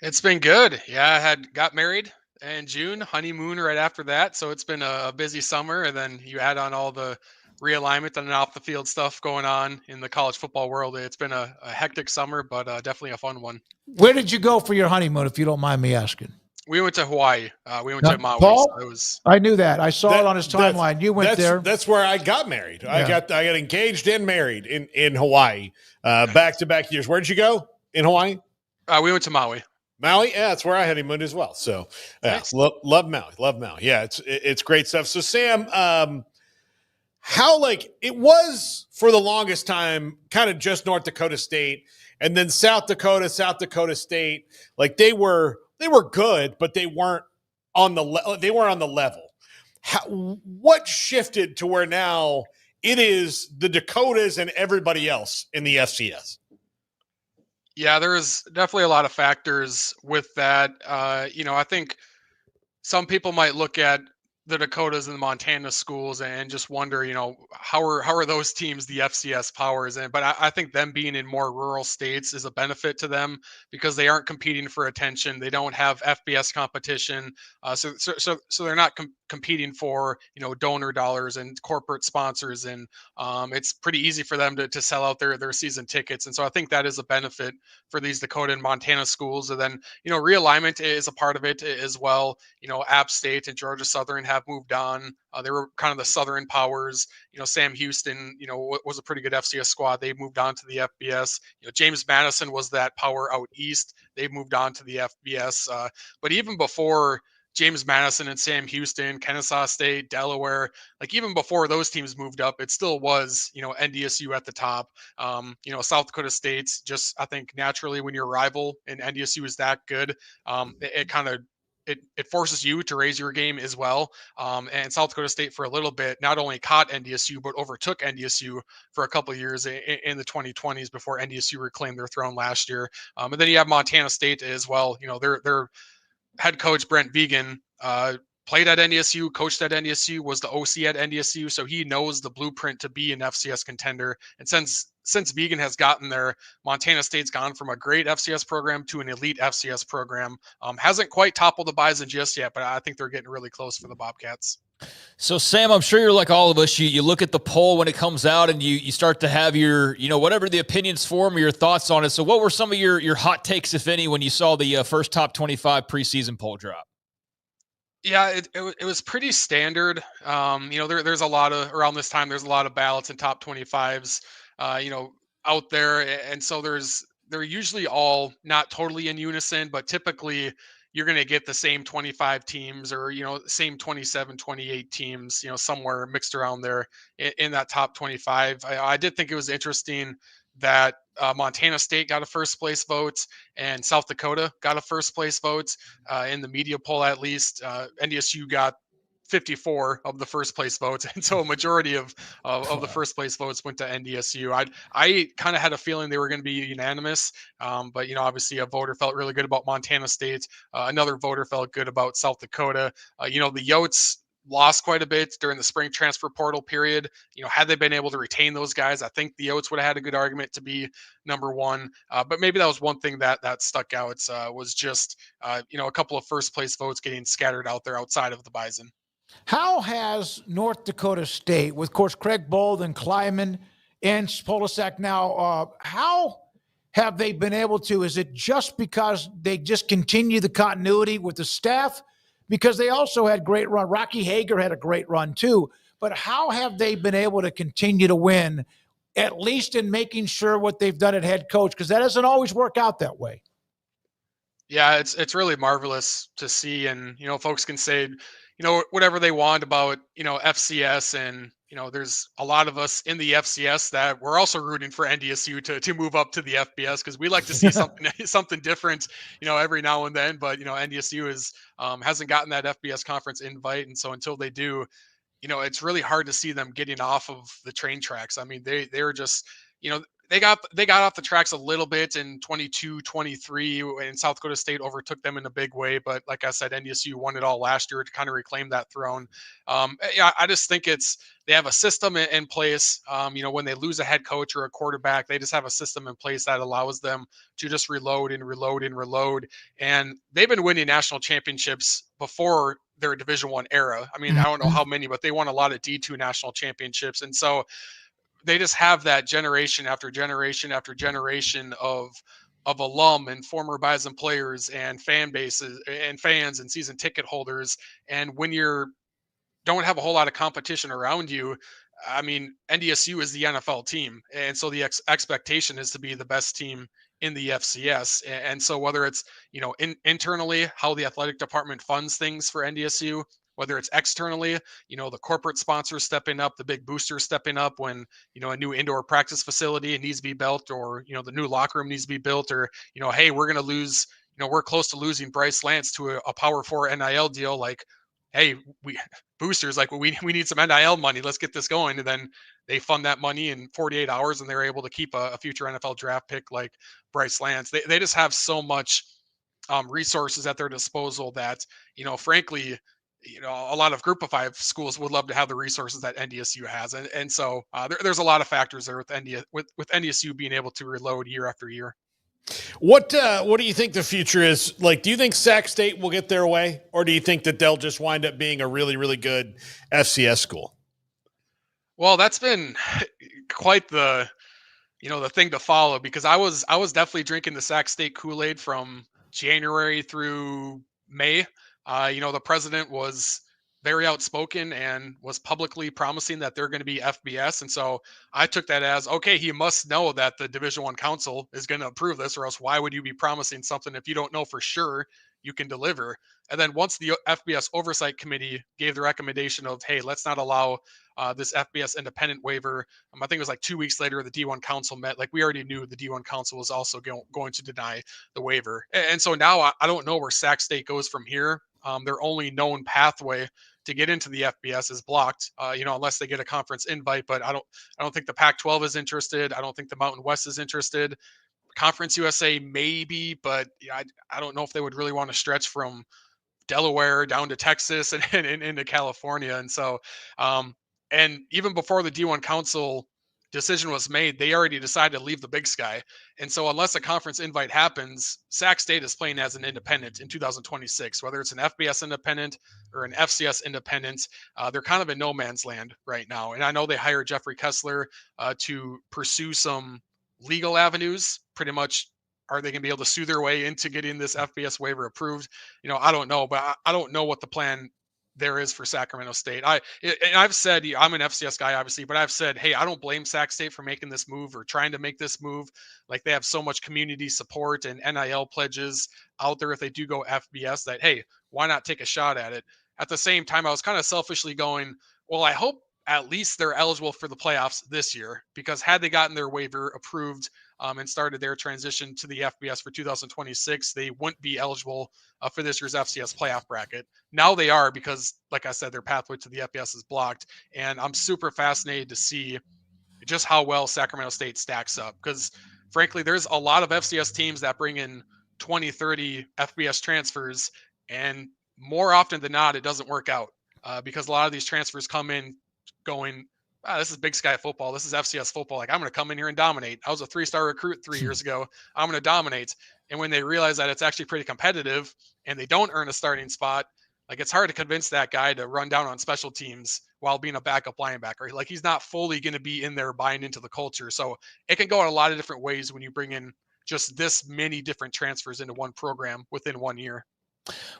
It's been good. Yeah, I got married in June, honeymoon right after that. So it's been a busy summer. And then you add on all the realignment and off the field stuff going on in the college football world. It's been a hectic summer, but definitely a fun one.
Where did you go for your honeymoon, if you don't mind me asking?
We went to Hawaii. We went to Maui.
Paul?
So
I knew that. I saw it on his timeline. You went there.
That's where I got married.
Yeah.
I got engaged and married in Hawaii, back-to-back years. Where did you go in Hawaii?
We went to Maui.
Maui, yeah, that's where I honeymooned as well. So,
Nice.
love Maui. Yeah, it's great stuff. So, Sam, how it was for the longest time, kind of just North Dakota State, and then South Dakota State. They were good, but they weren't on the level. What shifted to where now it is the Dakotas and everybody else in the FCS?
Yeah, there's definitely a lot of factors with that. I think some people might look at the Dakotas and the Montana schools and just wonder, how are those teams the FCS powers? But I think them being in more rural states is a benefit to them because they aren't competing for attention. They don't have FBS competition, so they're not competing for donor dollars and corporate sponsors, and it's pretty easy for them to sell out their season tickets. And so I think that is a benefit for these Dakota and Montana schools. And then realignment is a part of it as well. App State and Georgia Southern have moved on. They were kind of the Southern powers. Sam Houston, was a pretty good FCS squad. They moved on to the FBS. James Madison was that power out east. They moved on to the FBS. But even before James Madison and Sam Houston, Kennesaw State, Delaware, even before those teams moved up, it still was, NDSU at the top. South Dakota State's just, I think naturally when your rival and NDSU is that good, it forces you to raise your game as well. And South Dakota State for a little bit, not only caught NDSU, but overtook NDSU for a couple of years in the 2020s before NDSU reclaimed their throne last year. And then you have Montana State as well. Their head coach, Brent Vigen, played at NDSU, coached at NDSU, was the OC at NDSU. So he knows the blueprint to be an FCS contender. And since Vigen has gotten there, Montana State's gone from a great FCS program to an elite FCS program. Hasn't quite toppled the Bison just yet, but I think they're getting really close for the Bobcats.
So, Sam, I'm sure you're like all of us. You look at the poll when it comes out and you start to have your, whatever the opinions form or your thoughts on it. So what were some of your hot takes, if any, when you saw the first top 25 preseason poll drop?
Yeah, it was pretty standard. There's a lot of, around this time, there's a lot of ballots and top 25s, out there. And so they're usually all not totally in unison, but typically, you're going to get the same 25 teams or, same 27, 28 teams, somewhere mixed around there in that top 25. I did think it was interesting that Montana State got a first place vote and South Dakota got a first place vote in the media poll, at least. NDSU got 54 of the first place votes, and so a majority of the first place votes went to NDSU. I kind of had a feeling they were going to be unanimous, but obviously a voter felt really good about Montana State. Another voter felt good about South Dakota. The Yotes lost quite a bit during the spring transfer portal period. Had they been able to retain those guys, I think the Yotes would have had a good argument to be number one. But maybe that was one thing that stuck out. Was just a couple of first place votes getting scattered out there outside of the Bison.
How has North Dakota State, with, of course, Craig Bold and Kleiman and Polisak now, how have they been able to? Is it just because they just continue the continuity with the staff? Because they also had great run. Rocky Hager had a great run too. But how have they been able to continue to win, at least in making sure what they've done at head coach? Because that doesn't always work out that way.
Yeah, it's really marvelous to see. And, folks can say, whatever they want about, FCS, and, there's a lot of us in the FCS that we're also rooting for NDSU to move up to the FBS, because we like to see something different, every now and then. But, NDSU hasn't gotten that FBS conference invite. And so until they do, it's really hard to see them getting off of the train tracks. I mean, they're just, they got off the tracks a little bit in 22-23, and South Dakota State overtook them in a big way. But like I said, NDSU won it all last year to kind of reclaim that throne. I just think they have a system in place. When they lose a head coach or a quarterback, they just have a system in place that allows them to just reload and reload and reload. And they've been winning national championships before their Division I era. I mean, I don't know how many, but they won a lot of D2 national championships. And so they just have that generation after generation after generation of alum and former Bison players and fan bases and fans and season ticket holders. And when you don't have a whole lot of competition around you, I mean, NDSU is the NFL team. And so the expectation is to be the best team in the FCS. And so whether it's, internally, how the athletic department funds things for NDSU, whether it's externally, the corporate sponsors stepping up, the big boosters stepping up when, a new indoor practice facility needs to be built, or, the new locker room needs to be built, or, hey, we're going to lose, we're close to losing Bryce Lance to a Power 4 NIL deal. Like, hey, we need some NIL money. Let's get this going. And then they fund that money in 48 hours and they're able to keep a future NFL draft pick like Bryce Lance. They just have so much resources at their disposal that, frankly, a lot of Group of 5 schools would love to have the resources that NDSU has. And so there's a lot of factors there with NDSU being able to reload year after year.
What do you think the future is? Like, do you think Sac State will get their way, or do you think that they'll just wind up being a really, really good FCS school?
Well, that's been quite the thing to follow, because I was definitely drinking the Sac State Kool-Aid from January through May. The president was very outspoken and was publicly promising that they're going to be FBS. And so I took that as, okay, he must know that the Division I Council is going to approve this, or else why would you be promising something if you don't know for sure you can deliver? And then once the FBS Oversight Committee gave the recommendation of, hey, let's not allow this FBS independent waiver, I think it was like 2 weeks later, the D1 Council met. Like, we already knew the D1 Council was also going to deny the waiver. And so now I don't know where Sac State goes from here. Their only known pathway to get into the FBS is blocked, unless they get a conference invite. But I don't think the Pac-12 is interested. I don't think the Mountain West is interested. Conference USA maybe, but I don't know if they would really want to stretch from Delaware down to Texas and into California. And so, and even before the D1 Council decision was made, they already decided to leave the Big Sky. And so unless a conference invite happens, Sac State is playing as an independent in 2026, whether it's an FBS independent or an FCS independent. They're kind of in no man's land right now. And I know they hired Jeffrey Kessler to pursue some legal avenues. Pretty much, are they going to be able to sue their way into getting this FBS waiver approved? I don't know, but I don't know what the plan there is for Sacramento State. And I've said, I'm an FCS guy, obviously, but I've said, hey, I don't blame Sac State for making this move or trying to make this move. Like, they have so much community support and NIL pledges out there if they do go FBS that, hey, why not take a shot at it? At the same time, I was kind of selfishly going, well, I hope at least they're eligible for the playoffs this year, because had they gotten their waiver approved and started their transition to the FBS for 2026, they wouldn't be eligible for this year's FCS playoff bracket. Now they are, because, like I said, their pathway to the FBS is blocked. And I'm super fascinated to see just how well Sacramento State stacks up, because frankly, there's a lot of FCS teams that bring in 20, 30 FBS transfers, and more often than not, it doesn't work out because a lot of these transfers come in going, this is Big Sky football. This is FCS football. Like, I'm going to come in here and dominate. I was a 3-star recruit 3 years ago. I'm going to dominate. And when they realize that it's actually pretty competitive and they don't earn a starting spot, like, it's hard to convince that guy to run down on special teams while being a backup linebacker. Like, he's not fully going to be in there buying into the culture. So it can go in a lot of different ways when you bring in just this many different transfers into one program within 1 year.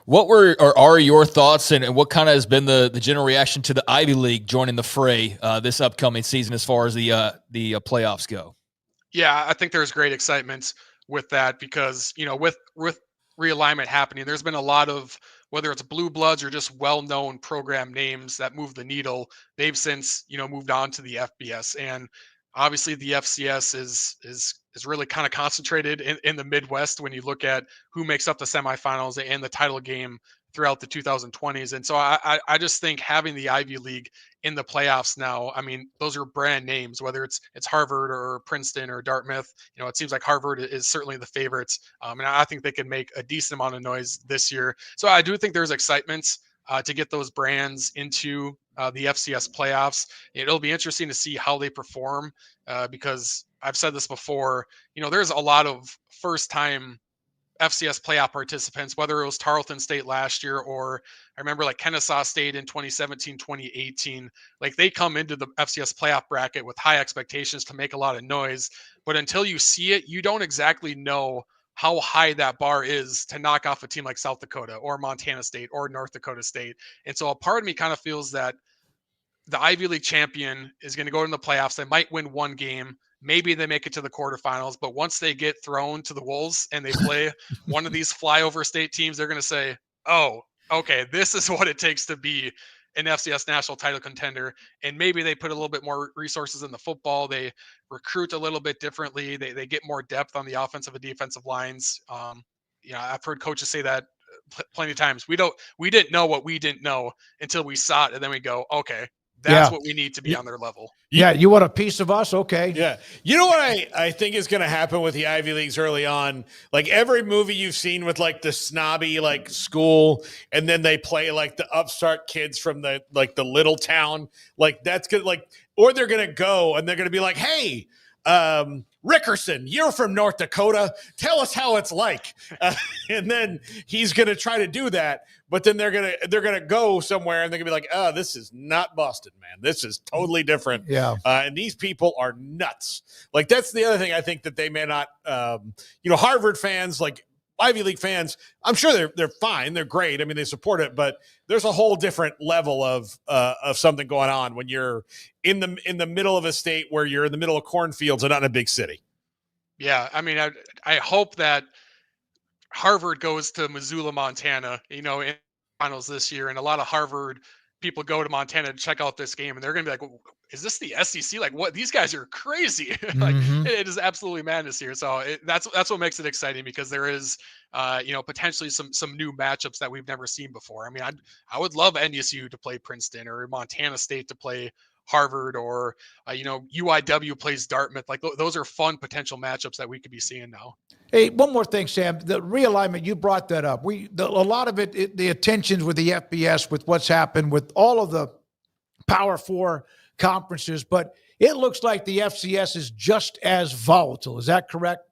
What were or are your thoughts, and what kind of has been the general reaction to the Ivy League joining the fray this upcoming season as far as the playoffs go?
Yeah, I think there's great excitement with that because, with realignment happening, there's been a lot of, whether it's blue bloods or just well-known program names that move the needle. They've since, moved on to the FBS, and obviously the FCS is really kind of concentrated in the Midwest when you look at who makes up the semifinals and the title game throughout the 2020s. And so I just think having the Ivy League in the playoffs now, I mean, those are brand names, whether it's Harvard or Princeton or Dartmouth. It seems like Harvard is certainly the favorites. And I think they can make a decent amount of noise this year. So I do think there's excitement to get those brands into the FCS playoffs. It'll be interesting to see how they perform because I've said this before, there's a lot of first-time FCS playoff participants, whether it was Tarleton State last year or I remember like Kennesaw State in 2017, 2018. Like, they come into the FCS playoff bracket with high expectations to make a lot of noise. But until you see it, you don't exactly know how high that bar is to knock off a team like South Dakota or Montana State or North Dakota State. And so a part of me kind of feels that the Ivy League champion is going to go in the playoffs. They might win one game. Maybe they make it to the quarterfinals, but once they get thrown to the wolves and they play one of these flyover state teams, they're going to say, oh, okay, this is what it takes to be an FCS national title contender. And maybe they put a little bit more resources in the football. They recruit a little bit differently. They get more depth on the offensive and defensive lines. I've heard coaches say that plenty of times. We didn't know what we didn't know until we saw it. And then we go, okay, that's what we need to be on their level.
Yeah, you want a piece of us? Okay.
Yeah. You know what I think is going to happen with the Ivy Leagues early on? Like, every movie you've seen with like the snobby like school, and then they play like the upstart kids from the little town. Like, that's good. Like, or they're going to go and they're going to be like, hey, Rickerson, you're from North Dakota. Tell us how it's like. And then he's going to try to do that. But then they're going to go somewhere and they're going to be like, oh, this is not Boston, man. This is totally different.
Yeah.
And these people are nuts. Like, that's the other thing I think that they may not, Harvard fans, like Ivy League fans, I'm sure they're fine. They're great. I mean, they support it, but there's a whole different level of something going on when you're in the middle of a state where you're in the middle of cornfields and not in a big city.
Yeah. I mean, I hope that Harvard goes to Missoula, Montana, in finals this year. And a lot of Harvard people go to Montana to check out this game and they're going to be like, is this the SEC? Like, what? These guys are crazy. Like, it is absolutely madness here. So that's what makes it exciting, because there is, potentially some new matchups that we've never seen before. I mean, I would love NSU to play Princeton or Montana State to play Harvard, or UIW plays Dartmouth. Like, those are fun potential matchups that we could be seeing now.
Hey, one more thing, Sam. The realignment, you brought that up. A lot of it, the attentions with the FBS, with what's happened with all of the Power 4 conferences, but it looks like the FCS is just as volatile. Is that correct?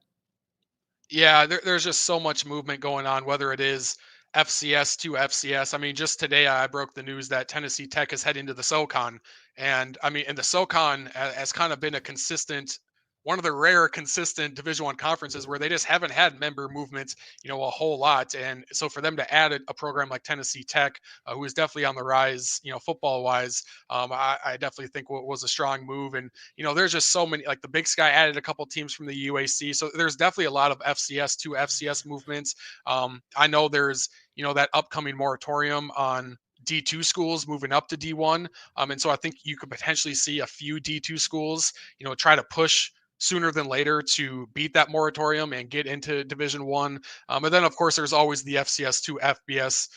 Yeah, there's just so much movement going on, whether it is FCS to FCS. I mean, just today I broke the news that Tennessee Tech is heading to the SoCon. And I mean, and the SoCon has kind of been a consistent one of the rare consistent Division I conferences where they just haven't had member movement, a whole lot. And so for them to add a program like Tennessee Tech, who is definitely on the rise, football wise, I definitely think was a strong move. And, there's just so many, like the Big Sky added a couple teams from the UAC. So there's definitely a lot of FCS to FCS movements. I know there's, that upcoming moratorium on D2 schools moving up to D1. And so I think you could potentially see a few D2 schools, try to push sooner than later to beat that moratorium and get into Division One. And then of course there's always the FCS to FBS.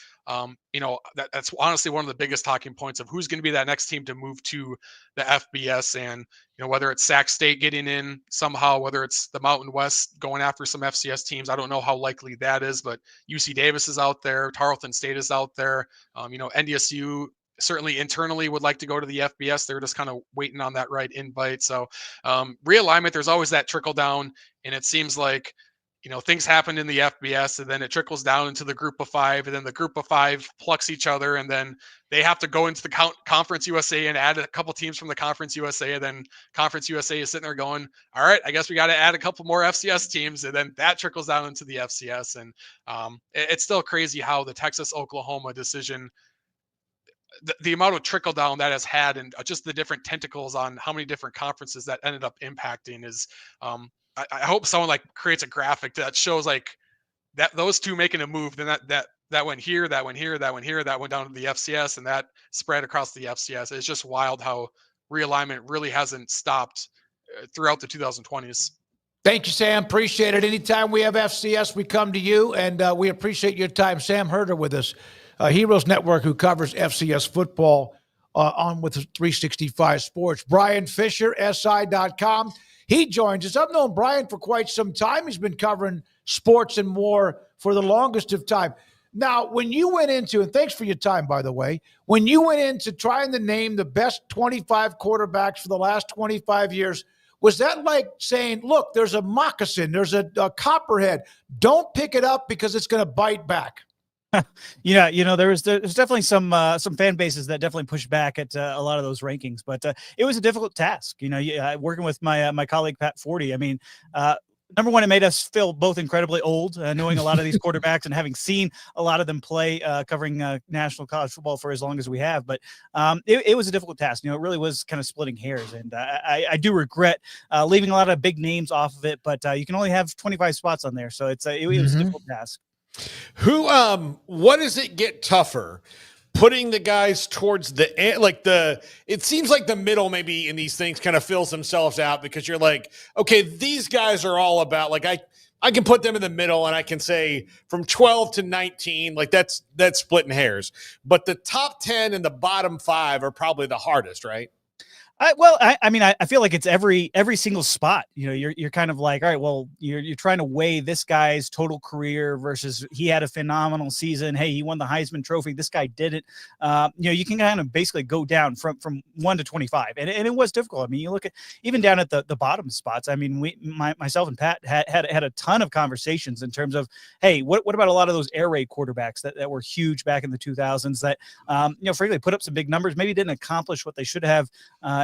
That's honestly one of the biggest talking points of who's going to be that next team to move to the FBS. And, whether it's Sac State getting in somehow, whether it's the Mountain West going after some FCS teams, I don't know how likely that is, but UC Davis is out there. Tarleton State is out there. NDSU certainly internally would like to go to the FBS. They're just kind of waiting on that right invite. So realignment, there's always that trickle down. And it seems like, things happen in the FBS and then it trickles down into the group of five, and then the group of five plucks each other, and then they have to go into the Conference USA and add a couple teams from the Conference USA. And then Conference USA is sitting there going, all right, I guess we got to add a couple more FCS teams. And then that trickles down into the FCS. And it's still crazy how the Texas-Oklahoma decision, the amount of trickle down that has had, and just the different tentacles on how many different conferences that ended up impacting is, I hope someone like creates a graphic that shows like that those two making a move, then that went here, that went here, that went here, that went down to the FCS, and that spread across the FCS. It's just wild how realignment really hasn't stopped throughout the 2020s.
Thank you, Sam. Appreciate it. Anytime we have FCS, we come to you, and we appreciate your time. Sam Herder with us, Heroes Network, who covers FCS football on with 365 Sports. Brian Fisher, SI.com. He joins us. I've known Brian for quite some time. He's been covering sports and more for the longest of time. Now, when you went into, and thanks for your time, by the way, when you went into trying to name the best 25 quarterbacks for the last 25 years, was that like saying, look, there's a moccasin, there's a copperhead, don't pick it up because it's going to bite back?
There's definitely some fan bases that definitely push back at a lot of those rankings, but it was a difficult task. Working with my colleague Pat Forty. I mean, number one, it made us feel both incredibly old, knowing a lot of these quarterbacks and having seen a lot of them play, covering national college football for as long as we have. But it was a difficult task. It really was kind of splitting hairs, and I do regret leaving a lot of big names off of it. But you can only have 25 spots on there, so it was a difficult task.
What does it get tougher? Putting the guys towards the end, it seems like the middle maybe in these things kind of fills themselves out, because you're like, okay, these guys are all about, like, I can put them in the middle and I can say from 12 to 19, like that's splitting hairs. But the top 10 and the bottom 5 are probably the hardest, right?
I feel like it's every single spot. You're kind of like, all right, well, you're trying to weigh this guy's total career versus he had a phenomenal season. Hey, he won the Heisman Trophy. This guy didn't. You can kind of basically go down from 1 to 25, and it was difficult. I mean, you look at even down at the bottom spots. I mean, myself and Pat had a ton of conversations in terms of, hey, what about a lot of those air raid quarterbacks that were huge back in the 2000s that frankly put up some big numbers, maybe didn't accomplish what they should have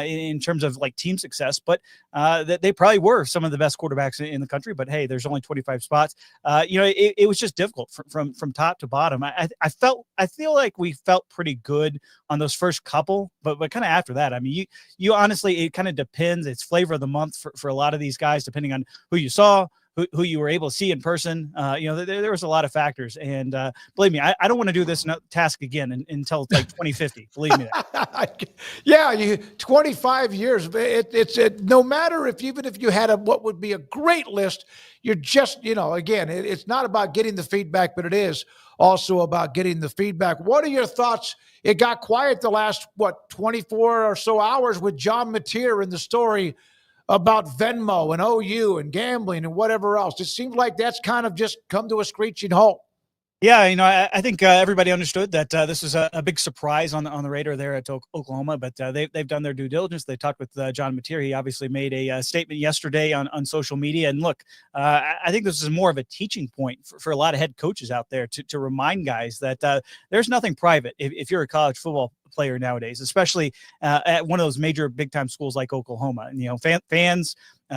in terms of like team success, but that they probably were some of the best quarterbacks in the country. But hey, there's only 25 spots. It was just difficult from top to bottom. I feel like we felt pretty good on those first couple, but kind of after that, I mean, you honestly, it kind of depends. It's flavor of the month for a lot of these guys, depending on who you saw, who you were able to see in person. There was a lot of factors, and believe me, I don't want to do this task again until like 2050. Believe me that.
Yeah, 25 years. It's no matter even if you had what would be a great list, you're just, again, it's not about getting the feedback, but it is also about getting the feedback. What are your thoughts? It got quiet the last, 24 or so hours with John Mateer in the story about Venmo and OU and gambling and whatever else. It seems like that's kind of just come to a screeching halt.
Yeah, I think everybody understood that this is a big surprise on the radar there at Oklahoma, but they've done their due diligence. They talked with John Mateer. He obviously made a statement yesterday on social media. And look, I think this is more of a teaching point for a lot of head coaches out there to remind guys that there's nothing private if you're a college football player nowadays, especially at one of those major big time schools like Oklahoma. And, fans,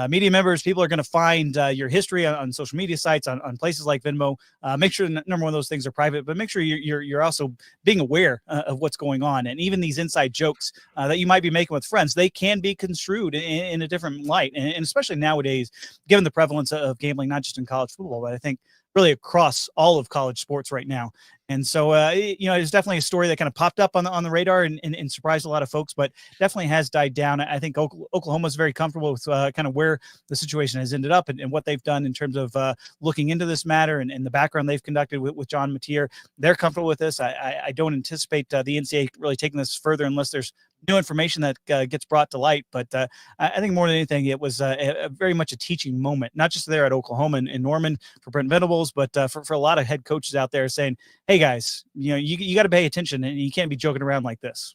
media members, people are going to find your history on social media sites, on places like Venmo. Make sure number one of those things are private, but make sure you're also being aware of what's going on. And even these inside jokes that you might be making with friends, they can be construed in a different light. And especially nowadays, given the prevalence of gambling, not just in college football, but I think really across all of college sports right now. And so, it's definitely a story that kind of popped up on the radar and surprised a lot of folks, but definitely has died down. I think Oklahoma is very comfortable with kind of where the situation has ended up and what they've done in terms of looking into this matter and the background they've conducted with John Mateer. They're comfortable with this. I don't anticipate the NCAA really taking this further unless there's new information that gets brought to light. But I think more than anything, it was a very much a teaching moment, not just there at Oklahoma and Norman for Brent Venables, but for a lot of head coaches out there saying, hey guys, you got to pay attention and you can't be joking around like this.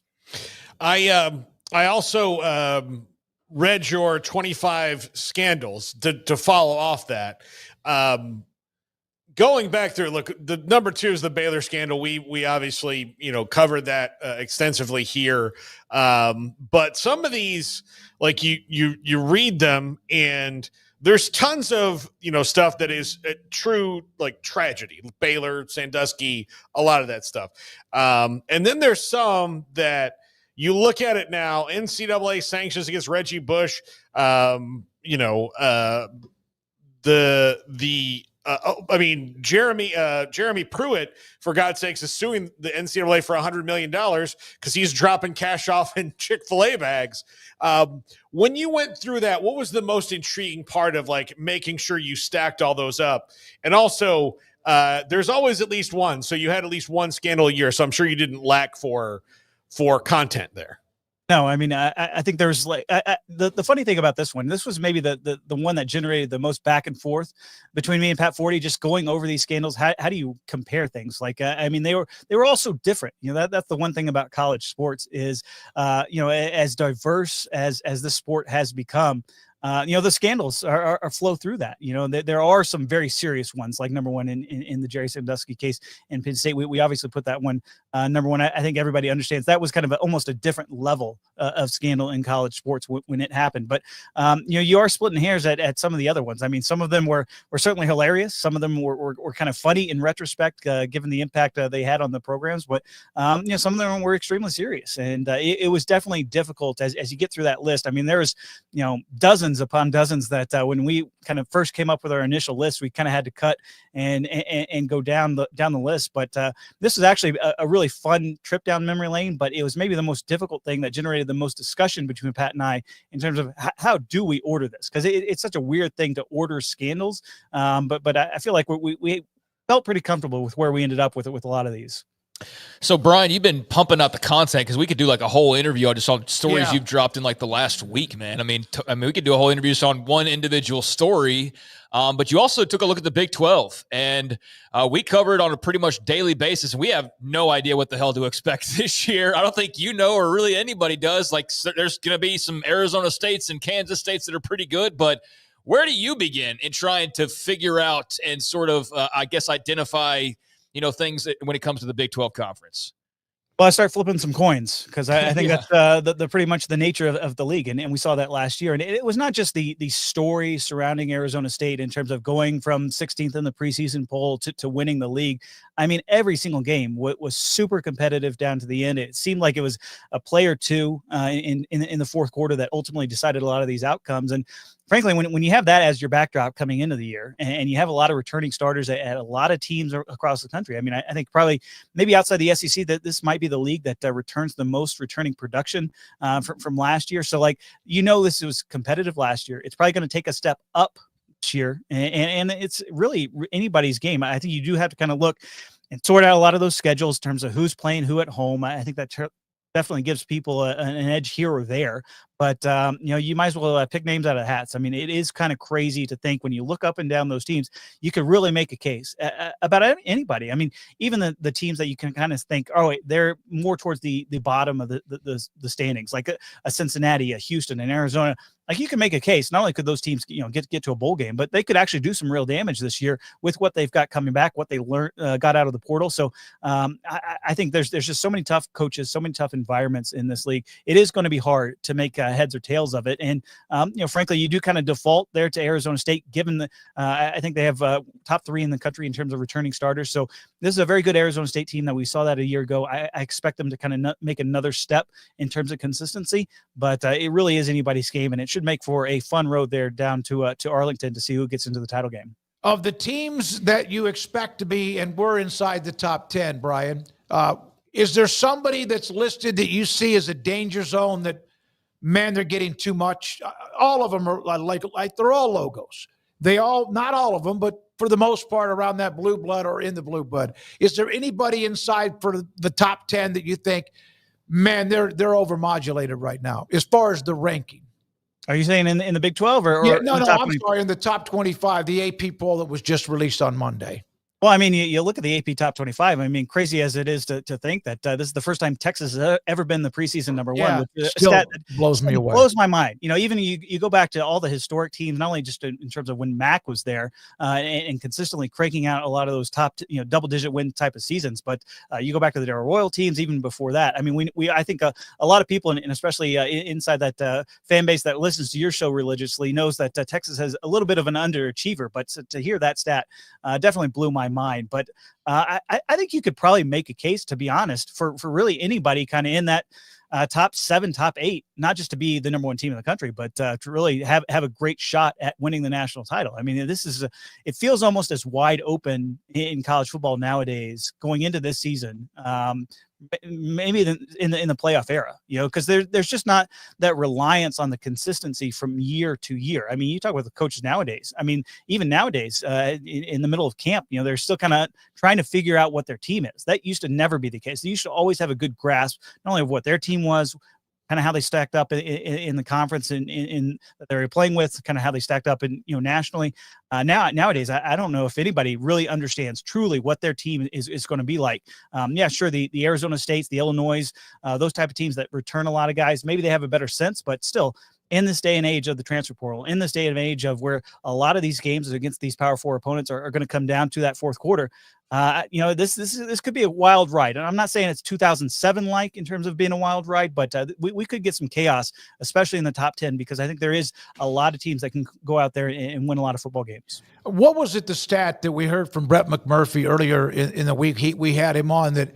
I also read your 25 scandals to follow off that. Going back through, look, the number 2 is the Baylor scandal. We obviously, covered that extensively here. But some of these, like you read them and there's tons of, stuff that is true, like tragedy, Baylor, Sandusky, a lot of that stuff. And then there's some that you look at it now, NCAA sanctions against Reggie Bush, Jeremy Pruitt, for God's sakes, is suing the NCAA for $100 million because he's dropping cash off in Chick-fil-A bags. When you went through that, what was the most intriguing part of like making sure you stacked all those up? And also, there's always at least one. So you had at least one scandal a year. So I'm sure you didn't lack for content there.
No, I mean, I think there's like the funny thing about this one. This was maybe the one that generated the most back and forth between me and Pat Forty, just going over these scandals. How do you compare things? Like, I mean, they were all so different. That's the one thing about college sports is, as diverse as this sport has become. The scandals are flow through that. There are some very serious ones, like number one in the Jerry Sandusky case in Penn State. We obviously put that one number one. I think everybody understands that was kind of almost a different level of scandal in college sports when it happened. But you are splitting hairs at some of the other ones. I mean, some of them were certainly hilarious. Some of them were kind of funny in retrospect, given the impact they had on the programs. But some of them were extremely serious, and it was definitely difficult as you get through that list. I mean, there was dozens upon dozens that when we kind of first came up with our initial list, we kind of had to cut and go down the list. But this is actually a really fun trip down memory lane, but it was maybe the most difficult thing that generated the most discussion between Pat and I in terms of how do we order this? Because it's such a weird thing to order scandals. But I feel like we felt pretty comfortable with where we ended up with a lot of these.
So, Brian, you've been pumping out the content because we could do like a whole interview on just on stories you've dropped in like the last week, man. I mean, we could do a whole interview just on one individual story. But you also took a look at the Big 12, and we cover it on a pretty much daily basis. And we have no idea what the hell to expect this year. I don't think or really anybody does. Like, there's going to be some Arizona States and Kansas States that are pretty good, but where do you begin in trying to figure out and sort of, identify things when it comes to the Big 12 conference?
Well, I start flipping some coins because I think that's the pretty much the nature of the league. And we saw that last year. And it was not just the story surrounding Arizona State in terms of going from 16th in the preseason poll to winning the league. I mean, every single game was super competitive down to the end. It seemed like it was a play or two in the fourth quarter that ultimately decided a lot of these outcomes. And frankly, when you have that as your backdrop coming into the year and you have a lot of returning starters at a lot of teams across the country, I mean, I think probably maybe outside the SEC that this might be the league that returns the most returning production from last year. So this was competitive last year. It's probably going to take a step up this year. And it's really anybody's game. I think you do have to kind of look and sort out a lot of those schedules in terms of who's playing who at home. I think that definitely gives people an edge here or there. But, you might as well pick names out of hats. I mean, it is kind of crazy to think when you look up and down those teams, you could really make a case about anybody. I mean, even the teams that you can kind of think, oh, wait, they're more towards the bottom of the standings, like a Cincinnati, a Houston, and Arizona. Like, you can make a case. Not only could those teams, get to a bowl game, but they could actually do some real damage this year with what they've got coming back, what they learned, got out of the portal. So I think there's just so many tough coaches, so many tough environments in this league. It is going to be hard to make heads or tails of it. And frankly, you do kind of default there to Arizona State, given I think they have top 3 in the country in terms of returning starters. So this is a very good Arizona State team that we saw that a year ago. I expect them to kind of make another step in terms of consistency, but it really is anybody's game, and it should make for a fun road there down to Arlington to see who gets into the title game.
Of the teams that you expect to be, and we're inside the top 10, Brian, is there somebody that's listed that you see as a danger zone that, man, they're getting too much? All of them are like they're all logos. Not all of them, but for the most part around that blue blood or in the blue blood. Is there anybody inside for the top 10 that you think, man, they're overmodulated right now as far as the ranking?
Are you saying in the Big 12 or
no, I'm sorry, in the top 25, the AP poll that was just released on Monday?
Well, I mean, you look at the AP top 25. I mean, crazy as it is to think that this is the first time Texas has ever been the preseason number one.
Still blows me away.
Blows my mind. Even you go back to all the historic teams, not only just in terms of when Mac was there and consistently cranking out a lot of those top, double-digit win type of seasons, but you go back to the Darrell Royal teams even before that. I mean, I think a lot of people, and especially inside that fan base that listens to your show religiously, knows that Texas has a little bit of an underachiever. But to hear that stat definitely blew my mind. But I think you could probably make a case, to be honest, for really anybody kind of in that top 7, top 8, not just to be the number 1 team in the country, but to really have a great shot at winning the national title. I mean, it feels almost as wide open in college football nowadays going into this season. Maybe in the playoff era, because there's just not that reliance on the consistency from year to year. I mean, you talk about the coaches nowadays. I mean, even nowadays, in the middle of camp, they're still kind of trying to figure out what their team is. That used to never be the case. They used to always have a good grasp, not only of what their team was, kind of how they stacked up in the conference in that they were playing with, kind of how they stacked up in nationally. Nowadays, I don't know if anybody really understands truly what their team is going to be like. Sure, the Arizona States, the Illinois, those type of teams that return a lot of guys, maybe they have a better sense, but still, in this day and age of the transfer portal, in this day and age of where a lot of these games against these Power 4 opponents are going to come down to that fourth quarter, this could be a wild ride. And I'm not saying it's 2007 like in terms of being a wild ride, but we could get some chaos, especially in the top 10, because I think there is a lot of teams that can go out there and win a lot of football games.
What was it, the stat that we heard from Brett McMurphy earlier in the week? We had him on, that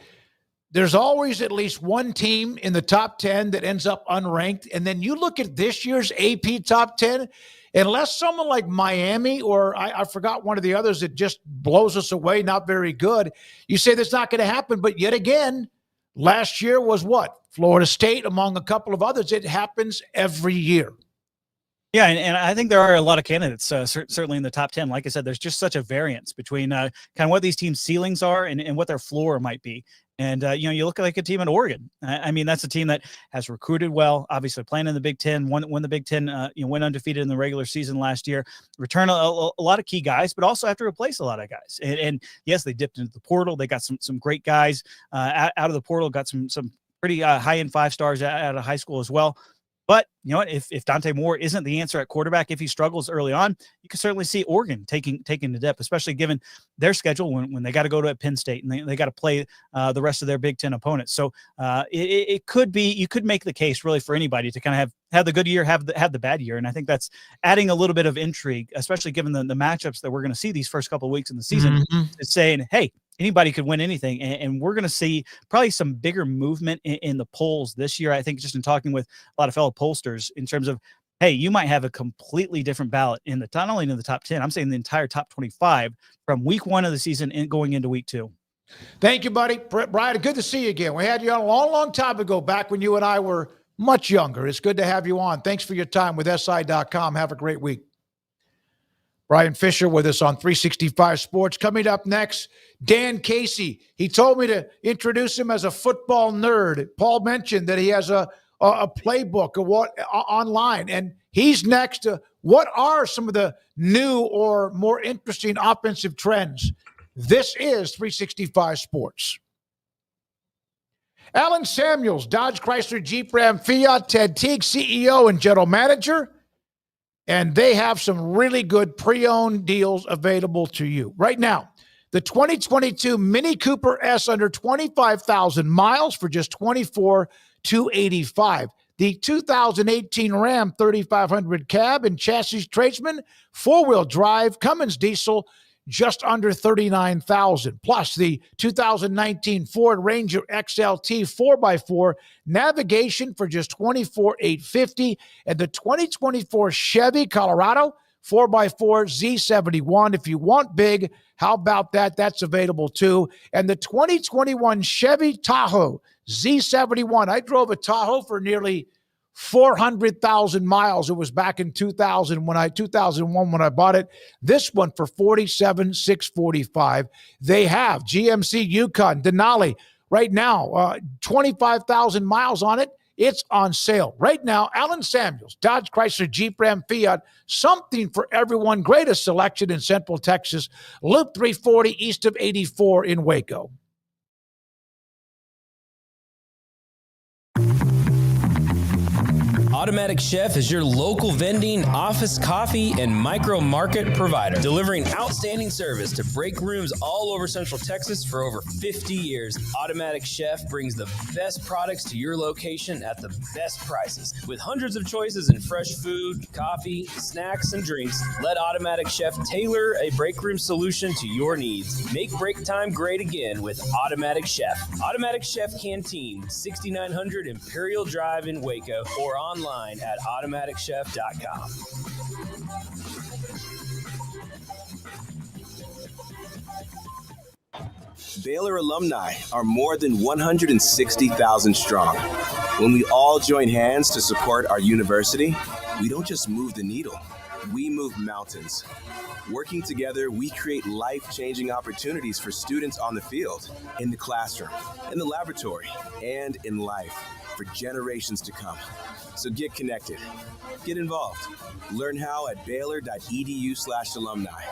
there's always at least one team in the top 10 that ends up unranked. And then you look at this year's AP top 10, unless someone like Miami or I forgot one of the others that just blows us away, not very good, you say that's not going to happen. But yet again, last year was what? Florida State, among a couple of others. It happens every year.
Yeah, and I think there are a lot of candidates, certainly in the top 10. Like I said, there's just such a variance between kind of what these teams' ceilings are and what their floor might be. And, you look like a team in Oregon. I mean, that's a team that has recruited well, obviously playing in the Big Ten, won the Big Ten, went undefeated in the regular season last year, return a lot of key guys, but also have to replace a lot of guys. And yes, they dipped into the portal. They got some great guys out of the portal, got some pretty high-end 5-stars out of high school as well. But you know what? If Dante Moore isn't the answer at quarterback, if he struggles early on, you can certainly see Oregon taking the dip, especially given their schedule when they got to go to Penn State and they got to play the rest of their Big Ten opponents. So it could be, you could make the case really for anybody to kind of have the good year, have the bad year. And I think that's adding a little bit of intrigue, especially given the matchups that we're going to see these first couple of weeks in the season. It's saying, hey, anybody could win anything. And we're going to see probably some bigger movement in the polls this year. I think just in talking with a lot of fellow pollsters in terms of, hey, you might have a completely different ballot in the, not only in the top 10, I'm saying the entire top 25 from week 1 of the season and going into week 2.
Thank you, buddy. Brian, good to see you again. We had you on a long, long time ago, back when you and I were much younger. It's good to have you on. Thanks for your time with SI.com. Have a great week. Brian Fisher with us on 365 Sports. Coming up next, Dan Casey. He told me to introduce him as a football nerd. Paul mentioned that he has a a playbook of what online. And he's next. What are some of the new or more interesting offensive trends? This is 365 Sports. Alan Samuels, Dodge Chrysler Jeep Ram Fiat, Ted Teague, CEO and General Manager. And they have some really good pre-owned deals available to you. Right now, the 2022 Mini Cooper S under 25,000 miles for just $24,285. The 2018 Ram 3500 cab and chassis tradesman, four-wheel drive, Cummins diesel, just under $39,000. Plus the 2019 Ford Ranger XLT 4x4 navigation for just $24,850, and the 2024 Chevy Colorado 4x4 Z71. If you want big, how about that? That's available too. And the 2021 Chevy Tahoe Z71. I drove a Tahoe for nearly 400,000 miles. It was back in 2001 when I bought it. This one for $47,645. They have GMC Yukon Denali right now, 25,000 miles on it. It's on sale right now. Alan Samuels, Dodge Chrysler Jeep Ram Fiat, something for everyone. Greatest selection in Central Texas. Loop 340 east of 84 in Waco.
Automatic Chef is your local vending, office coffee, and micro market provider, delivering outstanding service to break rooms all over Central Texas for over 50 years. Automatic Chef brings the best products to your location at the best prices. With hundreds of choices in fresh food, coffee, snacks, and drinks, let Automatic Chef tailor a break room solution to your needs. Make break time great again with Automatic Chef. Automatic Chef Canteen, 6900 Imperial Drive in Waco, or online at automaticchef.com.
Baylor alumni are more than 160,000 strong. When we all join hands to support our university, we don't just move the needle, we move mountains. Working together, we create life-changing opportunities for students on the field, in the classroom, in the laboratory, and in life for generations to come. So get connected, get involved. Learn how at baylor.edu/alumni.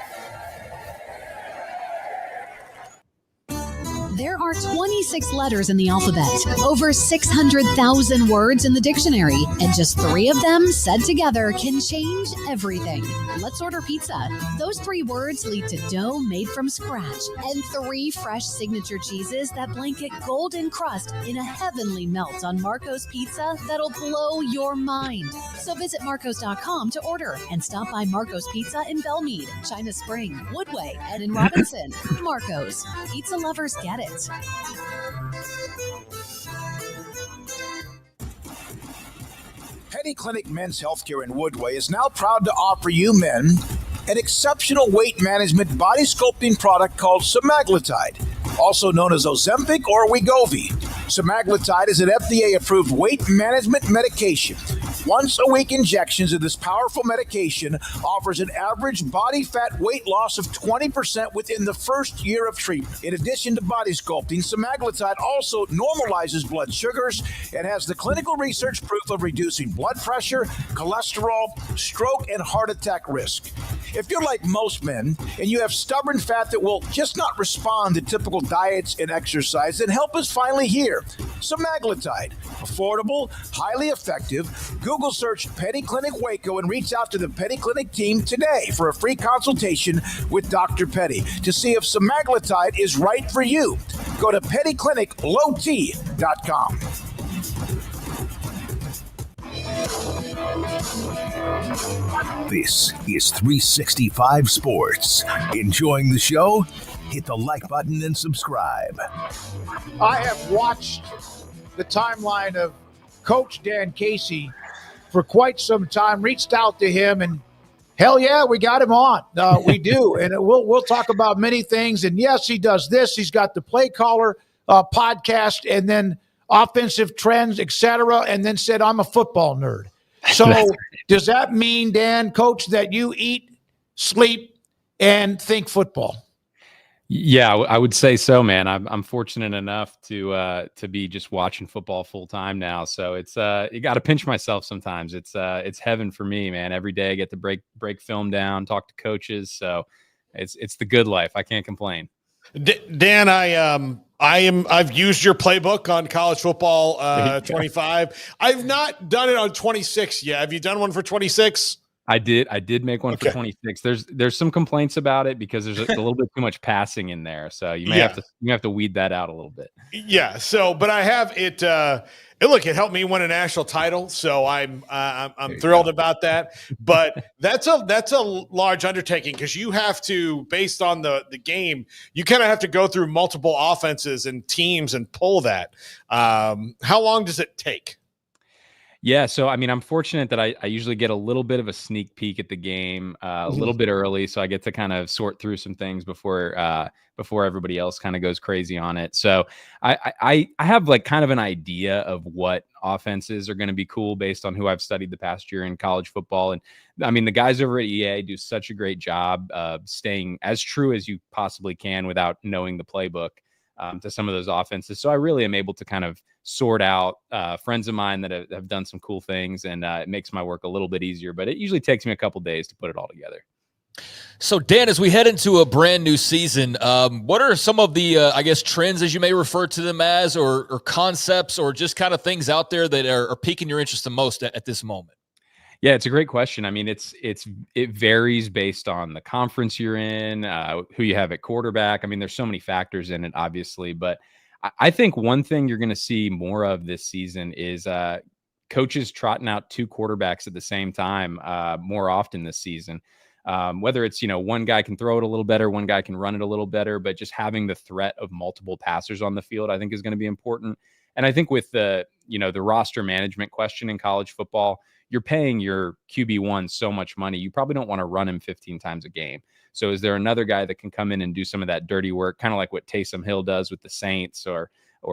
There are 26 letters in the alphabet, over 600,000 words in the dictionary, and just 3 of them said together can change everything. Let's order pizza. Those 3 words lead to dough made from scratch and 3 fresh signature cheeses that blanket golden crust in a heavenly melt on Marco's Pizza that'll blow your mind. So visit marcos.com to order and stop by Marco's Pizza in Belmead, China Spring, Woodway, and in Robinson. Marco's. Pizza lovers get it.
Penny Clinic Men's Healthcare in Woodway is now proud to offer you men an exceptional weight management body sculpting product called semaglutide, also known as Ozempic or Wegovy. Semaglutide is an FDA-approved weight management medication. Once-a-week injections of this powerful medication offers an average body fat weight loss of 20% within the first year of treatment. In addition to body sculpting, semaglutide also normalizes blood sugars and has the clinical research proof of reducing blood pressure, cholesterol, stroke, and heart attack risk. If you're like most men and you have stubborn fat that will just not respond to typical diets and exercise, then help is finally here. Semaglutide, affordable, highly effective. Google search Penny Clinic Waco and reach out to the Penny Clinic team today for a free consultation with Dr. Petty to see if semaglutide is right for you. Go to pennycliniclowt.com.
This is 365 Sports. Enjoying the show? Hit the like button and subscribe.
I have watched the timeline of Coach Dan Casey for quite some time, reached out to him, and hell yeah, we got him on. We do, and we'll talk about many things. And yes, he does this. He's got the Play Caller podcast, and then offensive trends, etc., and then said, I'm a football nerd. So does that mean, Dan, Coach, that you eat, sleep, and think football?
Yeah, I would say so, man. I'm fortunate enough to be just watching football full time now. So it's you got to pinch myself sometimes. It's heaven for me, man. Every day I get to break film down, talk to coaches. So it's the good life. I can't complain.
Dan, I've used your playbook on college football 25. I've not done it on 26 yet. Have you done one for 26?
I did make one for 26. There's some complaints about it because there's a little bit too much passing in there. So you may have to weed that out a little bit.
Yeah. So, but I have it. Look, it helped me win a national title, so I'm thrilled about that. But that's a large undertaking because you have to, based on the game, you kind of have to go through multiple offenses and teams and pull that. How long does it take?
Yeah, so I mean, I'm fortunate that I usually get a little bit of a sneak peek at the game a little bit early, so I get to kind of sort through some things before everybody else kind of goes crazy on it. So I have like kind of an idea of what offenses are going to be cool based on who I've studied the past year in college football. And I mean, the guys over at EA do such a great job of staying as true as you possibly can without knowing the playbook to some of those offenses. So I really am able to kind of sort out friends of mine that have done some cool things, and it makes my work a little bit easier, but it usually takes me a couple days to put it all together.
So Dan, as we head into a brand new season, what are some of the, I guess, trends, as you may refer to them as, or concepts, or just kind of things out there that are piquing your interest the most at this moment?
Yeah, it's a great question. I mean, it varies based on the conference you're in, who you have at quarterback. I mean, there's so many factors in it, obviously, but I think one thing you're going to see more of this season is coaches trotting out two quarterbacks at the same time more often this season. Whether it's, one guy can throw it a little better, one guy can run it a little better, but just having the threat of multiple passers on the field, I think is going to be important. And I think with the roster management question in college football, you're paying your QB1 so much money, you probably don't want to run him 15 times a game. So is there another guy that can come in and do some of that dirty work, kind of like what Taysom Hill does with the Saints or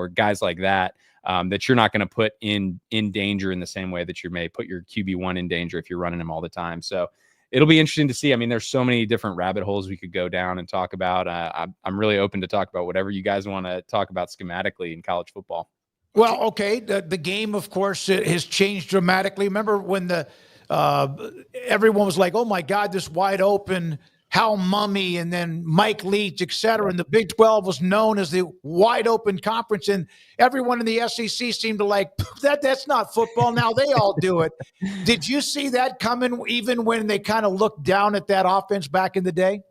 guys like that, that you're not going to put in danger in the same way that you may put your QB1 in danger if you're running him all the time. So it'll be interesting to see. I mean, there's so many different rabbit holes we could go down and talk about. I'm really open to talk about whatever you guys want to talk about schematically in college football.
Well, okay, the game, of course, has changed dramatically. Remember when everyone was like, "Oh my God, this wide open Hal Mummy," and then Mike Leach, et cetera. And the Big 12 was known as the wide open conference, and everyone in the SEC seemed to like that's not football. Now they all do it. Did you see that coming, even when they kind of looked down at that offense back in the day?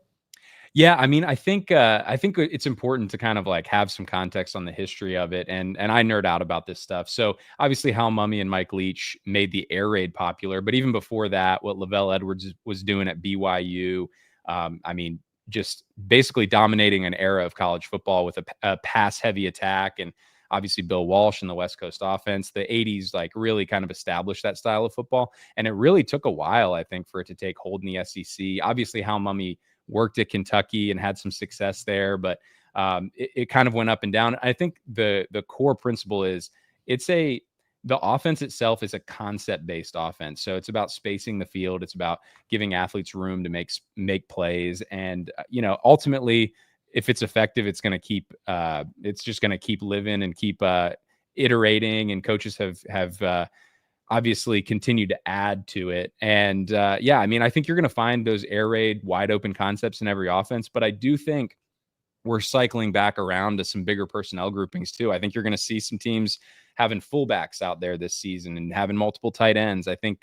Yeah, I mean, I think it's important to kind of like have some context on the history of it, and I nerd out about this stuff. So obviously, Hal Mummy and Mike Leach made the air raid popular, but even before that, what Lavelle Edwards was doing at BYU, I mean, just basically dominating an era of college football with a pass-heavy attack, and obviously Bill Walsh and the West Coast offense. The 80s like really kind of established that style of football, and it really took a while, I think, for it to take hold in the SEC. Obviously, Hal Mummy worked at Kentucky and had some success there, but it kind of went up and down. I think the core principle is the offense itself is a concept-based offense. So it's about spacing the field. It's about giving athletes room to make plays. And, ultimately, if it's effective, it's going to keep, it's just going to keep living and keep iterating. And coaches have obviously continued to add to it. And I mean, I think you're going to find those air raid wide open concepts in every offense, but I do think we're cycling back around to some bigger personnel groupings too. I think you're going to see some teams having fullbacks out there this season and having multiple tight ends. I think,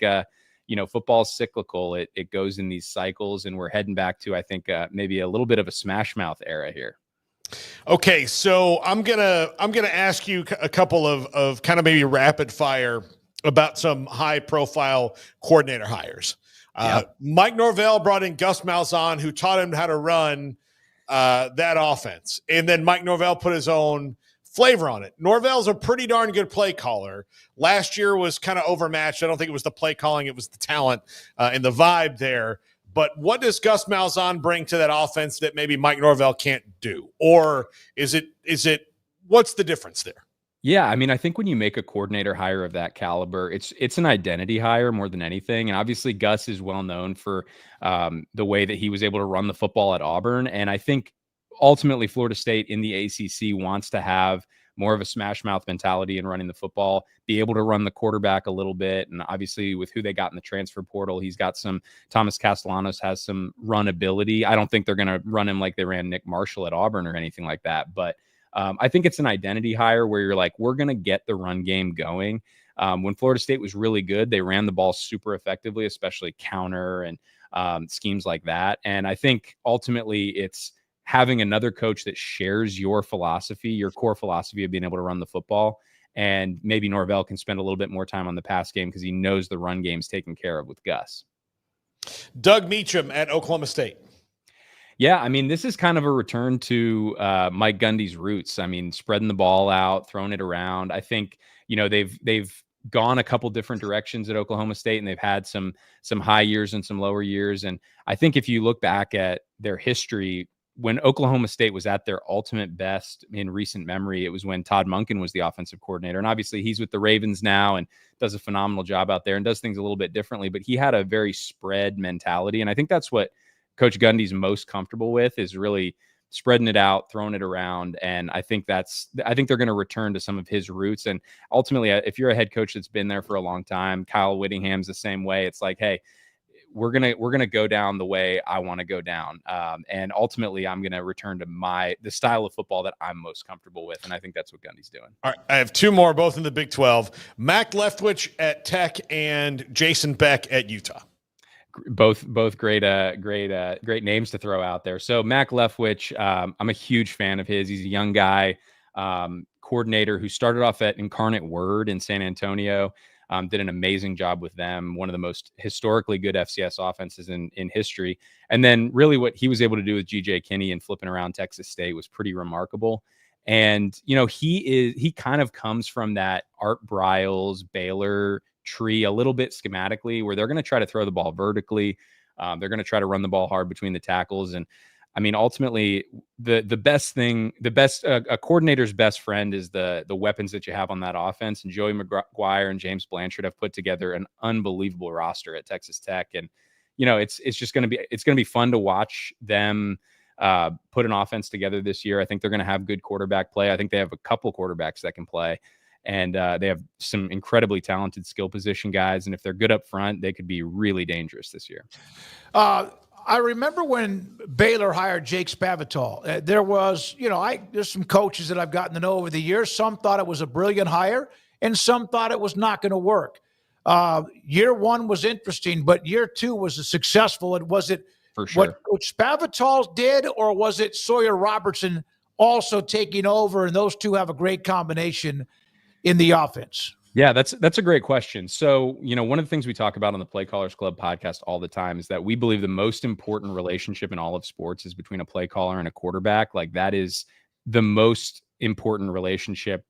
football is cyclical. It goes in these cycles, and we're heading back to, I think, maybe a little bit of a smash mouth era here.
Okay. So I'm going to ask you a couple of kind of maybe rapid fire about some high profile coordinator hires. Mike Norvell brought in Gus Malzahn, who taught him how to run that offense. And then Mike Norvell put his own flavor on it. Norvell's a pretty darn good play caller. Last year was kind of overmatched. I don't think it was the play calling. It was the talent and the vibe there. But what does Gus Malzahn bring to that offense that maybe Mike Norvell can't do? Or is it what's the difference there?
Yeah, I mean, I think when you make a coordinator hire of that caliber, it's an identity hire more than anything. And obviously, Gus is well known for the way that he was able to run the football at Auburn. And I think ultimately Florida State in the ACC wants to have more of a smash mouth mentality in running the football, be able to run the quarterback a little bit. And obviously with who they got in the transfer portal, he's got some, Thomas Castellanos has some run ability. I don't think they're going to run him like they ran Nick Marshall at Auburn or anything like that. But I think it's an identity hire where you're like, we're going to get the run game going. When Florida State was really good, they ran the ball super effectively, especially counter and schemes like that. And I think ultimately it's having another coach that shares your philosophy, your core philosophy of being able to run the football. And maybe Norvell can spend a little bit more time on the pass game because he knows the run game's taken care of with Gus.
Doug Meacham at Oklahoma State.
Yeah, I mean, this is kind of a return to Mike Gundy's roots. I mean, spreading the ball out, throwing it around. I think, they've gone a couple different directions at Oklahoma State, and they've had some high years and some lower years. And I think if you look back at their history, when Oklahoma State was at their ultimate best in recent memory, it was when Todd Monken was the offensive coordinator. And obviously he's with the Ravens now and does a phenomenal job out there and does things a little bit differently, but he had a very spread mentality. And I think that's what Coach Gundy's most comfortable with, is really spreading it out, throwing it around. And I think they're going to return to some of his roots. And ultimately, if you're a head coach that's been there for a long time, Kyle Whittingham's the same way. It's like, hey, we're gonna go down the way I want to go down, and ultimately I'm gonna return to the style of football that I'm most comfortable with, and I think that's what Gundy's doing.
All right, I have two more, both in the Big 12. Mac Leftwich at Tech and Jason Beck at Utah.
Both great names to throw out there. So Mac Leftwich, I'm a huge fan of his. He's a young guy, coordinator who started off at Incarnate Word in San Antonio. Did an amazing job with them, one of the most historically good FCS offenses in history. And then really what he was able to do with G.J. Kinney and flipping around Texas State was pretty remarkable. And, he kind of comes from that Art Briles, Baylor tree a little bit schematically, where they're going to try to throw the ball vertically. They're going to try to run the ball hard between the tackles. And I mean, ultimately, a coordinator's best friend is the weapons that you have on that offense. And Joey McGuire and James Blanchard have put together an unbelievable roster at Texas Tech. And, it's going to be fun to watch them put an offense together this year. I think they're going to have good quarterback play. I think they have a couple quarterbacks that can play. And they have some incredibly talented skill position guys. And if they're good up front, they could be really dangerous this year.
I remember when Baylor hired Jake Spavital. There was, there's some coaches that I've gotten to know over the years. Some thought it was a brilliant hire, and some thought it was not going to work. Year one was interesting, but year two was successful. And was it
for sure
what Coach Spavital did, or was it Sawyer Robertson also taking over? And those two have a great combination in the offense.
Yeah, that's a great question. So, one of the things we talk about on the Play Callers Club podcast all the time is that we believe the most important relationship in all of sports is between a play caller and a quarterback. Like, that is the most important relationship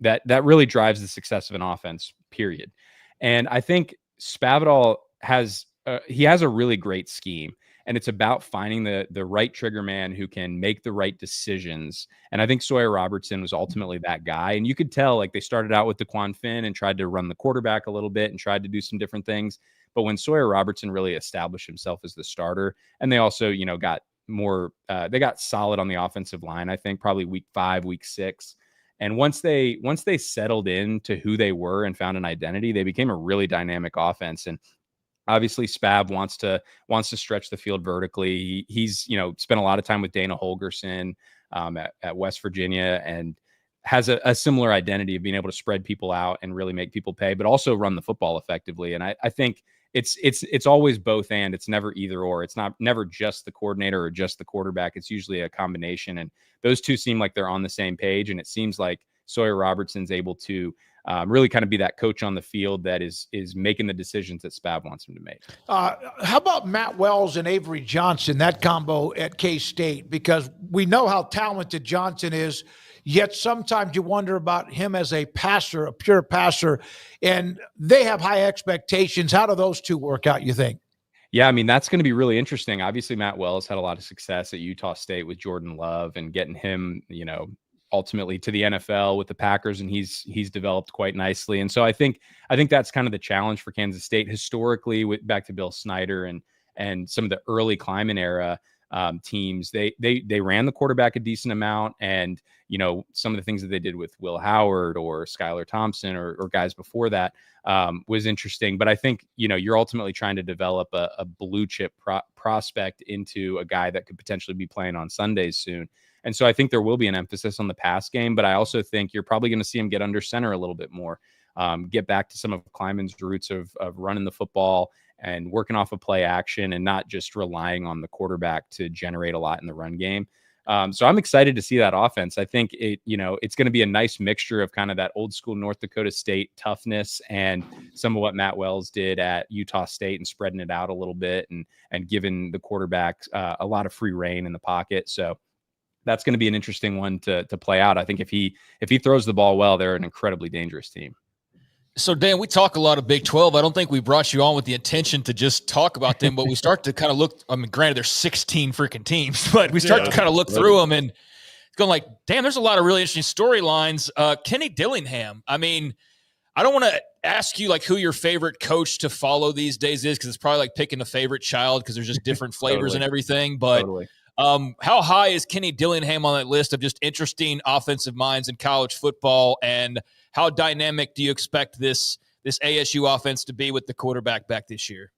that really drives the success of an offense, period. And I think Spavital has a really great scheme. And it's about finding the right trigger man who can make the right decisions. And I think Sawyer Robertson was ultimately that guy. And you could tell, like, they started out with DeQuan Finn and tried to run the quarterback a little bit and tried to do some different things. But when Sawyer Robertson really established himself as the starter, and they also, got more, they got solid on the offensive line, I think probably week 5, week 6. And once they settled into who they were and found an identity, they became a really dynamic offense. And obviously, Spav wants to stretch the field vertically. He's spent a lot of time with Dana Holgerson at West Virginia, and has a similar identity of being able to spread people out and really make people pay, but also run the football effectively. And I think it's always both, and it's never either or. It's never just the coordinator or just the quarterback. It's usually a combination, and those two seem like they're on the same page. And it seems like Sawyer Robertson's able to really kind of be that coach on the field that is making the decisions that Spav wants him to make.
How about Matt Wells and Avery Johnson, that combo at K-State? Because we know how talented Johnson is, yet sometimes you wonder about him as a passer, a pure passer, and they have high expectations. How do those two work out, you think?
Yeah, I mean, that's going to be really interesting. Obviously, Matt Wells had a lot of success at Utah State with Jordan Love and getting him, ultimately to the NFL with the Packers, and he's developed quite nicely. And so I think that's kind of the challenge for Kansas State historically, back to Bill Snyder and some of the early Kleiman era. teams. They ran the quarterback a decent amount, and some of the things that they did with Will Howard or Skylar Thompson or guys before that was interesting. But I think you're ultimately trying to develop a blue chip prospect into a guy that could potentially be playing on Sundays soon. And so I think there will be an emphasis on the pass game, but I also think you're probably going to see him get under center a little bit more, get back to some of Kleiman's roots of running the football and working off of play action and not just relying on the quarterback to generate a lot in the run game. So I'm excited to see that offense. I think it's going to be a nice mixture of kind of that old school North Dakota State toughness and some of what Matt Wells did at Utah State and spreading it out a little bit and giving the quarterback a lot of free reign in the pocket. So that's going to be an interesting one to play out. I think if he throws the ball well, they're an incredibly dangerous team.
So, Dan, we talk a lot of Big 12. I don't think we brought you on with the intention to just talk about them, but we start to kind of look. I mean, granted, there's 16 freaking teams, but we start to kind of look through them and going like, damn, there's a lot of really interesting storylines. Kenny Dillingham. I mean, I don't want to ask you like who your favorite coach to follow these days is, because it's probably like picking a favorite child because there's just different flavors and everything. But how high is Kenny Dillingham on that list of just interesting offensive minds in college football, and how dynamic do you expect this ASU offense to be with the quarterback back this year?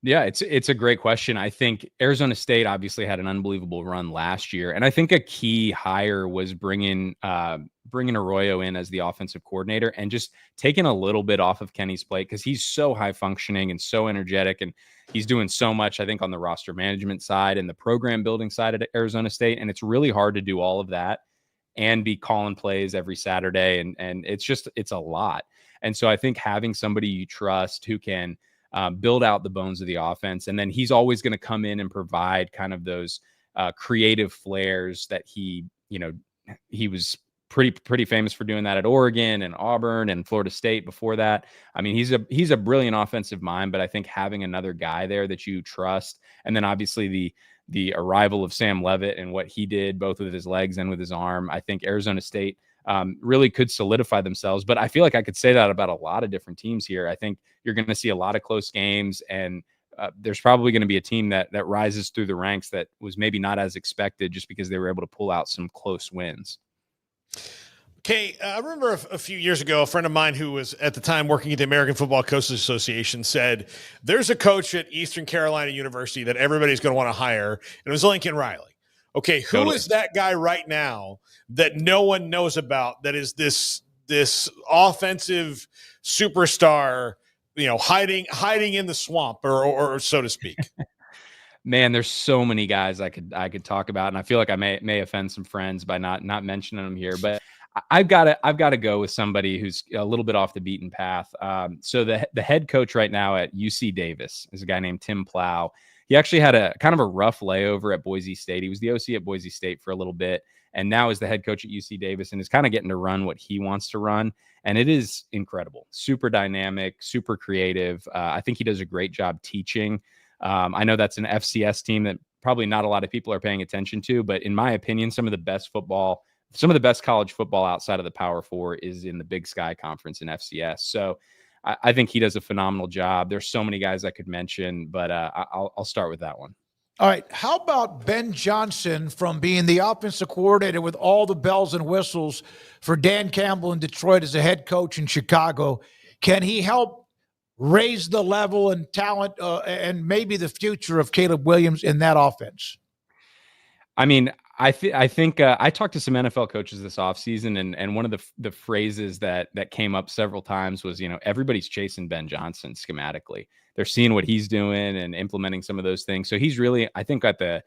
Yeah, it's a great question. I think Arizona State obviously had an unbelievable run last year, and I think a key hire was bringing Arroyo in as the offensive coordinator and just taking a little bit off of Kenny's plate, because he's so high functioning and so energetic, and he's doing so much, I think, on the roster management side and the program building side at Arizona State, and it's really hard to do all of that and be calling plays every Saturday, and it's a lot. And so I think having somebody you trust who can build out the bones of the offense, and then he's always going to come in and provide kind of those creative flares that he was pretty famous for doing that at Oregon and Auburn and Florida State before that. I mean, he's a brilliant offensive mind, but I think having another guy there that you trust, and then obviously the arrival of Sam Leavitt and what he did both with his legs and with his arm, I think Arizona State really could solidify themselves. But I feel like I could say that about a lot of different teams here. I think you're going to see a lot of close games, and there's probably going to be a team that rises through the ranks that was maybe not as expected just because they were able to pull out some close wins.
Okay, I remember a few years ago, a friend of mine who was at the time working at the American Football Coaches Association said, there's a coach at Eastern Carolina University that everybody's going to want to hire, and it was Lincoln Riley. Okay, who is that guy right now that no one knows about that is this offensive superstar, hiding in the swamp or so to speak?
Man, there's so many guys I could talk about, and I feel like I may offend some friends by not mentioning them here, but I've got to go with somebody who's a little bit off the beaten path. So the head coach right now at UC Davis is a guy named Tim Plow. He actually had a kind of a rough layover at Boise State. He was the OC at Boise State for a little bit, and now is the head coach at UC Davis and is kind of getting to run what he wants to run. And it is incredible, super dynamic, super creative. I think he does a great job teaching. I know that's an FCS team that probably not a lot of people are paying attention to, but in my opinion, some of the best college football outside of the Power Four is in the Big Sky Conference in FCS. So I think he does a phenomenal job. There's so many guys I could mention, but I'll start with that one.
All right. How about Ben Johnson from being the offensive coordinator with all the bells and whistles for Dan Campbell in Detroit as a head coach in Chicago? Can he help raise the level and talent and maybe the future of Caleb Williams in that offense?
I mean, I think I talked to some NFL coaches this offseason, and one of the phrases that came up several times was, everybody's chasing Ben Johnson schematically. They're seeing what he's doing and implementing some of those things. So he's really, I think, at the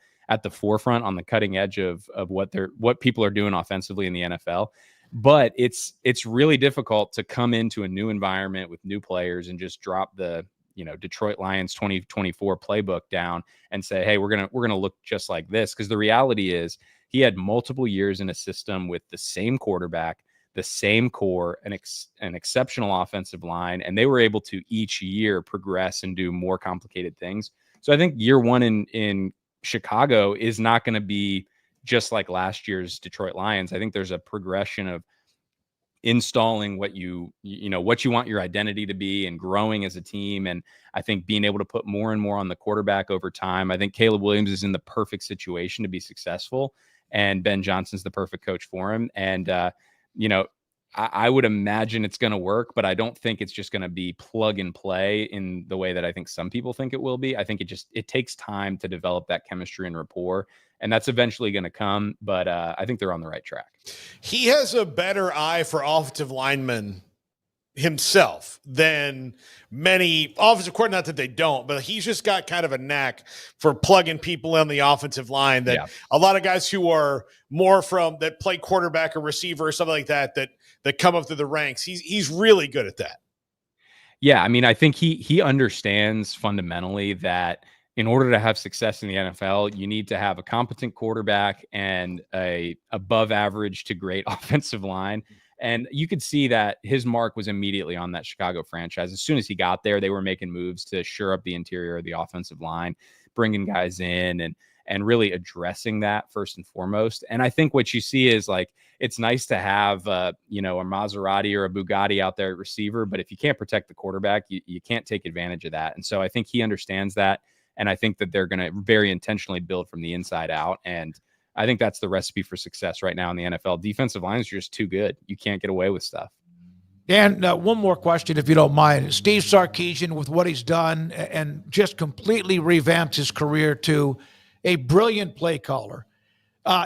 forefront, on the cutting edge of what people are doing offensively in the NFL. But it's really difficult to come into a new environment with new players and just drop the Detroit Lions 2024 playbook down and say, hey, we're gonna look just like this. Because the reality is he had multiple years in a system with the same quarterback, the same core, an exceptional offensive line, and they were able to each year progress and do more complicated things. So I think year one in Chicago is not going to be just like last year's Detroit Lions. I think there's a progression of installing what you want your identity to be and growing as a team. And I think being able to put more and more on the quarterback over time. I think Caleb Williams is in the perfect situation to be successful, and Ben Johnson's the perfect coach for him. And, I would imagine it's going to work, but I don't think it's just going to be plug and play in the way that I think some people think it will be. I think it takes time to develop that chemistry and rapport, and that's eventually going to come. But I think they're on the right track.
He has a better eye for offensive linemen himself than many offensive coordinators. Not that they don't, but he's just got kind of a knack for plugging people in the offensive line that a lot of guys who are more that play quarterback or receiver or something like that come up through the ranks. He's really good at that.
Yeah. I mean, I think he understands fundamentally that in order to have success in the NFL, you need to have a competent quarterback and a above average to great offensive line. And you could see that his mark was immediately on that Chicago franchise. As soon as he got there, they were making moves to shore up the interior of the offensive line, bringing guys in and really addressing that first and foremost. And I think what you see is it's nice to have, a Maserati or a Bugatti out there at receiver, but if you can't protect the quarterback, you can't take advantage of that. And so I think he understands that. And I think that they're going to very intentionally build from the inside out. And I think that's the recipe for success right now in the NFL. Defensive lines are just too good. You can't get away with stuff.
Dan, one more question, if you don't mind. Steve Sarkisian, with what he's done and just completely revamped his career to a brilliant play caller.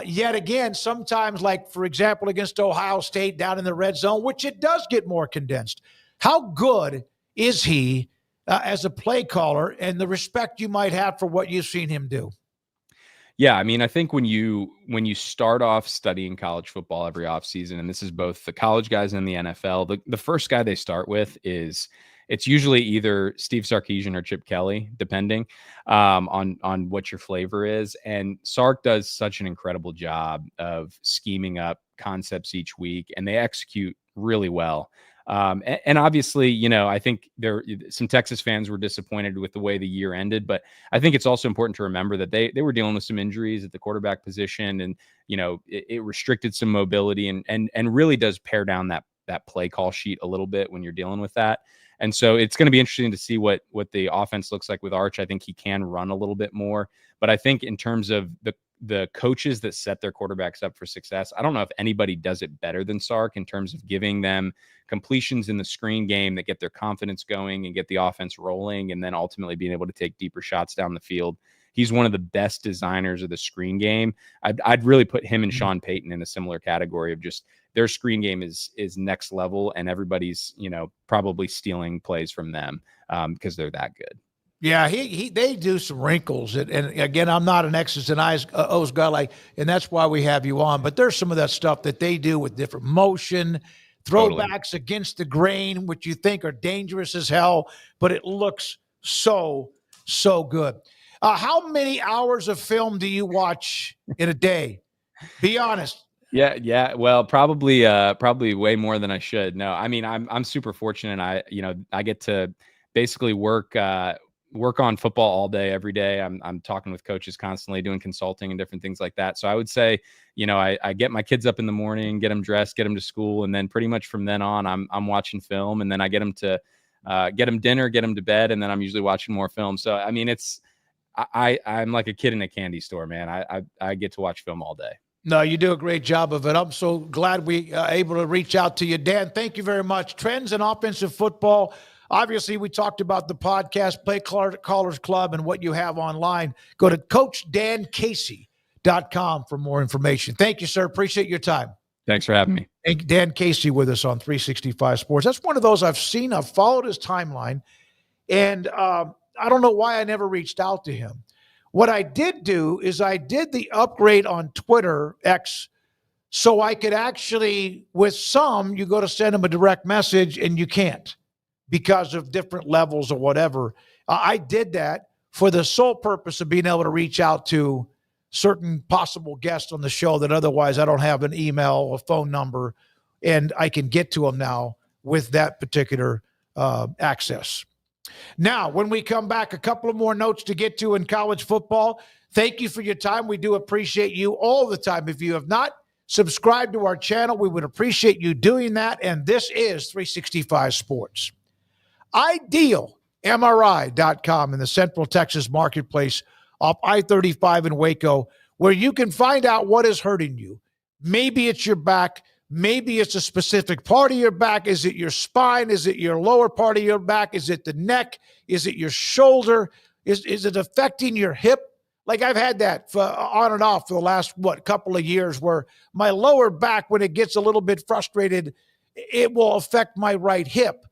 Yet again, sometimes, like, for example, against Ohio State down in the red zone, which it does get more condensed. How good is he as a play caller and the respect you might have for what you've seen him do?
Yeah, I mean, I think when you start off studying college football every offseason, and this is both the college guys and the NFL, the first guy they start with it's usually either Steve Sarkisian or Chip Kelly, depending on what your flavor is. And Sark does such an incredible job of scheming up concepts each week, and they execute really well. And obviously, I think some Texas fans were disappointed with the way the year ended, but I think it's also important to remember that they were dealing with some injuries at the quarterback position, and it restricted some mobility and really does pare down that play call sheet a little bit when you're dealing with that. And so it's going to be interesting to see what the offense looks like with Arch. I think he can run a little bit more, but I think in terms of the coaches that set their quarterbacks up for success, I don't know if anybody does it better than Sark in terms of giving them completions in the screen game that get their confidence going and get the offense rolling, and then ultimately being able to take deeper shots down the field. He's one of the best designers of the screen game. I'd really put him and Sean Payton in a similar category of just their screen game is next level, and everybody's probably stealing plays from them because they're that good.
Yeah, they do some wrinkles, and again, I'm not an X's and O's guy, and that's why we have you on. But there's some of that stuff that they do with different motion, throwbacks against the grain, which you think are dangerous as hell, but it looks so good. How many hours of film do you watch in a day? Be honest.
Yeah. Well, probably way more than I should. No, I mean, I'm super fortunate. I get to basically work on football all day, every day. I'm talking with coaches constantly, doing consulting and different things like that. So I would say, I get my kids up in the morning, get them dressed, get them to school. And then pretty much from then on, I'm watching film, and then I get them to get them dinner, get them to bed. And then I'm usually watching more film. So, I mean, I'm like a kid in a candy store, man. I get to watch film all day.
No, you do a great job of it. I'm so glad we are able to reach out to you. Dan, thank you very much. Trends in offensive football. Obviously, we talked about the podcast, Play Callers Club, and what you have online. Go to CoachDanCasey.com for more information. Thank you, sir. Appreciate your time.
Thanks for having me.
Dan Casey with us on 365 Sports. That's one of those I've seen. I've followed his timeline, and I don't know why I never reached out to him. What I did do is I did the upgrade on Twitter, X, so I could actually, with some, you go to send them a direct message and you can't because of different levels or whatever. I did that for the sole purpose of being able to reach out to certain possible guests on the show that otherwise I don't have an email or phone number, and I can get to them now with that particular access. Now, when we come back, a couple of more notes to get to in college football. Thank you for your time. We do appreciate you all the time. If you have not subscribe to our channel. We would appreciate you doing that. And this is 365 Sports. IdealMRI.com in the Central Texas marketplace off I-35 in Waco, where you can find out what is hurting you. Maybe it's your back. Maybe it's a specific part of your back. Is it your spine? Is it your lower part of your back? Is it the neck? Is it your shoulder? Is it affecting your hip? Like I've had that on and off for the last, couple of years, where my lower back, when it gets a little bit frustrated, it will affect my right hip.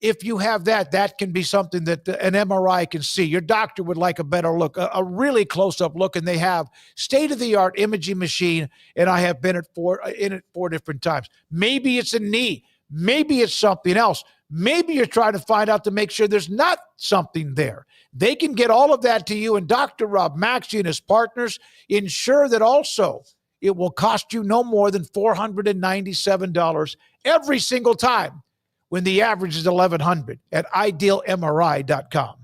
If you have that can be something that an MRI can see. Your doctor would like a better look, a really close-up look, and they have state-of-the-art imaging machine, and I have been in it 4 different times. Maybe it's a knee. Maybe it's something else. Maybe you're trying to find out to make sure there's not something there. They can get all of that to you, and Dr. Rob Maxey and his partners ensure that also it will cost you no more than $497 every single time, when the average is $1,100 at idealmri.com.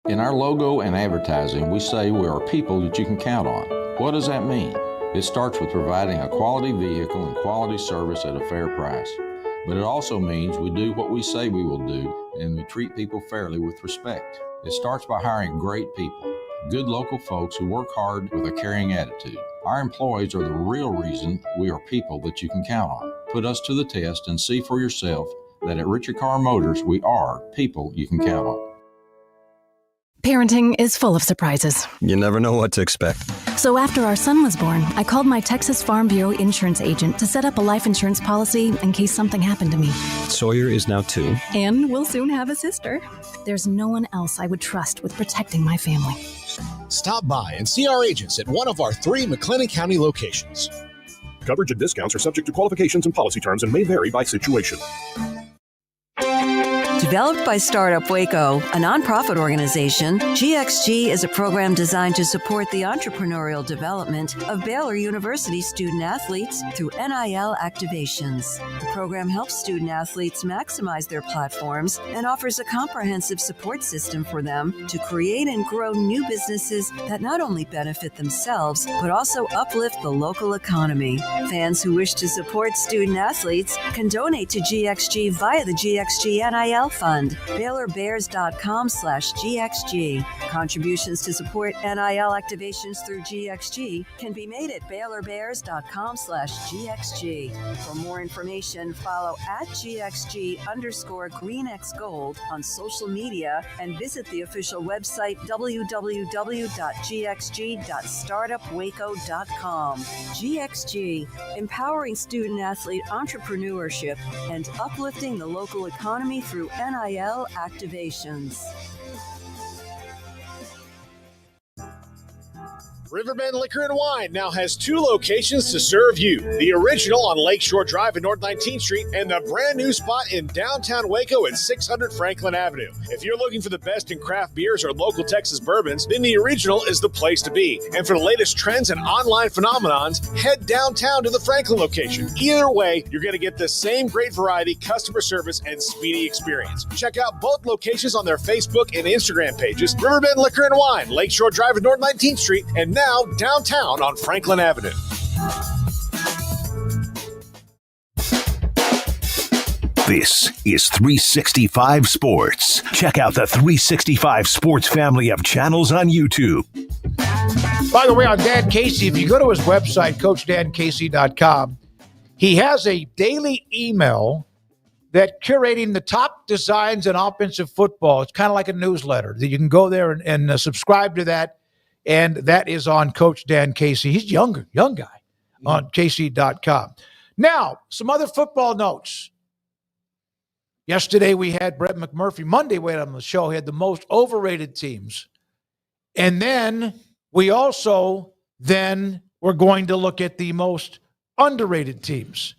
In our logo and advertising, we say we are people that you can count on. What does that mean? It starts with providing a quality vehicle and quality service at a fair price. But it also means we do what we say we will do, and we treat people fairly with respect. It starts by hiring great people, good local folks who work hard with a caring attitude. Our employees are the real reason we are people that you can count on. Put us to the test and see for yourself that at Richard Carr Motors, we are people you can count on.
Parenting is full of surprises.
You never know what to expect.
So after our son was born, I called my Texas Farm Bureau insurance agent to set up a life insurance policy in case something happened to me.
Sawyer is now 2.
And we'll soon have a sister. There's no one else I would trust with protecting my family.
Stop by and see our agents at one of our 3 McLennan County locations.
Coverage and discounts are subject to qualifications and policy terms and may vary by situation.
Developed by Startup Waco, a nonprofit organization, GXG is a program designed to support the entrepreneurial development of Baylor University student athletes through NIL activations. The program helps student athletes maximize their platforms and offers a comprehensive support system for them to create and grow new businesses that not only benefit themselves, but also uplift the local economy. Fans who wish to support student athletes can donate to GXG via the GXG NIL Fund, BaylorBears.com/GXG. Contributions to support NIL activations through GXG can be made at BaylorBears.com/GXG. For more information, follow at GXG_GreenXGold on social media and visit the official website www.gxg.startupwaco.com. GXG, empowering student athlete entrepreneurship and uplifting the local economy through NIL activations.
Riverbend Liquor and Wine now has 2 locations to serve you. The original on Lakeshore Drive at North 19th Street and the brand new spot in downtown Waco at 600 Franklin Avenue. If you're looking for the best in craft beers or local Texas bourbons, then the original is the place to be. And for the latest trends and online phenomenons, head downtown to the Franklin location. Either way, you're going to get the same great variety, customer service, and speedy experience. Check out both locations on their Facebook and Instagram pages, Riverbend Liquor and Wine, Lakeshore Drive at North 19th Street, and now downtown on Franklin Avenue.
This is 365 Sports. Check out the 365 Sports family of channels on YouTube.
By the way, on Dan Casey, if you go to his website, CoachDanCasey.com, he has a daily email that curating the top designs in offensive football. It's kind of like a newsletter that you can go there and subscribe to that. And that is on Coach Dan Casey. He's young guy on Casey.com. Now, some other football notes. Yesterday we had Brett McMurphy. Monday we had on the show. He had the most overrated teams. And then we also we're going to look at the most underrated teams.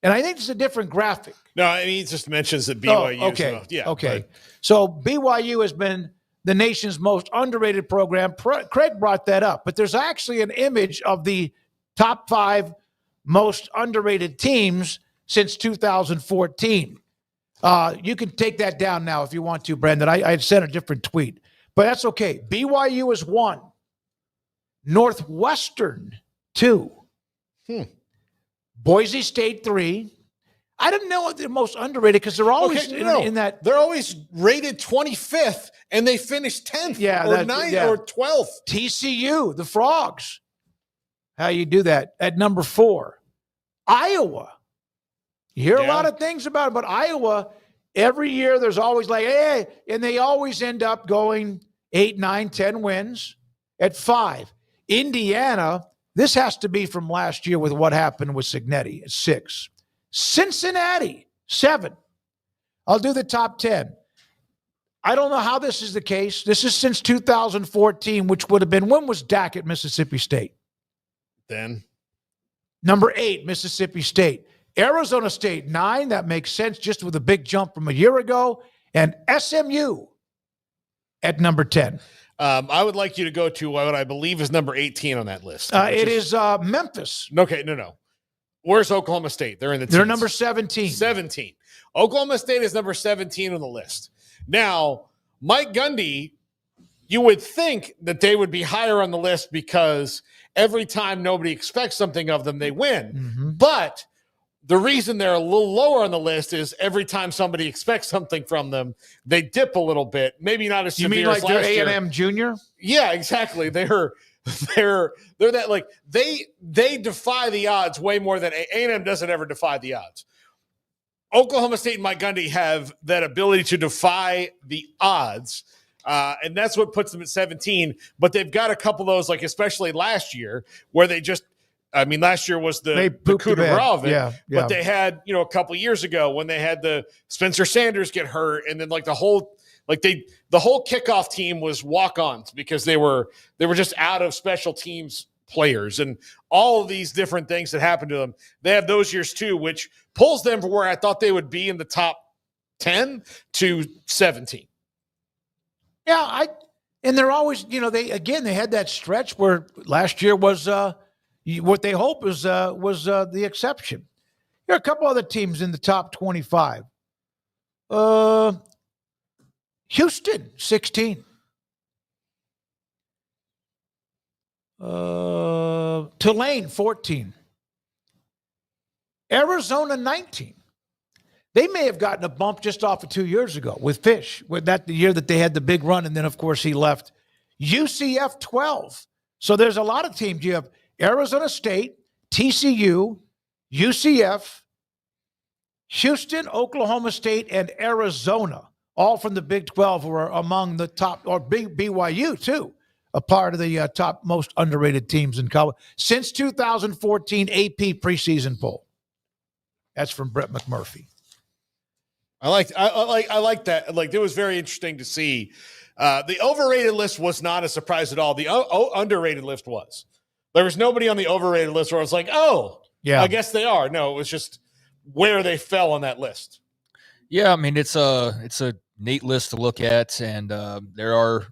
And I think it's a different graphic.
No, I mean, he just mentions that BYU.
Okay.
Okay.
So BYU has been the nation's most underrated program. Craig brought that up, but there's actually an image of the top 5 most underrated teams since 2014. You can take that down now if you want to, Brendan. I sent a different tweet, but that's okay. BYU is 1, Northwestern 2, Boise State 3. I didn't know they're most underrated because they're always in that.
They're always rated 25th, and they finish 10th or 9th or 12th.
TCU, the Frogs. How you do that at number 4. Iowa. You hear a lot of things about it, but Iowa, every year there's always like, hey, and they always end up going 8, 9, 10 wins at 5. Indiana, this has to be from last year with what happened with Cignetti at 6. Cincinnati, 7. I'll do the top 10. I don't know how this is the case. This is since 2014, which would have been, when was Dak at Mississippi State?
Then.
Number 8, Mississippi State. Arizona State, 9. That makes sense just with a big jump from a year ago. And SMU at number 10.
I would like you to go to what I believe is number 18 on that list.
It is Memphis.
Okay, no. Where's Oklahoma State? They're in the teens.
They're number 17.
17. Oklahoma State is number 17 on the list. Now, Mike Gundy, you would think that they would be higher on the list because every time nobody expects something of them, they win.
Mm-hmm.
But the reason they're a little lower on the list is every time somebody expects something from them, they dip a little bit. Maybe not as severe.
You mean like
as last
they're
year.
A&M junior?
Yeah, exactly. They're that, like, they defy the odds way more than A&M doesn't ever defy the odds. Oklahoma State and Mike Gundy have that ability to defy the odds, and that's what puts them at 17. But they've got a couple of those, like especially last year, where they just – I mean, last year was the coup de grace of it.
Yeah.
But they had, a couple of years ago when they had the Spencer Sanders get hurt, and then like the whole kickoff team was walk-ons because they were just out of special teams players and all of these different things that happened to them. They have those years too, which pulls them from where I thought they would be in the top 10 to 17.
Yeah, and they're always, they had that stretch where last year was what they hope was the exception. There are a couple other teams in the top 25. Houston, 16. Tulane, 14. Arizona, 19. They may have gotten a bump just off of 2 years ago with Fish, with that the year that they had the big run, and then, of course, he left. UCF, 12. So there's a lot of teams. You have Arizona State, TCU, UCF, Houston, Oklahoma State, and Arizona, all from the Big 12, who are among the top, or BYU, too, a part of the top most underrated teams in college. Since 2014 AP preseason poll. That's from Brett McMurphy.
I like that. Like, it was very interesting to see. The overrated list was not a surprise at all. The underrated list was. There was nobody on the overrated list where I was like, oh, yeah, I guess they are. No, it was just where they fell on that list.
Yeah, I mean, it's a neat list to look at, and there are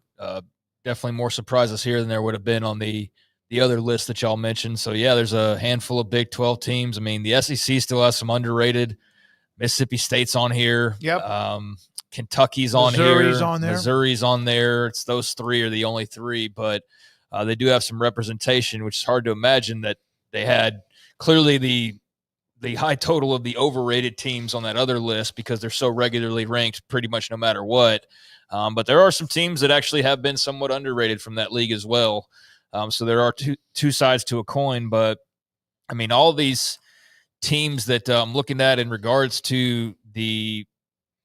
definitely more surprises here than there would have been on the other list that y'all mentioned. So, yeah, there's a handful of Big 12 teams. I mean, the SEC still has some underrated. Mississippi State's on here.
Yep.
Kentucky's on here.
Missouri's
on there. It's those three are the only three, but they do have some representation, which is hard to imagine that they had clearly the high total of the overrated teams on that other list because they're so regularly ranked pretty much no matter what. But there are some teams that actually have been somewhat underrated from that league as well. So there are two sides to a coin, but I mean, all these teams that I'm looking at in regards to the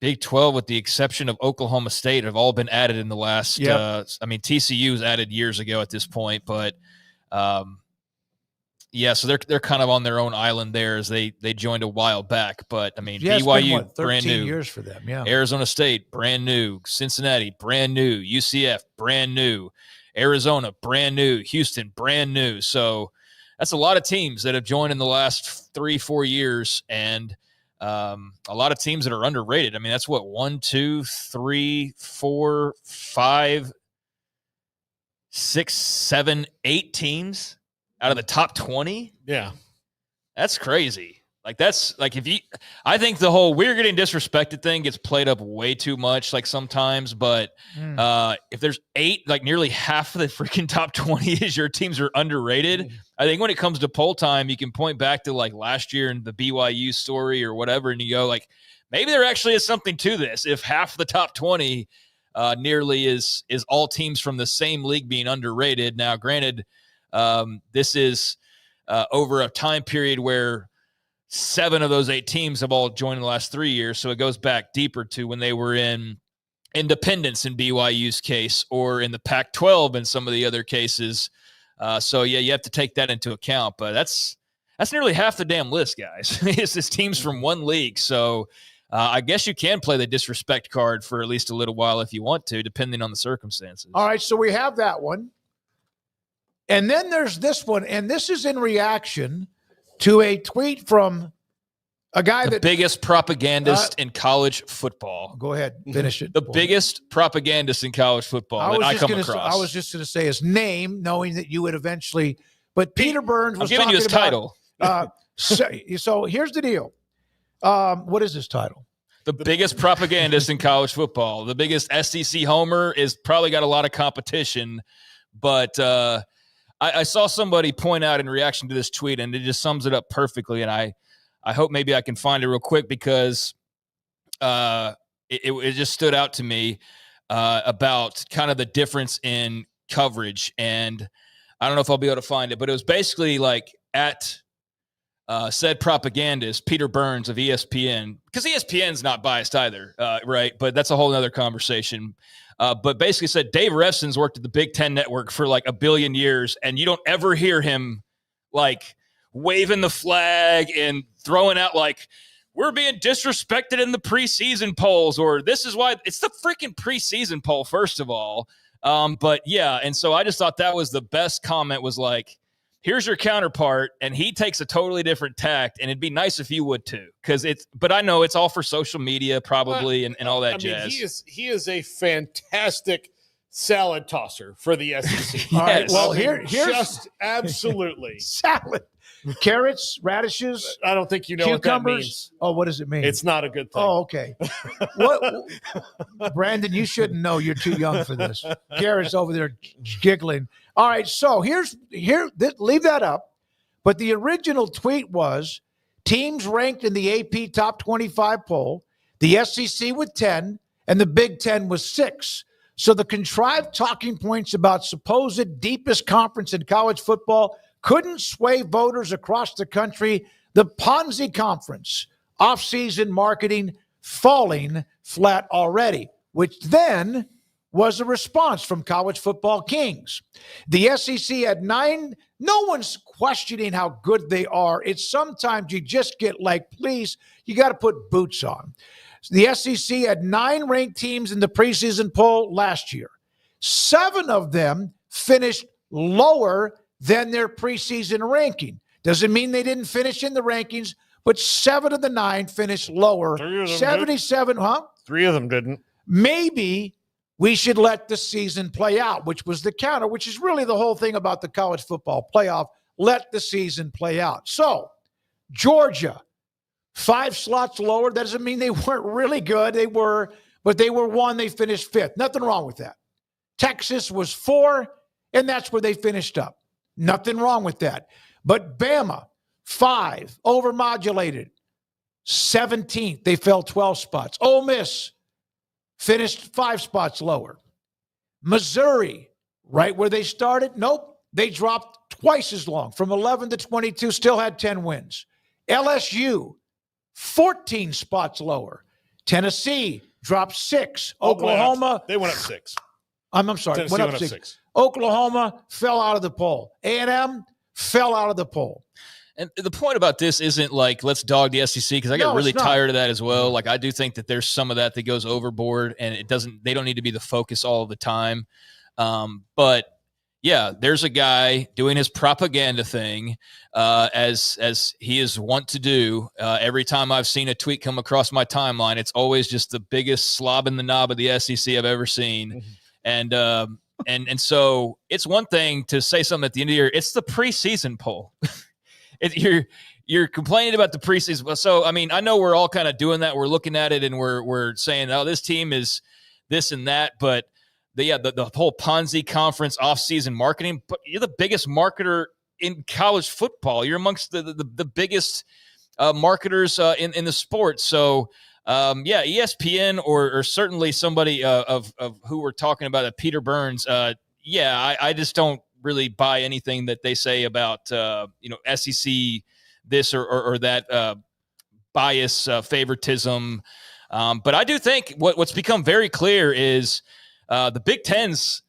Big 12, with the exception of Oklahoma State, have all been added in the last. TCU was added years ago at this point, but so they're kind of on their own island there as they joined a while back. But I mean, BYU, brand new
years for them. Yeah,
Arizona State, brand new. Cincinnati, brand new. UCF, brand new. Arizona, brand new. Houston, brand new. So that's a lot of teams that have joined in the last 3-4 years, and a lot of teams that are underrated. I mean, that's what 1, 2, 3, 4, 5, 6, 7, 8 teams out of the top 20.
Yeah,
that's crazy. Like that's like I think the whole we're getting disrespected thing gets played up way too much, like sometimes. But if there's 8, like nearly half of the freaking top 20 is your teams are underrated. I think when it comes to poll time, you can point back to like last year and the BYU story or whatever, and you go like, maybe there actually is something to this. If half the top 20 nearly is all teams from the same league being underrated. Now, granted, this is over a time period where 7 of those 8 teams have all joined in the last 3 years. So it goes back deeper to when they were in independence in BYU's case or in the Pac-12 in some of the other cases. So, yeah, you have to take that into account. But that's nearly half the damn list, guys. It's teams from one league. So I guess you can play the disrespect card for at least a little while if you want to, depending on the circumstances.
All right, so we have that one. And then there's this one, and this is in reaction to a tweet from a guy
the biggest propagandist in college football.
Go ahead, finish it.
The biggest propagandist in college football that I come across.
I was just going to say his name, knowing that you would eventually. But Peter Burns was
giving you his title.
So here's the deal. What is his title?
The biggest propagandist in college football. The biggest SEC homer is probably got a lot of competition, but I saw somebody point out in reaction to this tweet, and it just sums it up perfectly. And I hope maybe I can find it real quick because it just stood out to me about kind of the difference in coverage. And I don't know if I'll be able to find it, but it was basically like at said propagandist, Peter Burns of ESPN, because ESPN's not biased either, right? But that's a whole other conversation. But basically said Dave Refson's worked at the Big Ten Network for like 1 billion years, and you don't ever hear him like waving the flag and throwing out like, we're being disrespected in the preseason polls, or this is why it's the freaking preseason poll, first of all. But yeah, and so I just thought that was the best comment was like, here's your counterpart, and he takes a totally different tact, and it'd be nice if you would too, but I know it's all for social media probably and all that jazz.
He is a fantastic salad tosser for the SEC.
All right, well, here's
just absolutely
salad. Carrots, radishes.
I don't think you know
cucumbers.
What that means.
Oh, what does it mean?
It's not a good thing.
Oh, okay. Brandon, you shouldn't know. You're too young for this. Garrett's over there giggling. All right, so leave that up. But the original tweet was teams ranked in the AP Top 25 poll, the SEC with 10, and the Big Ten was 6. So the contrived talking points about supposed deepest conference in college football couldn't sway voters across the country. The Ponzi conference, off-season marketing falling flat already, which then was a response from college football kings. The SEC had 9. No one's questioning how good they are. It's sometimes you just get like, please, you got to put boots on. The SEC had 9 ranked teams in the preseason poll last year. 7 of them finished lower than their preseason ranking. Doesn't mean they didn't finish in the rankings, but 7 of the 9 finished lower. 77, huh?
3 of them didn't.
Maybe we should let the season play out, which was the counter, which is really the whole thing about the college football playoff. Let the season play out. So, Georgia, 5 slots lower. That doesn't mean they weren't really good. They were, but they were 1. They finished 5th. Nothing wrong with that. Texas was 4, and that's where they finished up. Nothing wrong with that. But Bama, 5, overmodulated. 17th, they fell 12 spots. Ole Miss finished 5 spots lower. Missouri, right where they started, nope. They dropped twice as long, from 11 to 22, still had 10 wins. LSU, 14 spots lower. Tennessee dropped 6. Oklahoma.
They went up 6.
I'm sorry.
Tennessee went up 6.
Oklahoma fell out of the poll. A&M fell out of the poll.
And the point about this isn't like, let's dog the SEC, because I got really tired of that as well. Like, I do think that there's some of that goes overboard, and they don't need to be the focus all of the time. But yeah, there's a guy doing his propaganda thing, as he is wont to do. Every time I've seen a tweet come across my timeline, it's always just the biggest slob in the knob of the SEC I've ever seen. Mm-hmm. And so it's one thing to say something at the end of the year. It's the preseason poll. you're complaining about the preseason. So, I mean, I know we're all kind of doing that. We're looking at it and we're saying, oh, this team is this and that. But the whole Ponzi conference offseason marketing, but you're the biggest marketer in college football. You're amongst the biggest marketers in the sport. So, ESPN or certainly somebody of who we're talking about, Peter Burns. I just don't really buy anything that they say about SEC this or that bias, favoritism. But I do think what's become very clear is the Big Ten's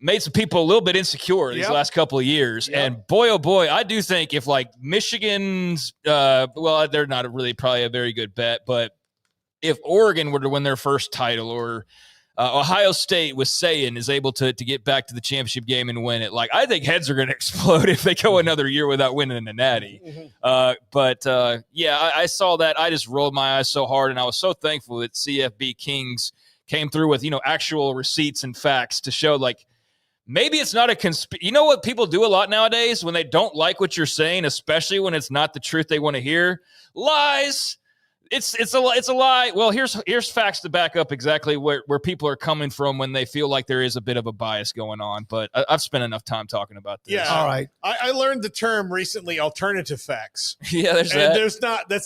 made some people a little bit insecure these last couple of years. Yep. And boy, oh boy, I do think if like Michigan's, they're not really probably a very good bet, but if Oregon were to win their first title or Ohio State with Sayin is able to get back to the championship game and win it, like I think heads are going to explode if they go another year without winning the Natty. Mm-hmm. I saw that. I just rolled my eyes so hard, and I was so thankful that CFB Kings came through with actual receipts and facts to show like maybe it's not a conspiracy. You know what people do a lot nowadays when they don't like what you're saying, especially when it's not the truth they want to hear? Lies. It's a lie. Well, here's facts to back up exactly where people are coming from when they feel like there is a bit of a bias going on. But I've spent enough time talking about this.
Yeah, all right. I learned the term recently, alternative facts.
Yeah,
that's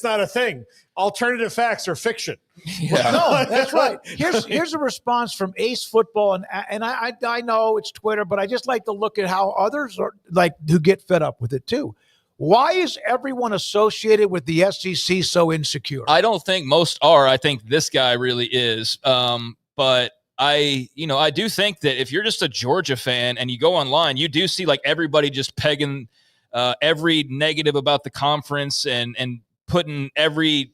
not a thing. Alternative facts are fiction.
Yeah. No, that's right. Here's a response from Ace Football, and I know it's Twitter, but I just like to look at how others are like who get fed up with it too. Why is everyone associated with the SEC so insecure?
I don't think most are. I think this guy really is. But I do think that if you're just a Georgia fan and you go online, you do see like everybody just pegging every negative about the conference and putting every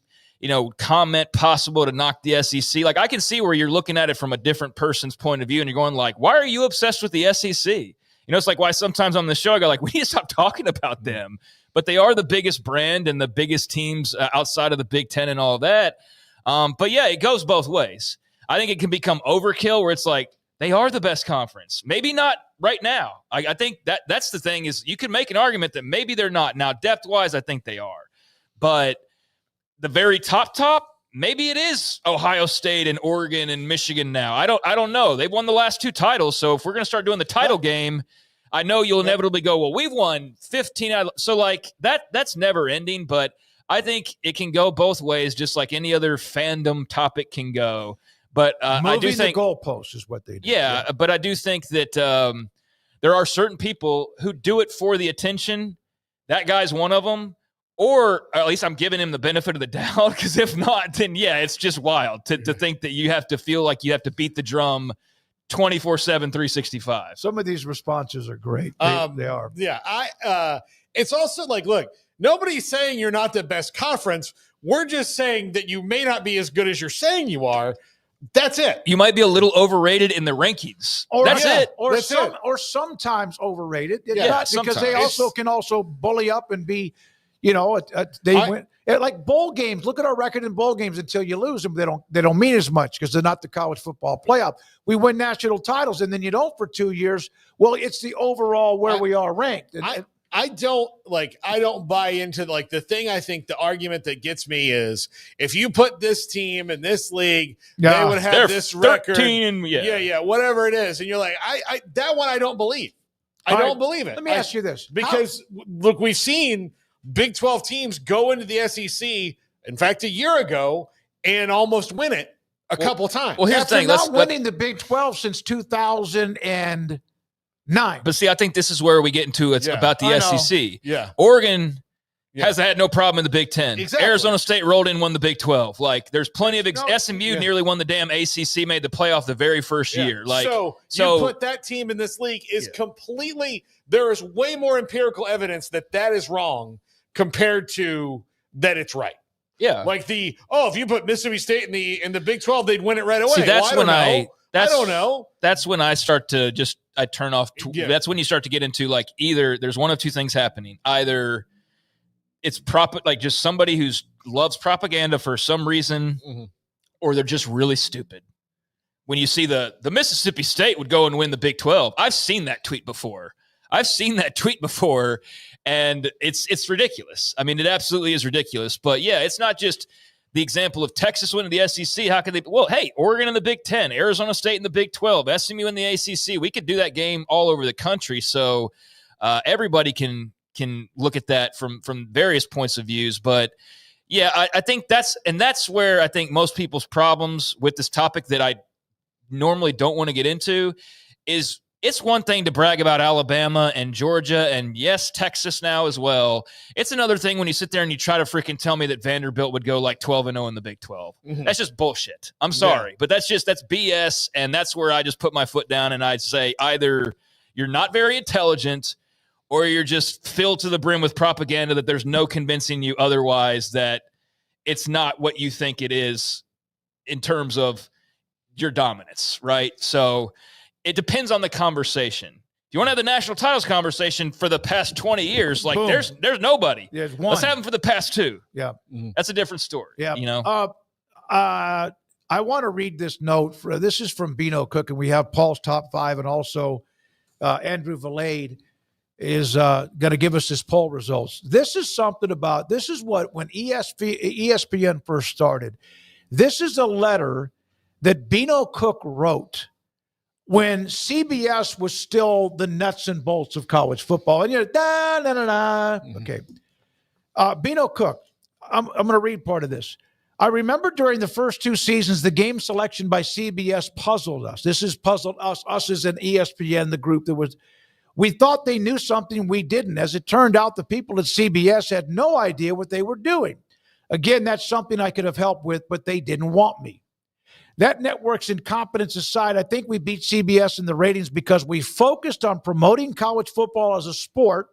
comment possible to knock the SEC. Like I can see where you're looking at it from a different person's point of view and you're going like, why are you obsessed with the SEC? It's like why sometimes on the show I go like, we need to stop talking about them. But they are the biggest brand and the biggest teams outside of the Big Ten and all of that. But yeah, it goes both ways. I think it can become overkill where it's like, they are the best conference. Maybe not right now. I think that's the thing is you can make an argument that maybe they're not. Now, depth-wise, I think they are. But the very top, maybe it is Ohio State and Oregon and Michigan now. I don't know. They've won the last 2 titles, so if we're going to start doing the title game, I know you'll inevitably go, well, we've won 15 out of, so like that's never ending, but I think it can go both ways, just like any other fandom topic can go. But I do think
the goalpost is what they do.
Yeah, but I do think that there are certain people who do it for the attention. That guy's one of them. Or at least I'm giving him the benefit of the doubt, because if not, then yeah, it's just wild to think that you have to feel like you have to beat the drum 24/7, 365.
Some of these responses are great. They are.
Yeah. It's also like, look, nobody's saying you're not the best conference. We're just saying that you may not be as good as you're saying you are. That's it.
You might be a little overrated in the rankings. That's it.
Or sometimes overrated. Because they can also bully up and be, win like bowl games. Look at our record in bowl games. Until you lose them, they don't mean as much because they're not the college football playoff. We win national titles and then you don't for 2 years. Well, it's the overall where we are ranked.
I don't buy into like the thing. I think the argument that gets me is if you put this team in this league, they would have this record. Whatever it is. And you're like, I that one I don't believe. I don't believe it.
Let me ask you this.
Because look, we've seen Big 12 teams go into the SEC, in fact, a year ago, and almost win it a couple times.
Well, here's the thing. Not winning the Big 12 since 2009.
But see, I think this is where we get into about the SEC.
Yeah.
Oregon has had no problem in the Big 10.
Exactly.
Arizona State rolled in, won the Big 12. Like, there's plenty of SMU nearly won the damn ACC, made the playoff the very first year. Like,
so you put that team in this league is completely. There is way more empirical evidence that is wrong compared to that it's right.
Yeah.
Like if you put Mississippi State in the Big 12, they'd win it right away.
See, that's
I don't know.
That's when I start to I turn off. That's when you start to get into like either there's one of two things happening. Either it's just somebody who loves propaganda for some reason, or they're just really stupid. When you see the Mississippi State would go and win the Big 12, I've seen that tweet before. I've seen that tweet before, and it's ridiculous. I mean, it absolutely is ridiculous. But yeah, it's not just the example of Texas winning the SEC. How could they? Well, hey, Oregon in the Big Ten, Arizona State in the Big 12, SMU in the ACC. We could do that game all over the country. So everybody can look at that from various points of views. But yeah, I think that's where I think most people's problems with this topic that I normally don't want to get into is it's one thing to brag about Alabama and Georgia and yes, Texas now as well. It's another thing when you sit there and you try to freaking tell me that Vanderbilt would go like 12-0 in the Big 12. Mm-hmm. That's just bullshit. I'm sorry, but that's BS. And that's where I just put my foot down and I'd say either you're not very intelligent or you're just filled to the brim with propaganda that there's no convincing you otherwise that it's not what you think it is in terms of your dominance, right? So it depends on the conversation. If you want to have the national titles conversation for the past 20 years, like boom. There's nobody.
There's one.
Let's have them for the past 2.
Yeah.
That's a different story.
Yeah.
You know?
I want to read this note. This is from Bino Cook, and we have Paul's top 5, and also Andrew Valade is going to give us his poll results. This is what, when ESPN first started, this is a letter that Bino Cook wrote when CBS was still the nuts and bolts of college football. And you're Okay. Bino Cook, I'm going to read part of this. I remember during the first 2 seasons, the game selection by CBS puzzled us. This has puzzled us as an ESPN, the group that was, we thought they knew something we didn't. As it turned out, the people at CBS had no idea what they were doing. Again, that's something I could have helped with, but they didn't want me. That network's incompetence aside, I think we beat CBS in the ratings because we focused on promoting college football as a sport,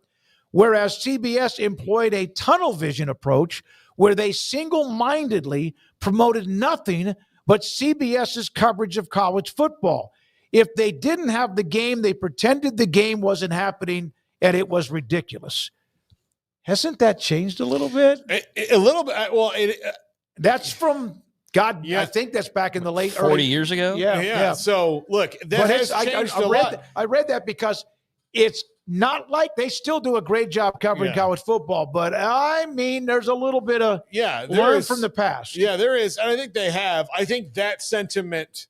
whereas CBS employed a tunnel vision approach where they single-mindedly promoted nothing but CBS's coverage of college football. If they didn't have the game, they pretended the game wasn't happening, and it was ridiculous. Hasn't that changed a little bit?
A little bit. Well,
that's from... God, yeah. I think that's back in the late
40 years ago.
Yeah. So look, that has changed a lot.
I read that because it's not like they still do a great job covering college football, but I mean, there's a little bit of learn from the past.
Yeah, there is, and I think they have. I think that sentiment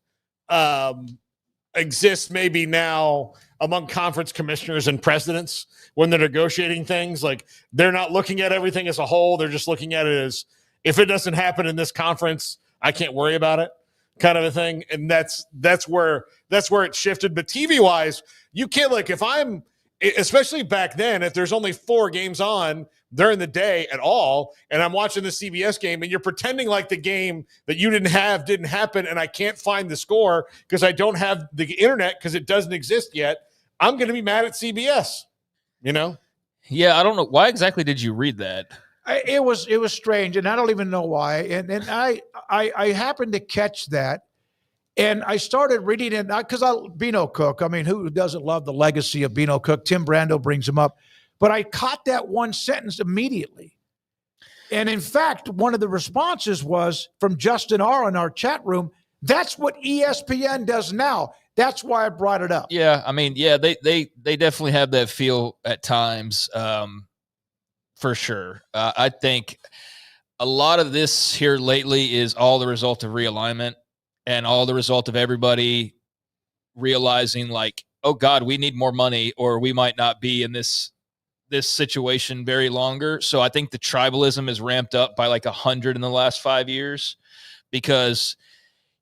exists maybe now among conference commissioners and presidents when they're negotiating things. Like they're not looking at everything as a whole; they're just looking at it as if it doesn't happen in this conference, I can't worry about it, kind of a thing. And that's where it shifted. But TV wise, you can't, like, if I'm, especially back then, if there's only 4 games on during the day at all, and I'm watching the CBS game and you're pretending like the game that you didn't happen, and I can't find the score because I don't have the internet because it doesn't exist yet, I'm going to be mad at CBS, you know?
Yeah. I don't know. Why exactly did you read that?
It was strange, and I don't even know why. And I happened to catch that, and I started reading it because Bino Cook. I mean, who doesn't love the legacy of Bino Cook? Tim Brando brings him up, but I caught that one sentence immediately. And in fact, one of the responses was from Justin R. in our chat room. That's what ESPN does now. That's why I brought it up.
Yeah, I mean, yeah, they definitely have that feel at times. For sure. I think a lot of this here lately is all the result of realignment and all the result of everybody realizing like, oh God, we need more money or we might not be in this situation very longer. So I think the tribalism is ramped up by like 100 in the last 5 years because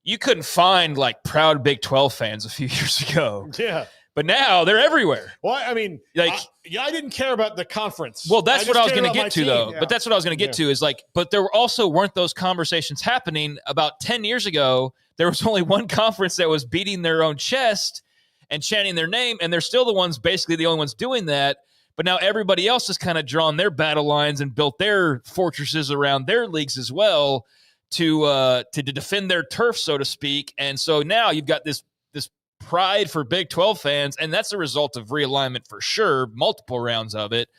you couldn't find like proud Big 12 fans a few years ago.
Yeah.
But now they're everywhere.
Well, I mean, like, I didn't care about the conference.
Well, that's what I was going to get to, though. Yeah. But that's what I was going to get to is like, but there weren't those conversations happening about 10 years ago. There was only one conference that was beating their own chest and chanting their name, and they're still basically the only ones doing that. But now everybody else has kind of drawn their battle lines and built their fortresses around their leagues as well to defend their turf, so to speak. And so now you've got this pride for Big 12 fans, and that's a result of realignment for sure, multiple rounds of it.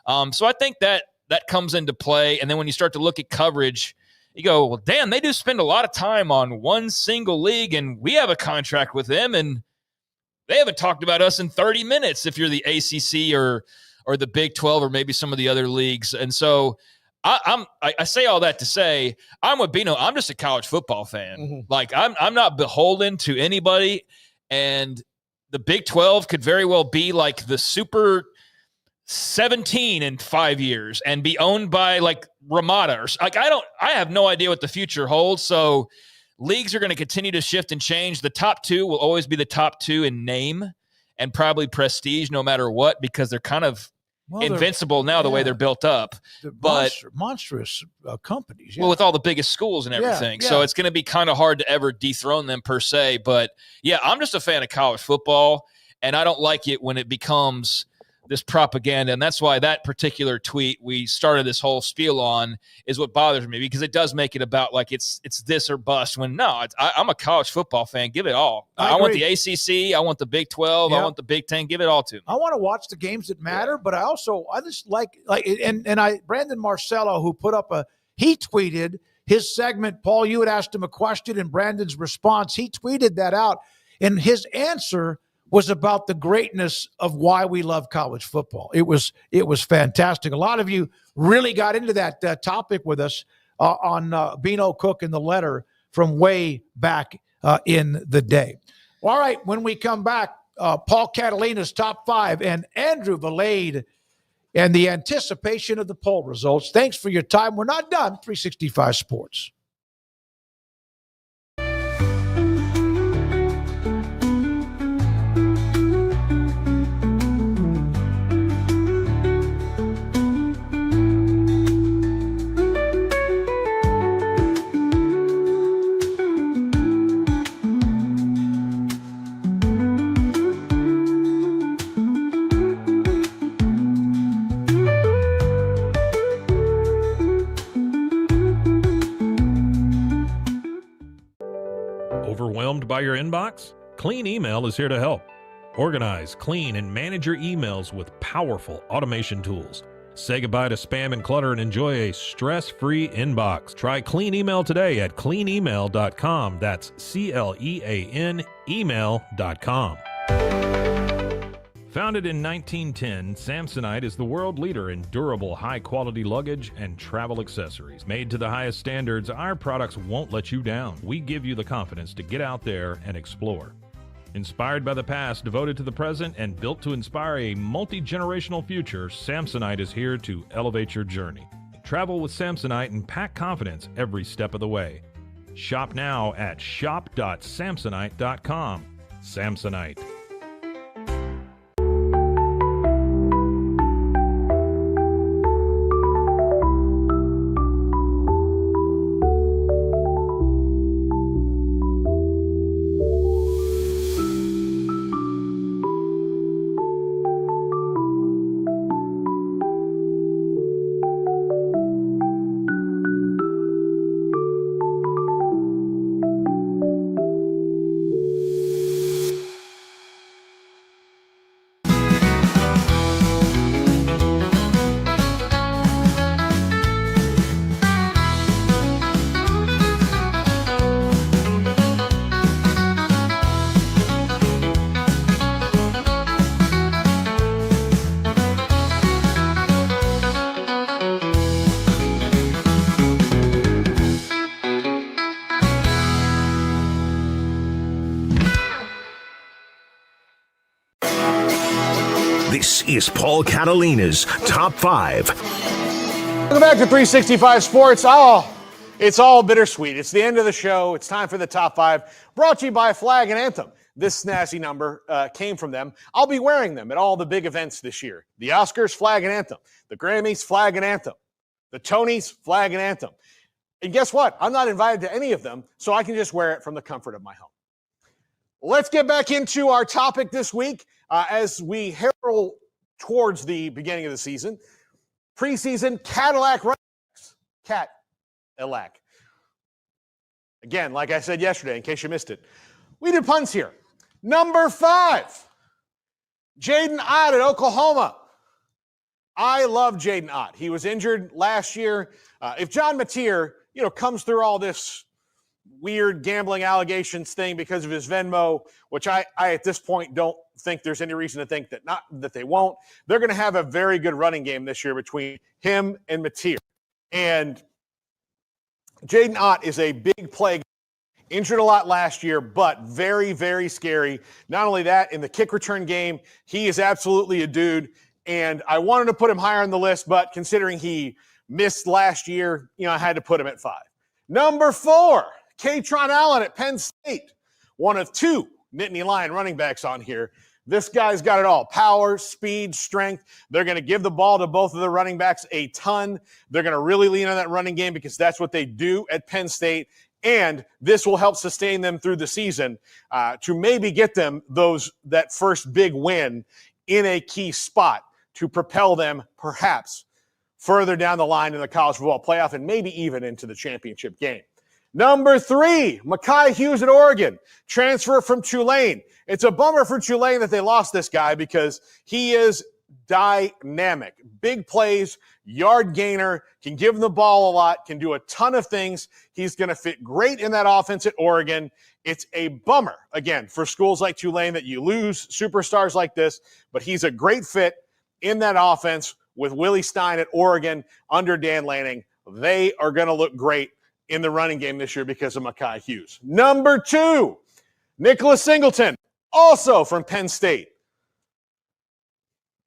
So I think that comes into play. And then when you start to look at coverage, you go, well, damn, they do spend a lot of time on one single league, and we have a contract with them, and They haven't talked about us in 30 minutes if you're the ACC or the Big 12 or maybe some of the other leagues. And so I say all that to say I'm with Bino. I'm just a college football fan.
Mm-hmm.
Like I'm not beholden to anybody, and the Big 12 could very well be like the Super 17 in 5 years and be owned by like Ramada or like I have no idea what the future holds. So leagues are going to continue to shift and change. The top two will always be the top two in name and probably prestige no matter what, because they're kind of invincible now the way they're built up. But
monstrous companies. Yeah.
Well, with all the biggest schools and everything. So it's going to be kind of hard to ever dethrone them per se. But yeah, I'm just a fan of college football, and I don't like it when it becomes this propaganda. And that's why that particular tweet we started this whole spiel on is what bothers me, because it does make it about like it's this or bust, when no, I'm a college football fan. Give it all. I want the ACC. I want the Big 12. I want the Big 10. Give it all to me.
I want to watch the games that matter, but I just like Brandon Marcello, who put up he tweeted his segment. Paul, you had asked him a question and Brandon's response. He tweeted that out, and his answer was about the greatness of why we love college football. It was fantastic. A lot of you really got into that topic with us on Bino Cook and the letter from way back in the day. All right, when we come back, Paul Catalina's top 5 and Andrew Valade and the anticipation of the poll results. Thanks for your time. We're not done. 365 Sports.
Overwhelmed by your inbox? Clean Email is here to help. Organize, clean, and manage your emails with powerful automation tools. Say goodbye to spam and clutter and enjoy a stress-free inbox. Try Clean Email today at cleanemail.com. That's CLEAN email.com. Founded in 1910, Samsonite is the world leader in durable, high-quality luggage and travel accessories. Made to the highest standards, our products won't let you down. We give you the confidence to get out there and explore. Inspired by the past, devoted to the present, and built to inspire a multi-generational future, Samsonite is here to elevate your journey. Travel with Samsonite and pack confidence every step of the way. Shop now at shop.samsonite.com. Samsonite.
This is Paul Catalina's Top 5.
Welcome back to 365 Sports. It's all bittersweet. It's the end of the show. It's time for the Top 5, brought to you by Flag and Anthem. This snazzy number came from them. I'll be wearing them at all the big events this year. The Oscars, Flag and Anthem. The Grammys, Flag and Anthem. The Tonys, Flag and Anthem. And guess what? I'm not invited to any of them, so I can just wear it from the comfort of my home. Let's get back into our topic this week as we herald towards the beginning of the season. Preseason Cadillac running backs. Cadillac. Again, like I said yesterday, in case you missed it, we did punts here. Number 5, Jaden Ott at Oklahoma. I love Jaden Ott. He was injured last year. If John Mateer, comes through all this weird gambling allegations thing because of his Venmo, which I at this point don't think there's any reason to think that they won't. They're going to have a very good running game this year between him and Mateer. And Jaden Ott is a big play guy. Injured a lot last year, but very, very scary. Not only that, in the kick return game, he is absolutely a dude. And I wanted to put him higher on the list, but considering he missed last year, I had to put him at 5. Number 4, Katron Allen at Penn State. One of 2 Nittany Lion running backs on here. This guy's got it all. Power, speed, strength. They're going to give the ball to both of the running backs a ton. They're going to really lean on that running game because that's what they do at Penn State. And this will help sustain them through the season to maybe get them that first big win in a key spot to propel them perhaps further down the line in the college football playoff and maybe even into the championship game. Number 3, Mekhi Hughes at Oregon, transfer from Tulane. It's a bummer for Tulane that they lost this guy because he is dynamic. Big plays, yard gainer, can give them the ball a lot, can do a ton of things. He's going to fit great in that offense at Oregon. It's a bummer, again, for schools like Tulane that you lose superstars like this, but he's a great fit in that offense with Willie Stein at Oregon under Dan Lanning. They are going to look great in the running game this year because of Mekhi Hughes. Number 2, Nicholas Singleton, also from Penn State.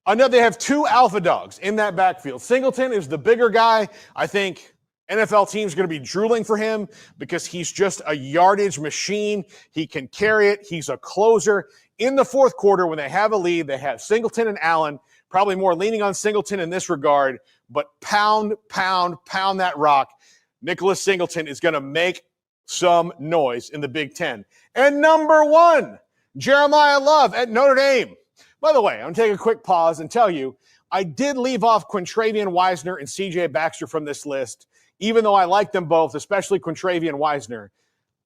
I know they have 2 alpha dogs in that backfield. Singleton is the bigger guy. I think NFL teams are going to be drooling for him because he's just a yardage machine. He can carry it. He's a closer. In the fourth quarter, when they have a lead, they have Singleton and Allen, probably more leaning on Singleton in this regard, but pound that rock. Nicholas Singleton is going to make some noise in the Big Ten. And number 1, Jeremiah Love at Notre Dame. By the way, I'm going to take a quick pause and tell you, I did leave off Quintravian Wisner and C.J. Baxter from this list, even though I like them both, especially Quintravian Wisner.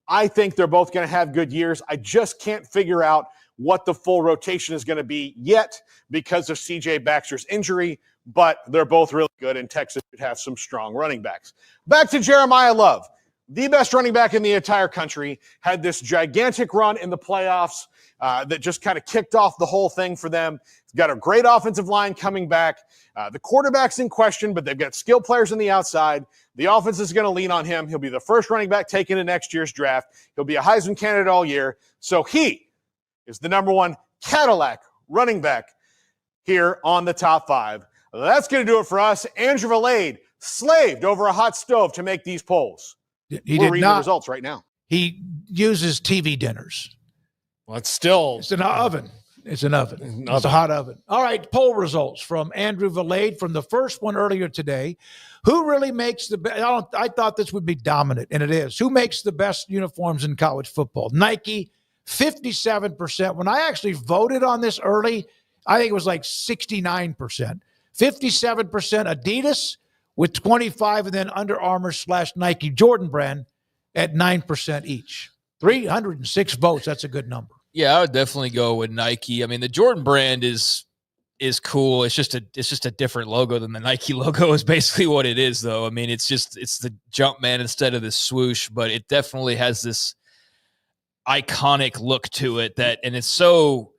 I think they're both going to have good years. I just can't figure out what the full rotation is going to be yet because of C.J. Baxter's injury, but they're both really good, and Texas should have some strong running backs. Back to Jeremiah Love, the best running back in the entire country, had this gigantic run in the playoffs that just kind of kicked off the whole thing for them. He's got a great offensive line coming back. The quarterback's in question, but they've got skilled players on the outside. The offense is going to lean on him. He'll be the first running back taken in next year's draft. He'll be a Heisman candidate all year. So he is the number 1 Cadillac running back here on the top 5. That's going to do it for us. Andrew Valade slaved over a hot stove to make these polls. We're reading the results right now.
He uses TV dinners.
Well, it's an
oven. It's an oven. It's a hot oven. All right, poll results from Andrew Valade from the first one earlier today. Who really makes the best? I thought this would be dominant, and it is. Who makes the best uniforms in college football? Nike, 57%. When I actually voted on this early, I think it was like 69%. 57% Adidas with 25%, and then Under Armour / Nike Jordan brand at 9% each. 306 votes. That's a good number.
Yeah, I would definitely go with Nike. I mean, the Jordan brand is cool. It's just a different logo than the Nike logo is basically what it is, though. I mean, it's the Jumpman instead of the swoosh, but it definitely has this iconic look to it and it's so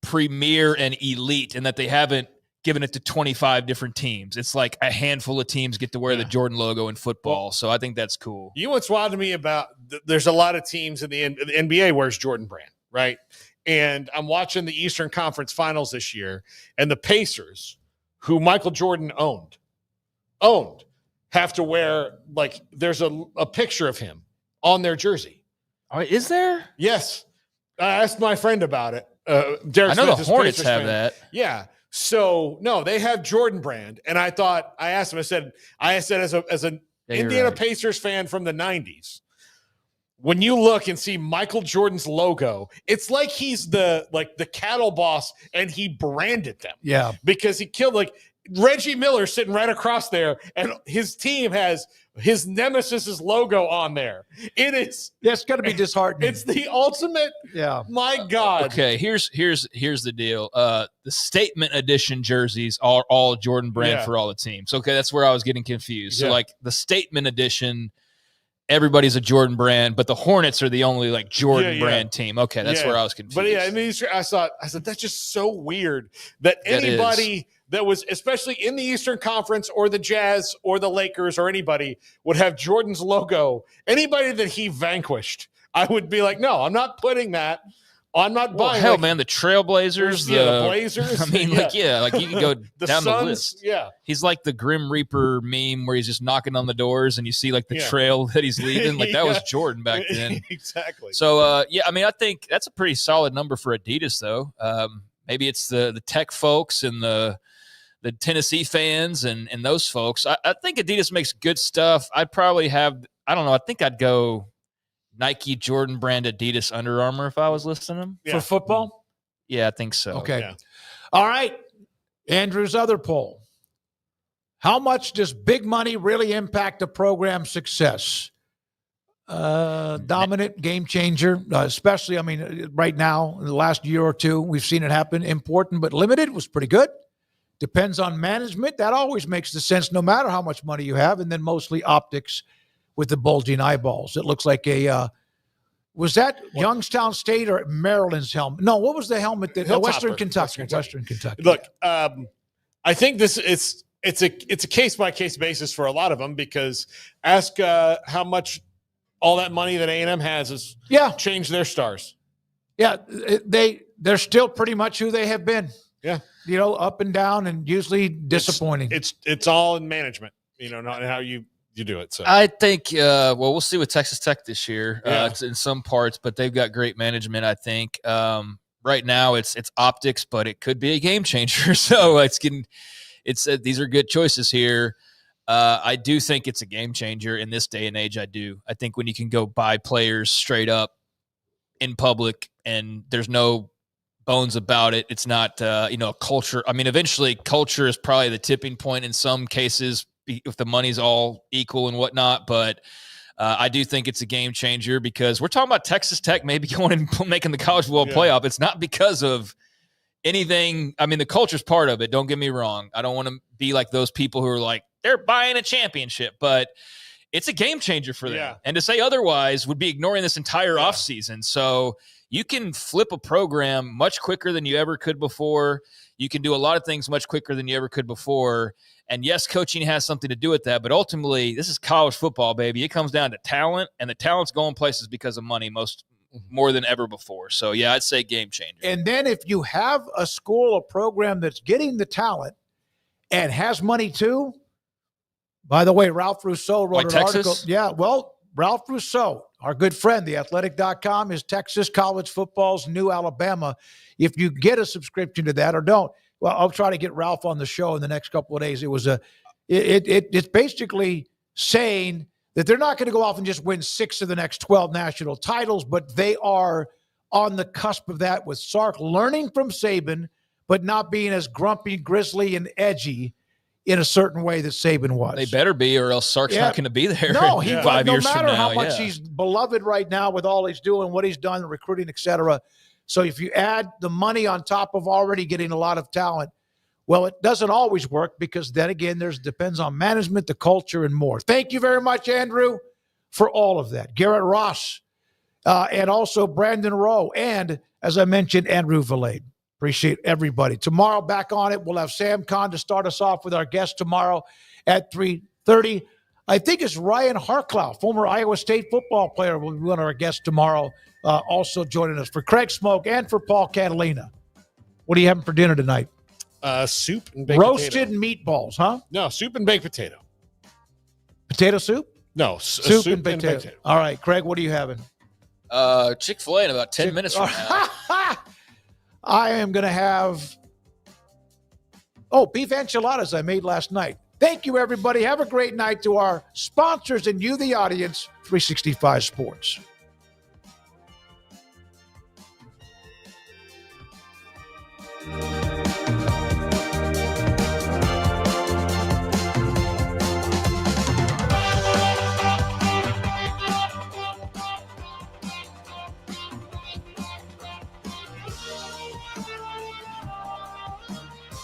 premier and elite in that they haven't given it to 25 different teams. It's like a handful of teams get to wear the Jordan logo in football. So I think that's cool.
You know what's wild to me about there's a lot of teams in the NBA wears Jordan brand, right? And I'm watching the Eastern Conference Finals this year, and the Pacers, who Michael Jordan owned, have to wear, like, there's a picture of him on their jersey.
Oh, is there?
Yes. I asked my friend about it.
Derek Smith, the Hornets
Pacers
have
fan.
that.
Yeah. So no, they have Jordan brand, and I asked him. I said, as an Indiana Pacers fan from the '90s, when you look and see Michael Jordan's logo, it's like he's the cattle boss, and he branded them.
Yeah,
because he killed. Like, Reggie Miller sitting right across there, and his team has his nemesis's logo on there. It's
going to be disheartening.
It's the ultimate.
Yeah.
My God.
Okay, here's the deal. The statement edition jerseys are all Jordan Brand for all the teams. Okay, that's where I was getting confused. So like the statement edition, everybody's a Jordan Brand, but the Hornets are the only like Jordan Brand team. Okay, that's where I was confused.
But yeah, I mean, I said that's just so weird that anybody that was, especially in the Eastern Conference or the Jazz or the Lakers or anybody, would have Jordan's logo. Anybody that he vanquished, I would be like, no, I'm not putting that. I'm not buying.
Hell, man, the Trailblazers,
the Blazers.
I mean, like you can go down
Suns,
the list.
Yeah,
he's like the Grim Reaper meme where he's just knocking on the doors and you see like the trail that he's leaving. Like that was Jordan back then.
Exactly.
So, I mean, I think that's a pretty solid number for Adidas, though. Maybe it's the tech folks and the Tennessee fans and those folks. I think Adidas makes good stuff. I'd probably have, I don't know, I think I'd go Nike, Jordan Brand, Adidas, Under Armour if I was listing them.
For football?
Yeah, I think so.
Okay.
Yeah.
All right. Andrew's other poll. How much does big money really impact a program's success? Dominant, game changer, especially, I mean, right now, in the last year or two, we've seen it happen. Important, but limited was pretty good. Depends on management. That always makes the sense no matter how much money you have. And then mostly optics with the bulging eyeballs. It looks like was that Youngstown State or Maryland's helmet? No, what was the helmet that Western Kentucky.
Look, I think it's a case by case basis for a lot of them, because ask how much all that money that A&M has has changed their stars.
Yeah, they're still pretty much who they have been.
Yeah.
Up and down and usually disappointing.
It's all in management, not how you do it. So
I think, we'll see with Texas Tech this year. It's in some parts, but they've got great management, I think. Right now it's optics, but it could be a game changer. So these are good choices here. I do think it's a game changer in this day and age. I do. I think when you can go buy players straight up in public and there's no bones about it, it's not, a culture. I mean, eventually culture is probably the tipping point in some cases if the money's all equal and whatnot. But I do think it's a game changer because we're talking about Texas Tech maybe going and making the College World playoff. It's not because of anything. I mean, the culture's part of it. Don't get me wrong. I don't want to be like those people who are like, they're buying a championship, but it's a game changer for them. Yeah. And to say otherwise would be ignoring this entire offseason. So you can flip a program much quicker than you ever could before. You can do a lot of things much quicker than you ever could before. And yes, coaching has something to do with that, but ultimately this is college football, baby. It comes down to talent, and the talent's going places because of money more than ever before. So yeah, I'd say game changer.
And then if you have a school, a program that's getting the talent and has money too, by the way, Ralph Rousseau wrote an article. Yeah, well, Ralph Rousseau, our good friend, theathletic.com, is Texas college football's new Alabama. If you get a subscription to that or don't, well, I'll try to get Ralph on the show in the next couple of days. It's basically saying that they're not going to go off and just win 6 of the next 12 national titles, but they are on the cusp of that with Sark learning from Saban, but not being as grumpy, grizzly, and edgy in a certain way that Saban was.
They better be, or else Sark's not going to be there.
No,
5 years from now.
No matter how much he's beloved right now with all he's doing, what he's done, recruiting, etc. So if you add the money on top of already getting a lot of talent, well, it doesn't always work because then again, depends on management, the culture, and more. Thank you very much, Andrew, for all of that. Garrett Ross, and also Brandon Rowe, and as I mentioned, Andrew Valade. Appreciate everybody. Tomorrow, back on it, we'll have Sam Kahn to start us off with our guest tomorrow at 3:30. I think it's Ryan Harklow, former Iowa State football player, will be one of our guests tomorrow, also joining us. For Craig Smoak and for Paul Catalina, what are you having for dinner tonight?
Soup and baked
roasted
potato.
Meatballs, huh?
No, soup and baked potato.
Potato soup?
No,
soup and potato. All right, Craig, what are you having?
Chick-fil-A in about 10 minutes from now.
I am going to have, beef enchiladas I made last night. Thank you, everybody. Have a great night to our sponsors and you, the audience, 365 Sports.